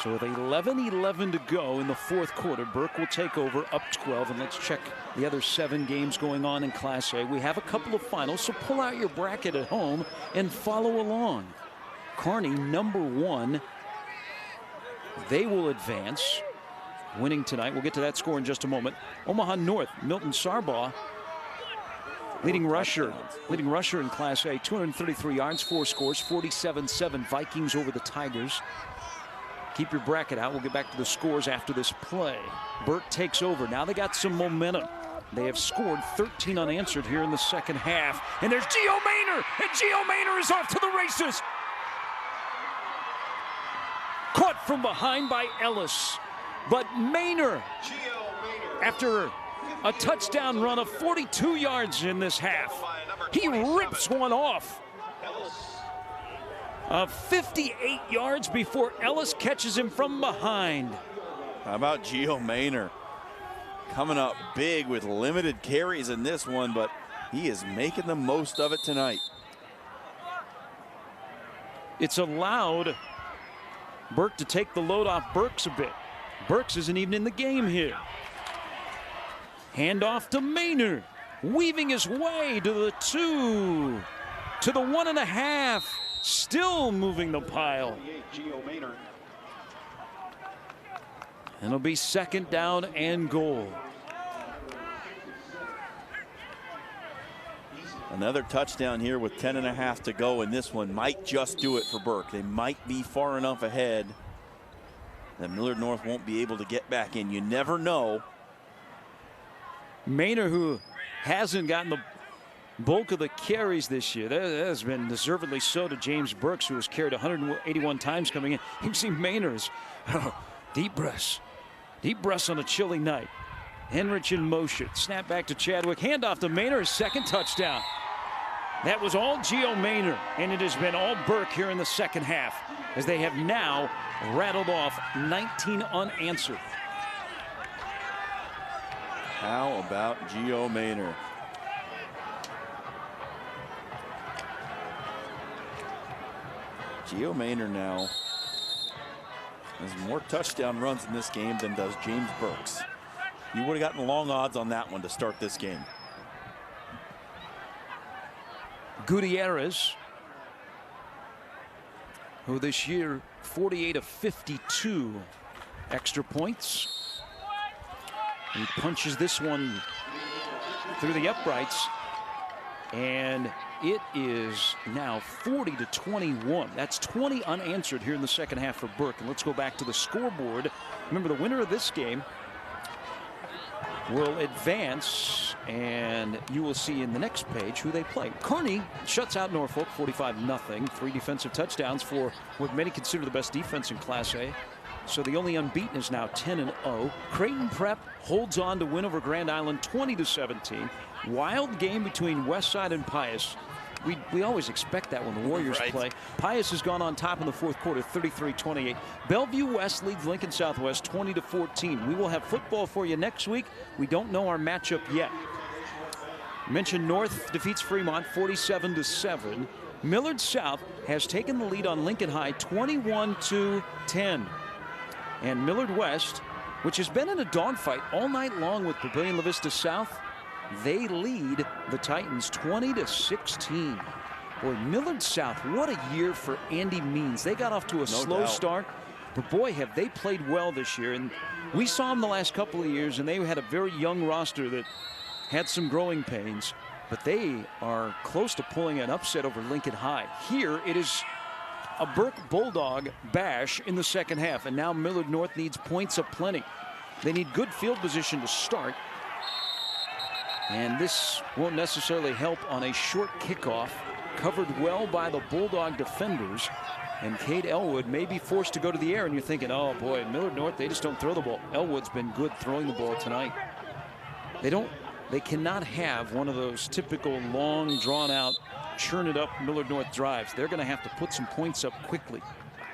So with 11:11 to go in the fourth quarter, Burke will take over up 12, and let's check the other 7 games going on in Class A. We have a couple of finals, so pull out your bracket at home and follow along. Kearney, number 1. They will advance, winning tonight. We'll get to that score in just a moment. Omaha North, Milton Sarbaugh, leading rusher in Class A, 233 yards, 4 scores, 47-7 Vikings over the Tigers. Keep your bracket out. We'll get back to the scores after this play. Burke takes over. Now they got some momentum. They have scored 13 unanswered here in the second half. And there's Gio Maynor, and Gio Maynor is off to the races. Caught from behind by Ellis. But Maynor, after a touchdown run of 42 yards in this half, he rips one off. 58 yards before Ellis catches him from behind. How about Gio Maynor? Coming up big with limited carries in this one, but he is making the most of it tonight. It's allowed Burke to take the load off Burks a bit. Burks isn't even in the game here. Handoff to Maynor, weaving his way to the 2, to the 1.5, still moving the pile. And it'll be 2nd down and goal. Another touchdown here with 10.5 to go, and this one might just do it for Burke. They might be far enough ahead that Millard North won't be able to get back in. You never know. Maynor, who hasn't gotten the bulk of the carries this year, that has been deservedly so to James Burks, who has carried 181 times coming in. You see Maynor's deep breaths on a chilly night. Henrich in motion, snap back to Chadwick, handoff to Maynor, his 2nd touchdown. That was all Gio Maynor, and it has been all Burke here in the 2nd half, as they have now rattled off 19 unanswered. How about Gio Maynor? Gio Maynor now has more touchdown runs in this game than does James Burks. You would have gotten long odds on that one to start this game. Gutierrez, who this year 48 of 52 extra points. He punches this one through the uprights, and it is now 40-21. That's 20 unanswered here in the 2nd half for Burke. And let's go back to the scoreboard. Remember, the winner of this game will advance, and you will see in the next page who they play. Kearney shuts out Norfolk 45-0. 3 defensive touchdowns for what many consider the best defense in Class A. So the only unbeaten is now 10-0. Creighton Prep holds on to win over Grand Island 20-17. Wild game between Westside and Pius. We always expect that when the Warriors play. Pius has gone on top in the 4th quarter, 33-28. Bellevue West leads Lincoln Southwest 20-14. We will have football for you next week. We don't know our matchup yet. Mentioned North defeats Fremont 47-7. Millard South has taken the lead on Lincoln High 21-10. And Millard West, which has been in a dogfight all night long with Pavilion La Vista South, they lead the Titans 20-16. Boy, Millard South, what a year for Andy Means. They got off to a slow start, but boy, have they played well this year. And we saw them the last couple of years, and they had a very young roster that had some growing pains, but they are close to pulling an upset over Lincoln High. Here, it is a Burke Bulldog bash in the 2nd half, and now Millard North needs points aplenty. They need good field position to start. And this won't necessarily help on a short kickoff, covered well by the Bulldog defenders. And Cade Elwood may be forced to go to the air, and you're thinking, oh boy, Millard North, they just don't throw the ball. Elwood's been good throwing the ball tonight. They cannot have one of those typical long, drawn out, churn it up Millard North drives. They're going to have to put some points up quickly.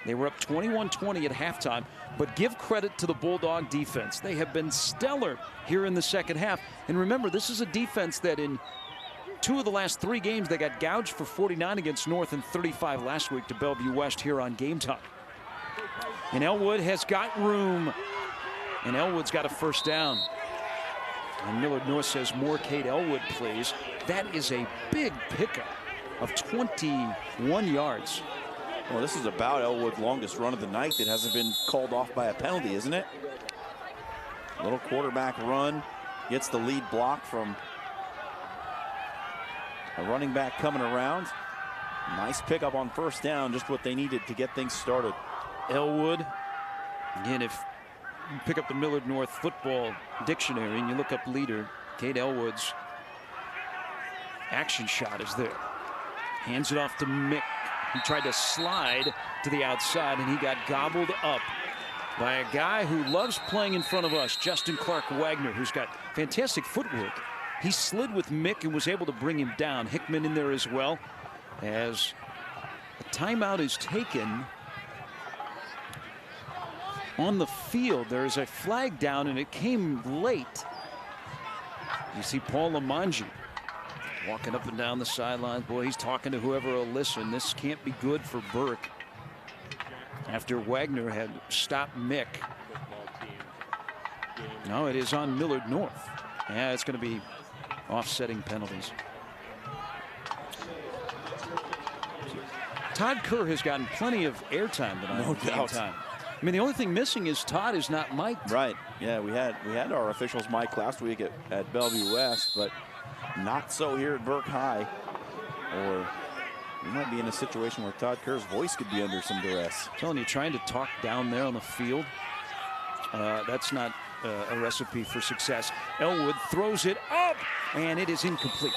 They were up 21-20 at halftime, but give credit to the Bulldog defense. They have been stellar here in the 2nd half. And remember, this is a defense that in 2 of the last 3 games, they got gouged for 49 against North and 35 last week to Bellevue West here on Game Time. And Elwood has got room, and Elwood's got a 1st down. And Millard North says more Cade Elwood, please. That is a big pickup of 21 yards. Well, this is about Elwood's longest run of the night that hasn't been called off by a penalty, isn't it? Little quarterback run, gets the lead block from a running back coming around. Nice pickup on 1st down, just what they needed to get things started. Elwood, again, if you pick up the Millard North football dictionary and you look up leader, Cade Elwood's action shot is there. Hands it off to Mick. He tried to slide to the outside, and he got gobbled up by a guy who loves playing in front of us, Justin Clark Wagner, who's got fantastic footwork. He slid with Mick and was able to bring him down. Hickman in there as well. As a timeout is taken on the field, there is a flag down, and it came late. You see Paul Lamanji walking up and down the sidelines. Boy, he's talking to whoever will listen. This can't be good for Burke after Wagner had stopped Mick. No, it is on Millard North. Yeah, it's going to be offsetting penalties. Todd Kerr has gotten plenty of airtime tonight. No doubt. Time. I mean, the only thing missing is Todd is not mic'd. Right. Yeah, we had our officials mic last week at Bellevue West, but not so here at Burke High. Or we might be in a situation where Todd Kerr's voice could be under some duress. I'm telling you, trying to talk down there on the field, that's not a recipe for success. Elwood throws it up, and it is incomplete.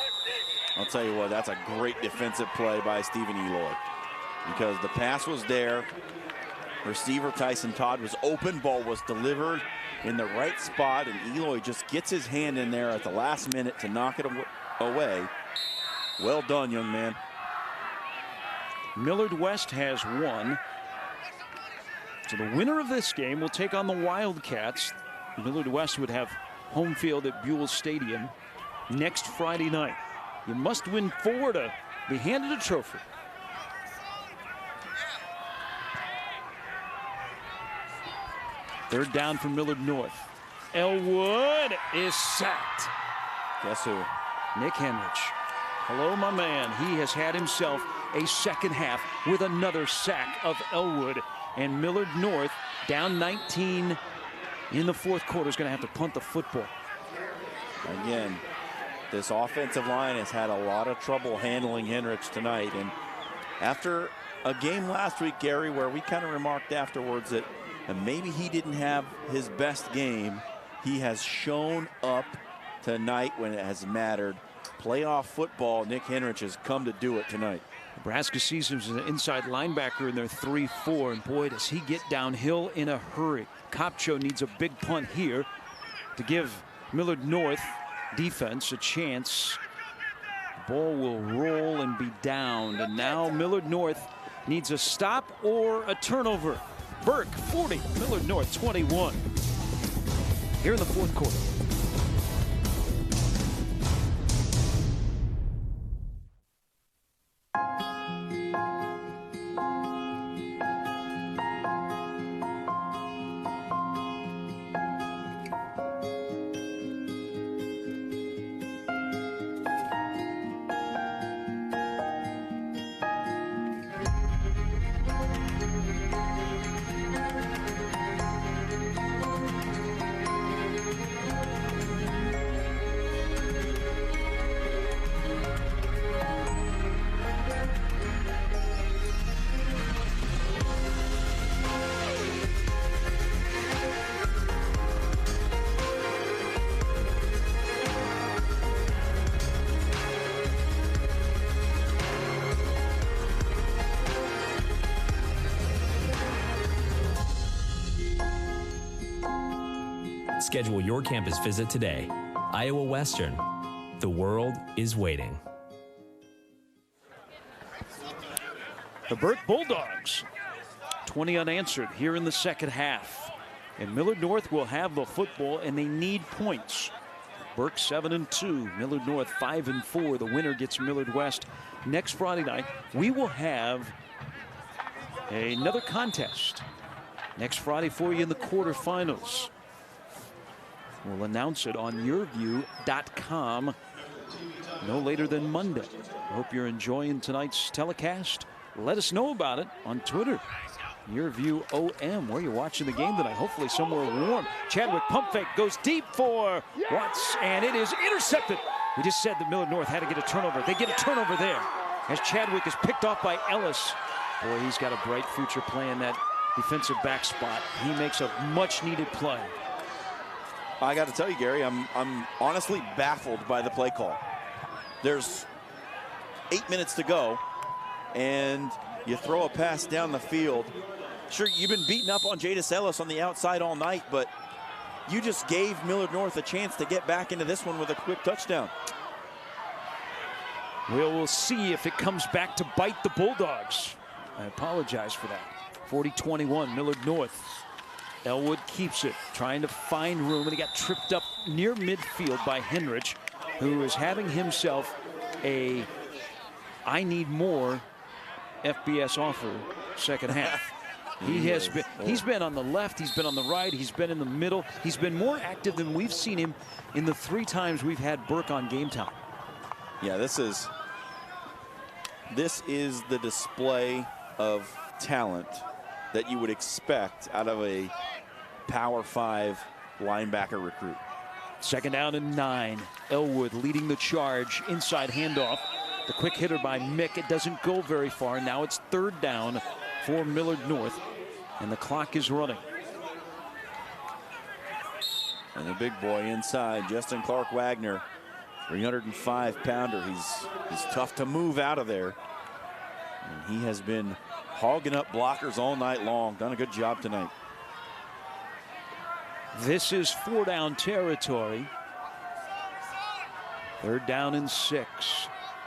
I'll tell you what, that's a great defensive play by Stephen Eloy, because the pass was there. Receiver Tyson Todd was open, ball was delivered in the right spot, and Eloy just gets his hand in there at the last minute to knock it away. Well done, young man. Millard West has won. So the winner of this game will take on the Wildcats. Millard West would have home field at Buell Stadium next Friday night. You must win 4 to be handed a trophy. Third down for Millard North. Elwood is sacked. Guess who? Nick Henrich. Hello, my man. He has had himself a second half with another sack of Elwood. And Millard North, down 19 in the fourth quarter, is going to have to punt the football. Again, this offensive line has had a lot of trouble handling Henrich tonight. And after a game last week, Gary, where we kind of remarked afterwards that maybe he didn't have his best game, he has shown up tonight when it has mattered. Playoff football, Nick Henrich has come to do it tonight. Nebraska sees him as an inside linebacker in their 3-4, and boy, does he get downhill in a hurry. Kopcho needs a big punt here to give Millard North defense a chance. The ball will roll and be downed, and now Millard North needs a stop or a turnover. Burke 40, Millard North 21. Here in the fourth quarter. Schedule your campus visit today. Iowa Western. The world is waiting. The Burke Bulldogs, 20 unanswered here in the second half. And Millard North will have the football, and they need points. Burke 7-2, Millard North 5-4. The winner gets Millard West. Next Friday night, we will have another contest next Friday for you in the quarterfinals. We'll announce it on YurView.com no later than Monday. I hope you're enjoying tonight's telecast. Let us know about it on Twitter. YurView OM, where you're watching the game tonight. Hopefully somewhere warm. Chadwick pump fake goes deep for Watts, and it is intercepted. We just said that Millard North had to get a turnover. They get a turnover there as Chadwick is picked off by Ellis. Boy, he's got a bright future playing that defensive back spot. He makes a much-needed play. I got to tell you, Gary, I'm honestly baffled by the play call. There's 8 minutes to go, and you throw a pass down the field Sure, you've been beating up on Jadis Ellis on the outside all night, but you just gave Millard North a chance to get back into this one with a quick touchdown. We'll see if it comes back to bite the Bulldogs. I apologize for that. 40-21, Millard North. Elwood keeps it, trying to find room, and he got tripped up near midfield by Henrich, who is having himself a I need more FBS offer second half. He's been on the left, he's been on the right, he's been in the middle. He's been more active than we've seen him in the 3 times we've had Burke on Game Time. Yeah, this is the display of talent that you would expect out of a Power 5 linebacker recruit. 2nd down and 9. Elwood leading the charge. Inside handoff. The quick hitter by Mick. It doesn't go very far. Now it's 3rd down for Millard North, and the clock is running. And the big boy inside, Justin Clark Wagner, 305-pounder. He's tough to move out of there. And he has been hogging up blockers all night long. Done a good job tonight. This is 4-down territory. 3rd down and 6.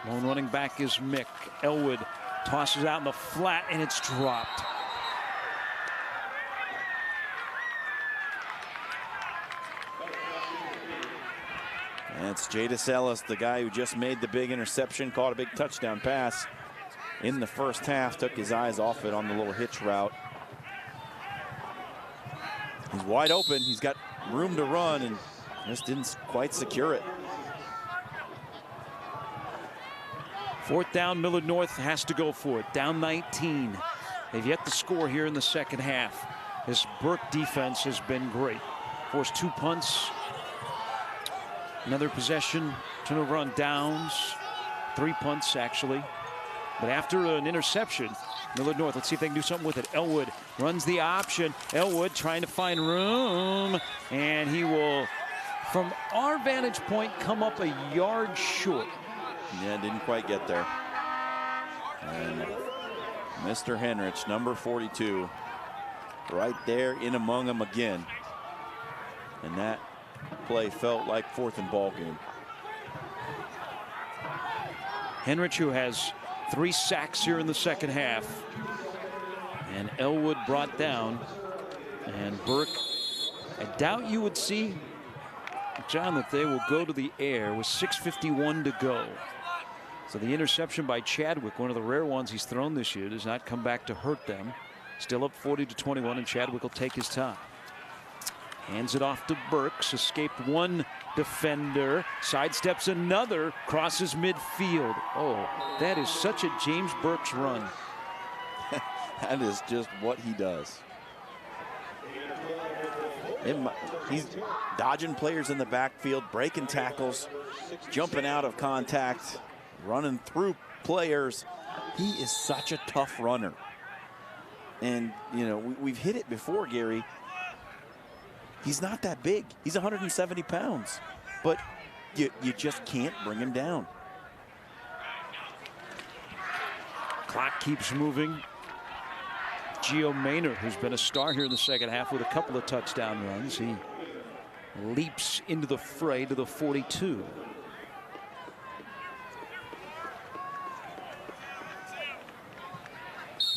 Lone running back is Mick. Elwood tosses out in the flat, and it's dropped. That's Jadis Ellis, the guy who just made the big interception, caught a big touchdown pass in the first half, took his eyes off it on the little hitch route. He's wide open, he's got room to run, and just didn't quite secure it. 4th down, Millard North has to go for it. Down 19. They've yet to score here in the second half. This Burke defense has been great. Forced 2 punts. Another possession, turnover on downs. 3 punts, actually. But after an interception, Millard North, let's see if they can do something with it. Elwood runs the option. Elwood trying to find room. And he will, from our vantage point, come up a yard short. Yeah, didn't quite get there. And Mr. Henrich, number 42, right there in among them again. And that play felt like 4th and ball game. Henrich, who has 3 sacks here in the second half. And Elwood brought down. And Burke, I doubt you would see, John, that they will go to the air with 6:51 to go. So the interception by Chadwick, one of the rare ones he's thrown this year, does not come back to hurt them. Still up 40-21, and Chadwick will take his time. Hands it off to Burks. Escaped one defender. Sidesteps another. Crosses midfield. Oh, that is such a James Burks run. That is just what he does. He's dodging players in the backfield, breaking tackles, jumping out of contact, running through players. He is such a tough runner. And, you know, we've hit it before, Gary. He's not that big. He's 170 pounds. But you just can't bring him down. Clock keeps moving. Gio Maynard, who's been a star here in the second half with a couple of touchdown runs. He leaps into the fray to the 42.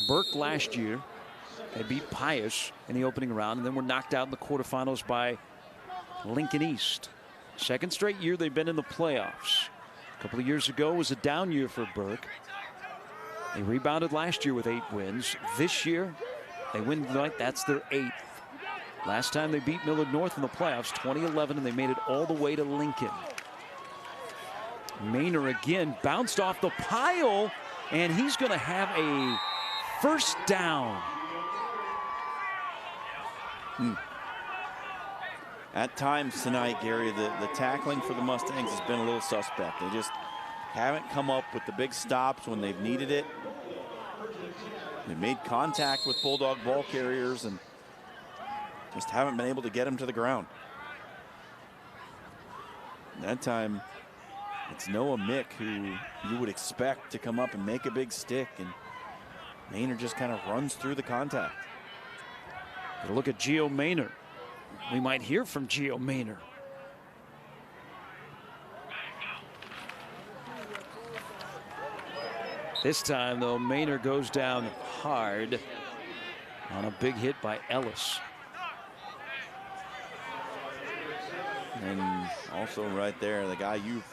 Burke last year, they beat Pius in the opening round and then were knocked out in the quarterfinals by Lincoln East. Second straight year they've been in the playoffs. A couple of years ago was a down year for Burke. They rebounded last year with 8 wins. This year, they win tonight. That's their 8th. Last time they beat Millard North in the playoffs, 2011, and they made it all the way to Lincoln. Maynard again bounced off the pile, and he's going to have a first down. At times tonight, Gary, the tackling for the Mustangs has been a little suspect. They just haven't come up with the big stops when they've needed it. They made contact with Bulldog ball carriers and just haven't been able to get them to the ground. That time, it's Noah Mick, who you would expect to come up and make a big stick, and Maynard just kind of runs through the contact. But look at Gio Maynard. We might hear from Gio Maynard. This time, though, Maynard goes down hard on a big hit by Ellis. And also right there, the guy you've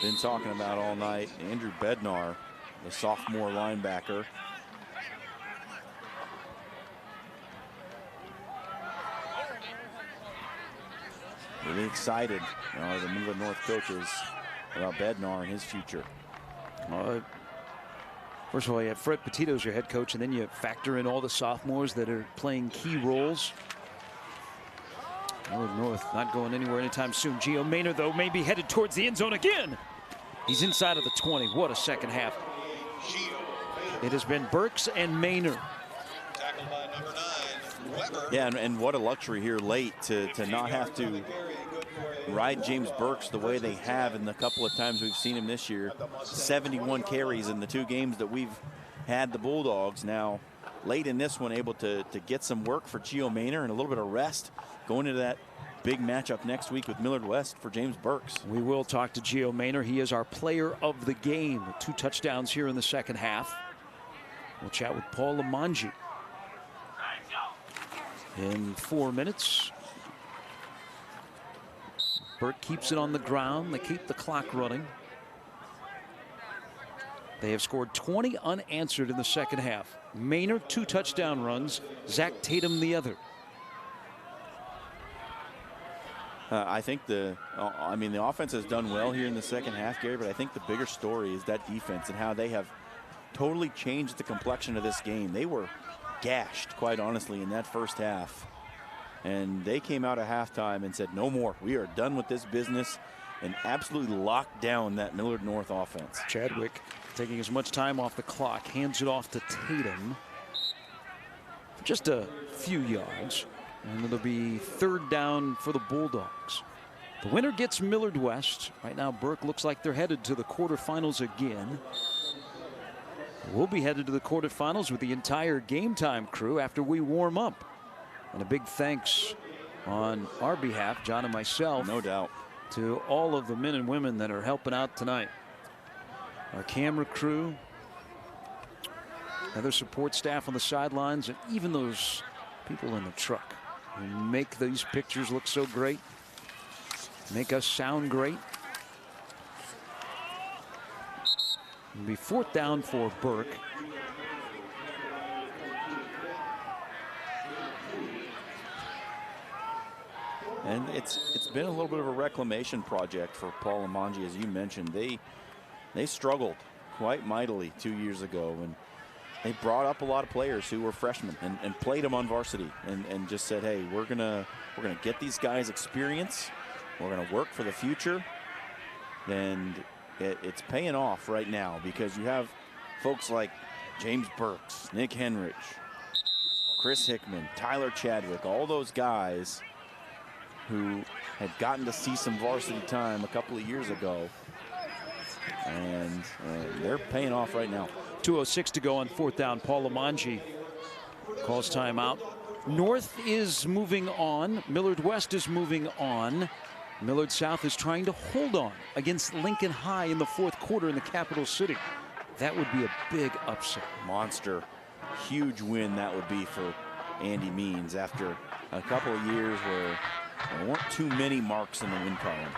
been talking about all night, Andrew Bednar, the sophomore linebacker. Really excited, the Millard North coaches, about Bednar and his future. First of all, you have Fred Petito as your head coach, and then you factor in all the sophomores that are playing key roles. Millard North not going anywhere anytime soon. Gio Maynard, though, may be headed towards the end zone again. He's inside of the 20. What a second half. It has been Burks and Maynard. Yeah, and what a luxury here late to not have to ride James Burks the way they have in the couple of times we've seen him this year. 71 carries in the 2 games that we've had the Bulldogs. Now, late in this one, able to get some work for Gio Maynard and a little bit of rest going into that big matchup next week with Millard West for James Burks. We will talk to Gio Maynard. He is our player of the game. 2 touchdowns here in the second half. We'll chat with Paul Lamanji in 4 minutes. Burke keeps it on the ground. They keep the clock running. They have scored 20 unanswered in the second half. Maynard 2 touchdown runs. Zach Tatum the other. I think the offense has done well here in the second half, Gary, but I think the bigger story is that defense and how they have totally changed the complexion of this game. They were gashed, quite honestly, in that first half. And they came out at halftime and said, no more. We are done with this business, and absolutely locked down that Millard North offense. Chadwick taking as much time off the clock, hands it off to Tatum for just a few yards. And it'll be 3rd down for the Bulldogs. The winner gets Millard West. Right now, Burke looks like they're headed to the quarterfinals again. We'll be headed to the quarterfinals with the entire Game Time crew after we warm up. And a big thanks on our behalf, John and myself. No doubt. To all of the men and women that are helping out tonight. Our camera crew, other support staff on the sidelines, and even those people in the truck who make these pictures look so great, make us sound great. It'll be 4th down for Burke. And it's been a little bit of a reclamation project for Paul Lamanji, as you mentioned. They struggled quite mightily 2 years ago, and they brought up a lot of players who were freshmen and played them on varsity and just said, hey, we're gonna get these guys experience. We're gonna work for the future. And it's paying off right now because you have folks like James Burks, Nick Henrich, Chris Hickman, Tyler Chadwick, all those guys who had gotten to see some varsity time a couple of years ago. And they're paying off right now. 2:06 to go on 4th down. Paul Lamanji calls timeout. North is moving on. Millard West is moving on. Millard South is trying to hold on against Lincoln High in the 4th quarter in the capital city. That would be a big upset. Monster. Huge win that would be for Andy Means after a couple of years where there weren't too many marks in the win column.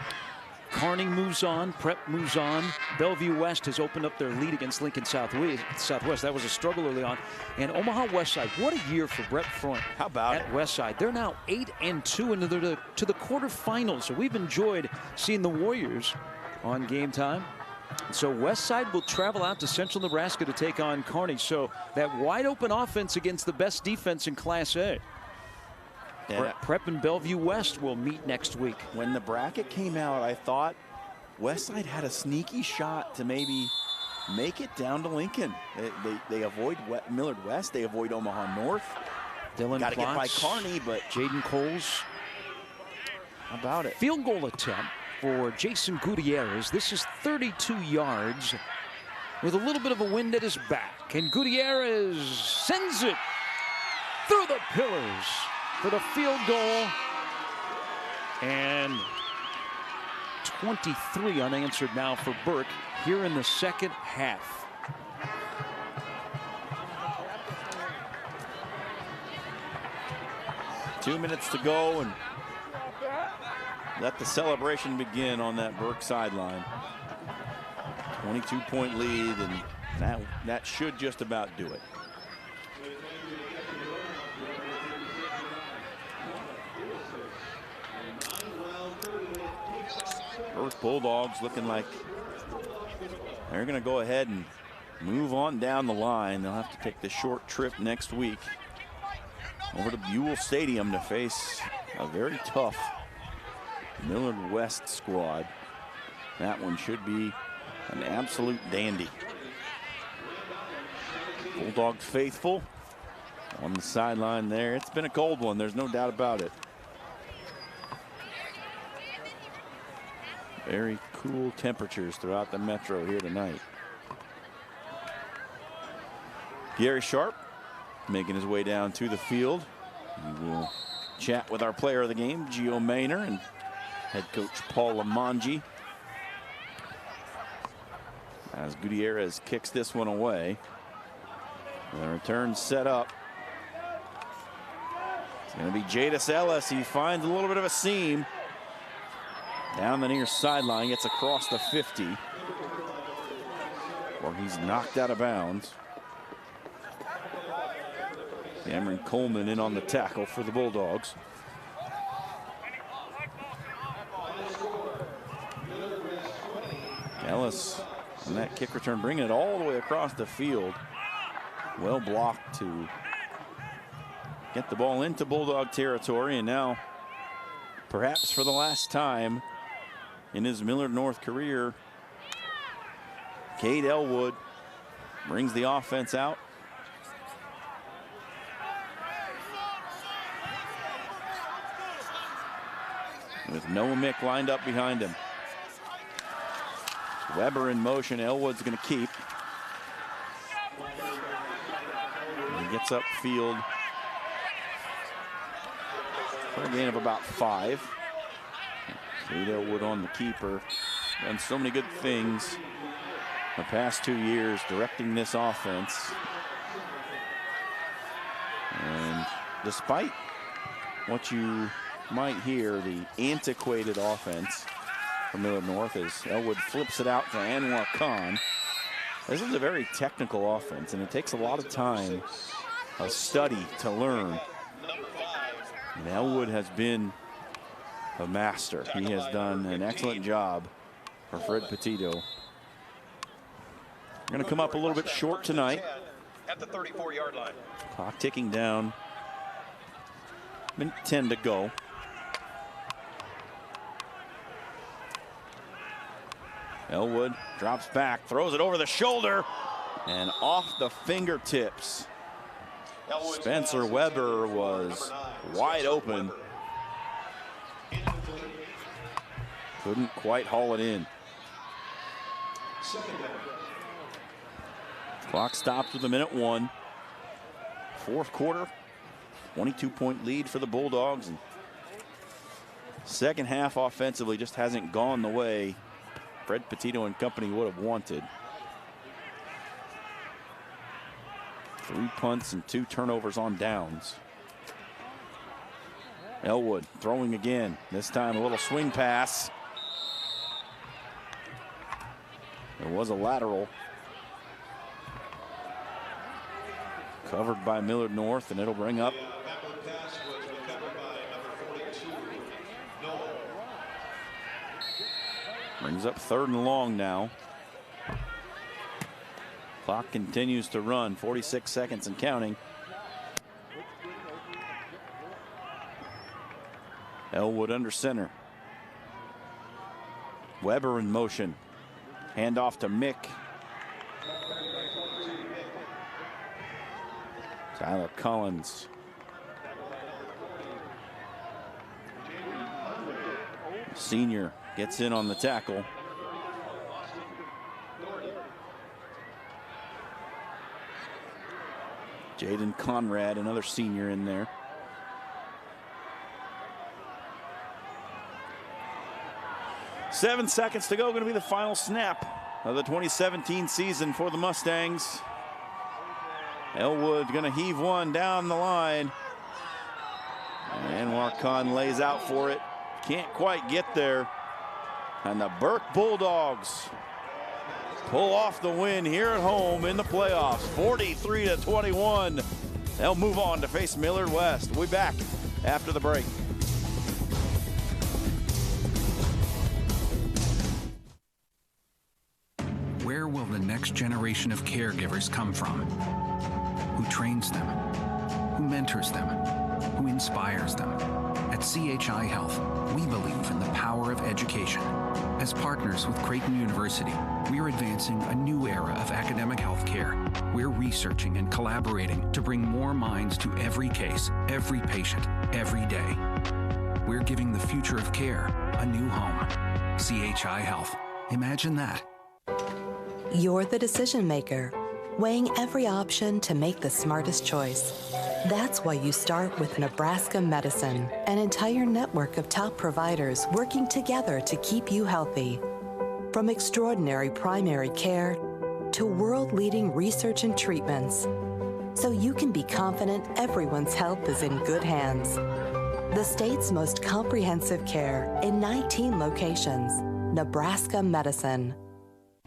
Kearney moves on, Prep moves on. Bellevue West has opened up their lead against Lincoln Southwest. That was a struggle early on. And Omaha Westside, what a year for Brett Freund. How about at Westside? They're now 8-2 into to the quarterfinals. So we've enjoyed seeing the Warriors on Game Time. So Westside will travel out to Central Nebraska to take on Kearney. So that wide open offense against the best defense in Class A. Yeah. Prep and Bellevue West will meet next week. When the bracket came out, I thought Westside had a sneaky shot to maybe make it down to Lincoln. They avoid Millard West. They avoid Omaha North. Dylan got to get by Kearney, but Jaden Coles. How about it? Field goal attempt for Jason Gutierrez. This is 32 yards with a little bit of a wind at his back. And Gutierrez sends it through the pillars for the field goal. And 23 unanswered now for Burke here in the second half. Two minutes to go, and let the celebration begin on that Burke sideline. 22-point lead, and that should just about do it. Burke Bulldogs looking like they're going to go ahead and move on down the line. They'll have to take the short trip next week over to Buell Stadium to face a very tough Millard West squad. That one should be an absolute dandy. Bulldogs faithful on the sideline there. It's been a cold one, there's no doubt about it. Very cool temperatures throughout the metro here tonight. Gary Sharp making his way down to the field. We will chat with our player of the game, Gio Maynor, and head coach Paul Lamangi, as Gutierrez kicks this one away. The return set up. It's going to be Jadis Ellis. He finds a little bit of a seam down the near sideline, gets across the 50, where he's knocked out of bounds. Cameron Coleman in on the tackle for the Bulldogs. Ellis on that kick return, bringing it all the way across the field. Well blocked to get the ball into Bulldog territory, and now, perhaps for the last time in his Millard North career, Cade Elwood brings the offense out. With Noah Mick lined up behind him. Weber in motion, Elwood's going to keep. He gets upfield for a gain of about 5. Cade Elwood on the keeper. Done so many good things the past 2 years directing this offense. And despite what you might hear, the antiquated offense from Millard North, as Elwood flips it out to Anwar Khan. This is a very technical offense, and it takes a lot of time, a study to learn. And Elwood has been a master. He has done an excellent job for Fred Petito. We're going to come up a little bit short tonight. At the 34-yard line. Clock ticking down. Minute 10 to go. Elwood drops back, throws it over the shoulder, and off the fingertips. Spencer Weber was wide open. Couldn't quite haul it in. Clock stops with a minute 1. Fourth quarter, 22-point lead for the Bulldogs. And second half offensively just hasn't gone the way Fred Petito and company would have wanted. 3 punts and 2 turnovers on downs. Elwood throwing again. This time a little swing pass. There was a lateral. Covered by Millard North, and it'll bring up brings up 3rd and long now. Clock continues to run, 46 seconds and counting. Elwood under center. Weber in motion. Handoff to Mick. Tyler Collins. Senior gets in on the tackle. Jaden Conrad, another senior in there. Seven seconds to go, going to be the final snap of the 2017 season for the Mustangs. Elwood going to heave one down the line. And Warcon lays out for it. Can't quite get there. And the Burke Bulldogs pull off the win here at home in the playoffs, 43-21. They'll move on to face Millard West. We'll be back after the break. Where will the next generation of caregivers come from? Who trains them? Who mentors them? Who inspires them? At CHI Health, we believe in the power of education. As partners with Creighton University, we are advancing a new era of academic health care. We're researching and collaborating to bring more minds to every case, every patient, every day. We're giving the future of care a new home. CHI Health. Imagine that. You're the decision maker, weighing every option to make the smartest choice. That's why you start with Nebraska Medicine, an entire network of top providers working together to keep you healthy. From extraordinary primary care to world-leading research and treatments, so you can be confident everyone's health is in good hands. The state's most comprehensive care in 19 locations. Nebraska Medicine.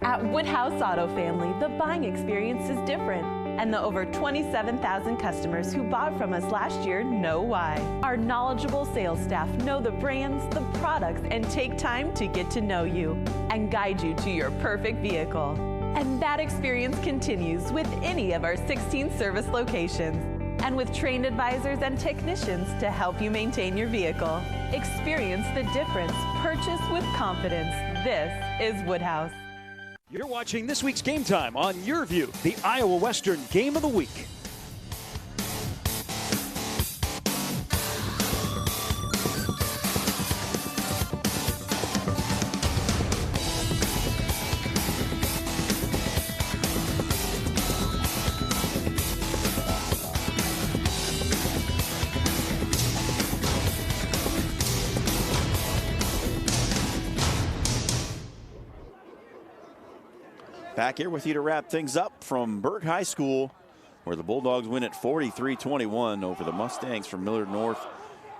At Woodhouse Auto Family, the buying experience is different, and the over 27,000 customers who bought from us last year know why. Our knowledgeable sales staff know the brands, the products, and take time to get to know you and guide you to your perfect vehicle. And that experience continues with any of our 16 service locations, and with trained advisors and technicians to help you maintain your vehicle. Experience the difference. Purchase with confidence. This is Woodhouse. You're watching this week's Game Time on YurView, the Iowa Western Game of the Week. Back here with you to wrap things up from Burke High School, where the Bulldogs win at 43-21 over the Mustangs from Millard North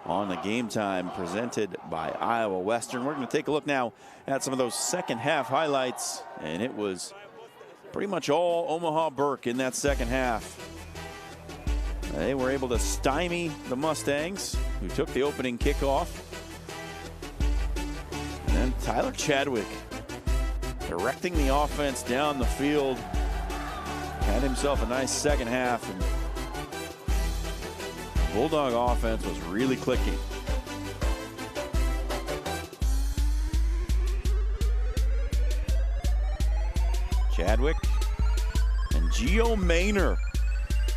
on the Game Time presented by Iowa Western. We're going to take a look now at some of those second half highlights, and it was pretty much all Omaha Burke in that second half. They were able to stymie the Mustangs, who took the opening kickoff. And then Tyler Chadwick, directing the offense down the field, had himself a nice second half, and the Bulldog offense was really clicking. Chadwick and Gio Maynor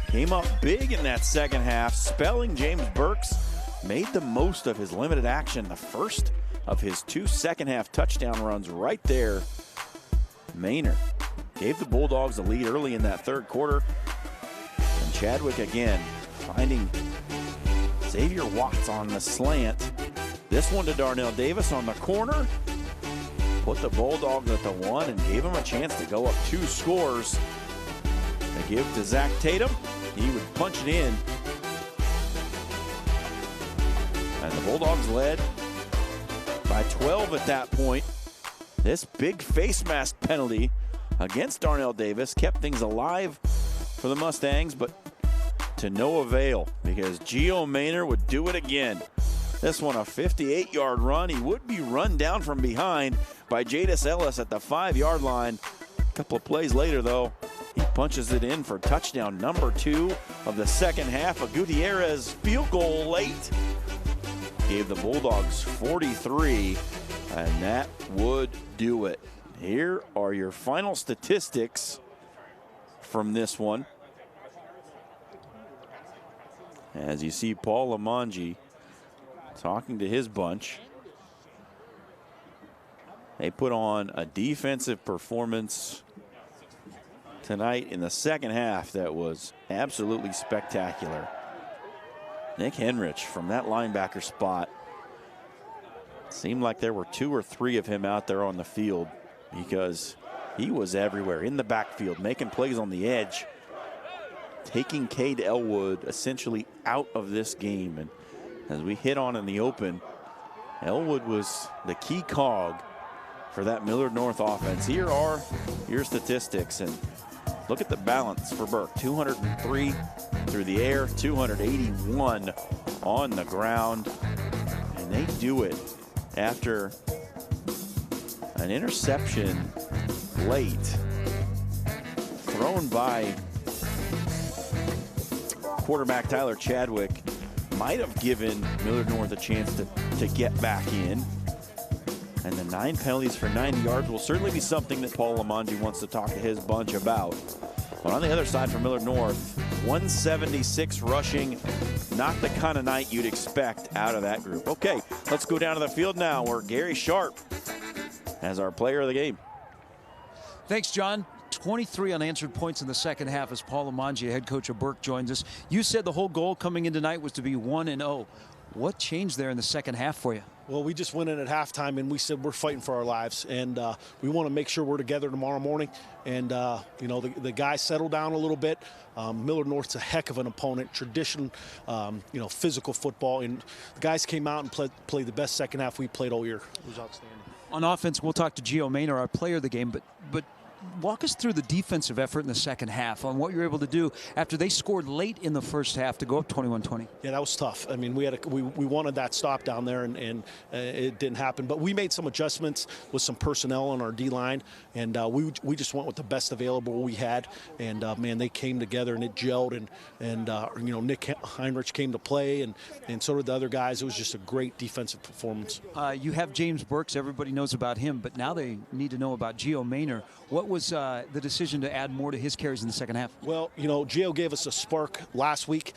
came up big in that second half, spelling James Burks made the most of his limited action. The first of his two second half touchdown runs right there. Maynor gave the Bulldogs the lead early in that third quarter. And Chadwick again finding Xavier Watts on the slant. This one to Darnell Davis on the corner. Put the Bulldogs at the one and gave him a chance to go up 2 scores. They give to Zach Tatum. He would punch it in. And the Bulldogs led by 12 at that point. This big face mask penalty against Darnell Davis kept things alive for the Mustangs, but to no avail, because Gio Maynor would do it again. This one a 58-yard run. He would be run down from behind by Jadis Ellis at the 5-yard line. A couple of plays later, though, he punches it in for touchdown number 2 of the second half. A Gutierrez field goal late gave the Bulldogs 43, and that would do it. Here are your final statistics from this one. As you see Paul Lamanji talking to his bunch. They put on a defensive performance tonight in the second half that was absolutely spectacular. Nick Henrich from that linebacker spot. Seemed like there were 2 or 3 of him out there on the field because he was everywhere in the backfield, making plays on the edge, taking Cade Elwood essentially out of this game. And as we hit on in the open, Elwood was the key cog for that Millard North offense. Here are your statistics, and look at the balance for Burke. 203 through the air, 281 on the ground, and they do it after an interception late thrown by quarterback Tyler Chadwick. Might have given Millard North a chance to get back in. And the 9 penalties for 90 yards will certainly be something that Paul Lamongi wants to talk to his bunch about. But on the other side for Millard North, 176 rushing, not the kind of night you'd expect out of that group. Okay, let's go down to the field now where Gary Sharp has our player of the game. Thanks, John. 23 unanswered points in the second half as Paul Lamongi, head coach of Burke, joins us. You said the whole goal coming in tonight was to be 1-0. What changed there in the second half for you? Well, we just went in at halftime and we said we're fighting for our lives, and we want to make sure we're together tomorrow morning. And you know, the guys settled down a little bit. Millard North's a heck of an opponent, tradition, you know, physical football, and the guys came out and played the best second half we played all year. It was outstanding. On offense, we'll talk to Gio Maynor, our player of the game, but walk us through the defensive effort in the second half on what you're able to do after they scored late in the first half to go up 21-20. Yeah, that was tough. I mean, we wanted that stop down there, and it didn't happen. But we made some adjustments with some personnel on our D-line, and we just went with the best available we had. And, man, they came together, and it gelled. And you know, Nick Heinrich came to play, and so did the other guys. It was just a great defensive performance. You have James Burks. Everybody knows about him, but now they need to know about Gio Maynor. What was the decision to add more to his carries in the second half? Well, you know, Gio gave us a spark last week.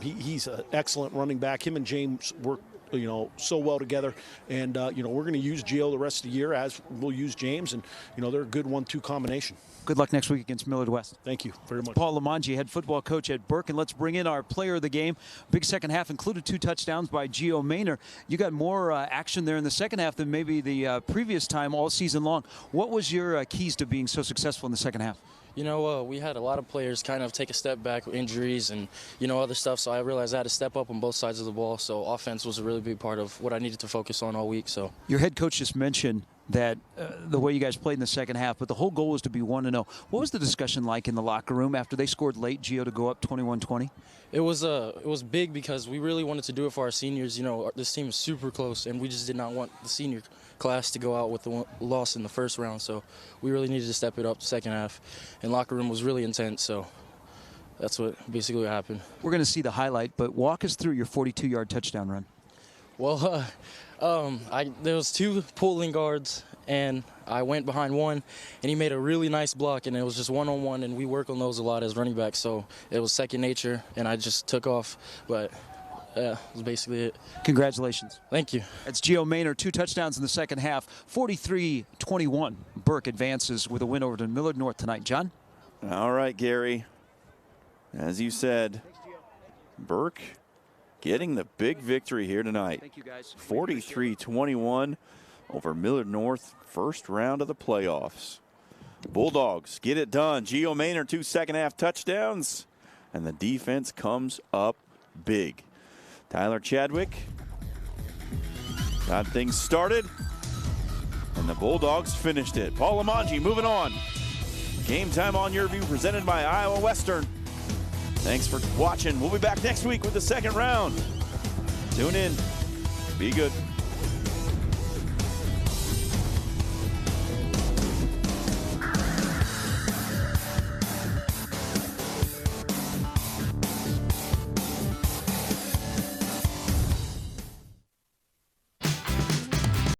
He's an excellent running back. Him and James work, you know, so well together. And, you know, we're going to use Gio the rest of the year as we'll use James. And, you know, they're a good 1-2 combination. Good luck next week against Millard West. Thank you very much. Paul Lamongi, head football coach at Burke. And let's bring in our player of the game. Big second half included 2 touchdowns by Gio Maynor. You got more action there in the second half than maybe the previous time all season long. What was your keys to being so successful in the second half? You know, we had a lot of players kind of take a step back with injuries and, you know, other stuff. So I realized I had to step up on both sides of the ball. So offense was a really big part of what I needed to focus on all week. So your head coach just mentioned that the way you guys played in the second half, but the whole goal was to be 1-0. What was the discussion like in the locker room after they scored late, Gio, to go up 21-20? It was big because we really wanted to do it for our seniors. You know, this team is super close, and we just did not want the senior class to go out with the loss in the first round. So we really needed to step it up the second half. And locker room was really intense, so that's what basically happened. We're going to see the highlight, but walk us through your 42-yard touchdown run. Well, there was 2 pulling guards, and I went behind one, and he made a really nice block, and it was just one-on-one, and we work on those a lot as running backs, so it was second nature, and I just took off, but that was basically it. Congratulations. Thank you. That's Gio Maynor, 2 touchdowns in the second half, 43-21. Burke advances with a win over to Millard North tonight. John? All right, Gary. As you said, Burke getting the big victory here tonight. Thank you, guys. 43-21 over Millard North, first round of the playoffs. Bulldogs get it done. Gio Maynor, 2 second-half touchdowns, and the defense comes up big. Tyler Chadwick got things started, and the Bulldogs finished it. Paul Lamongi moving on. Game time on YurView presented by Iowa Western. Thanks for watching. We'll be back next week with the second round. Tune in. Be good.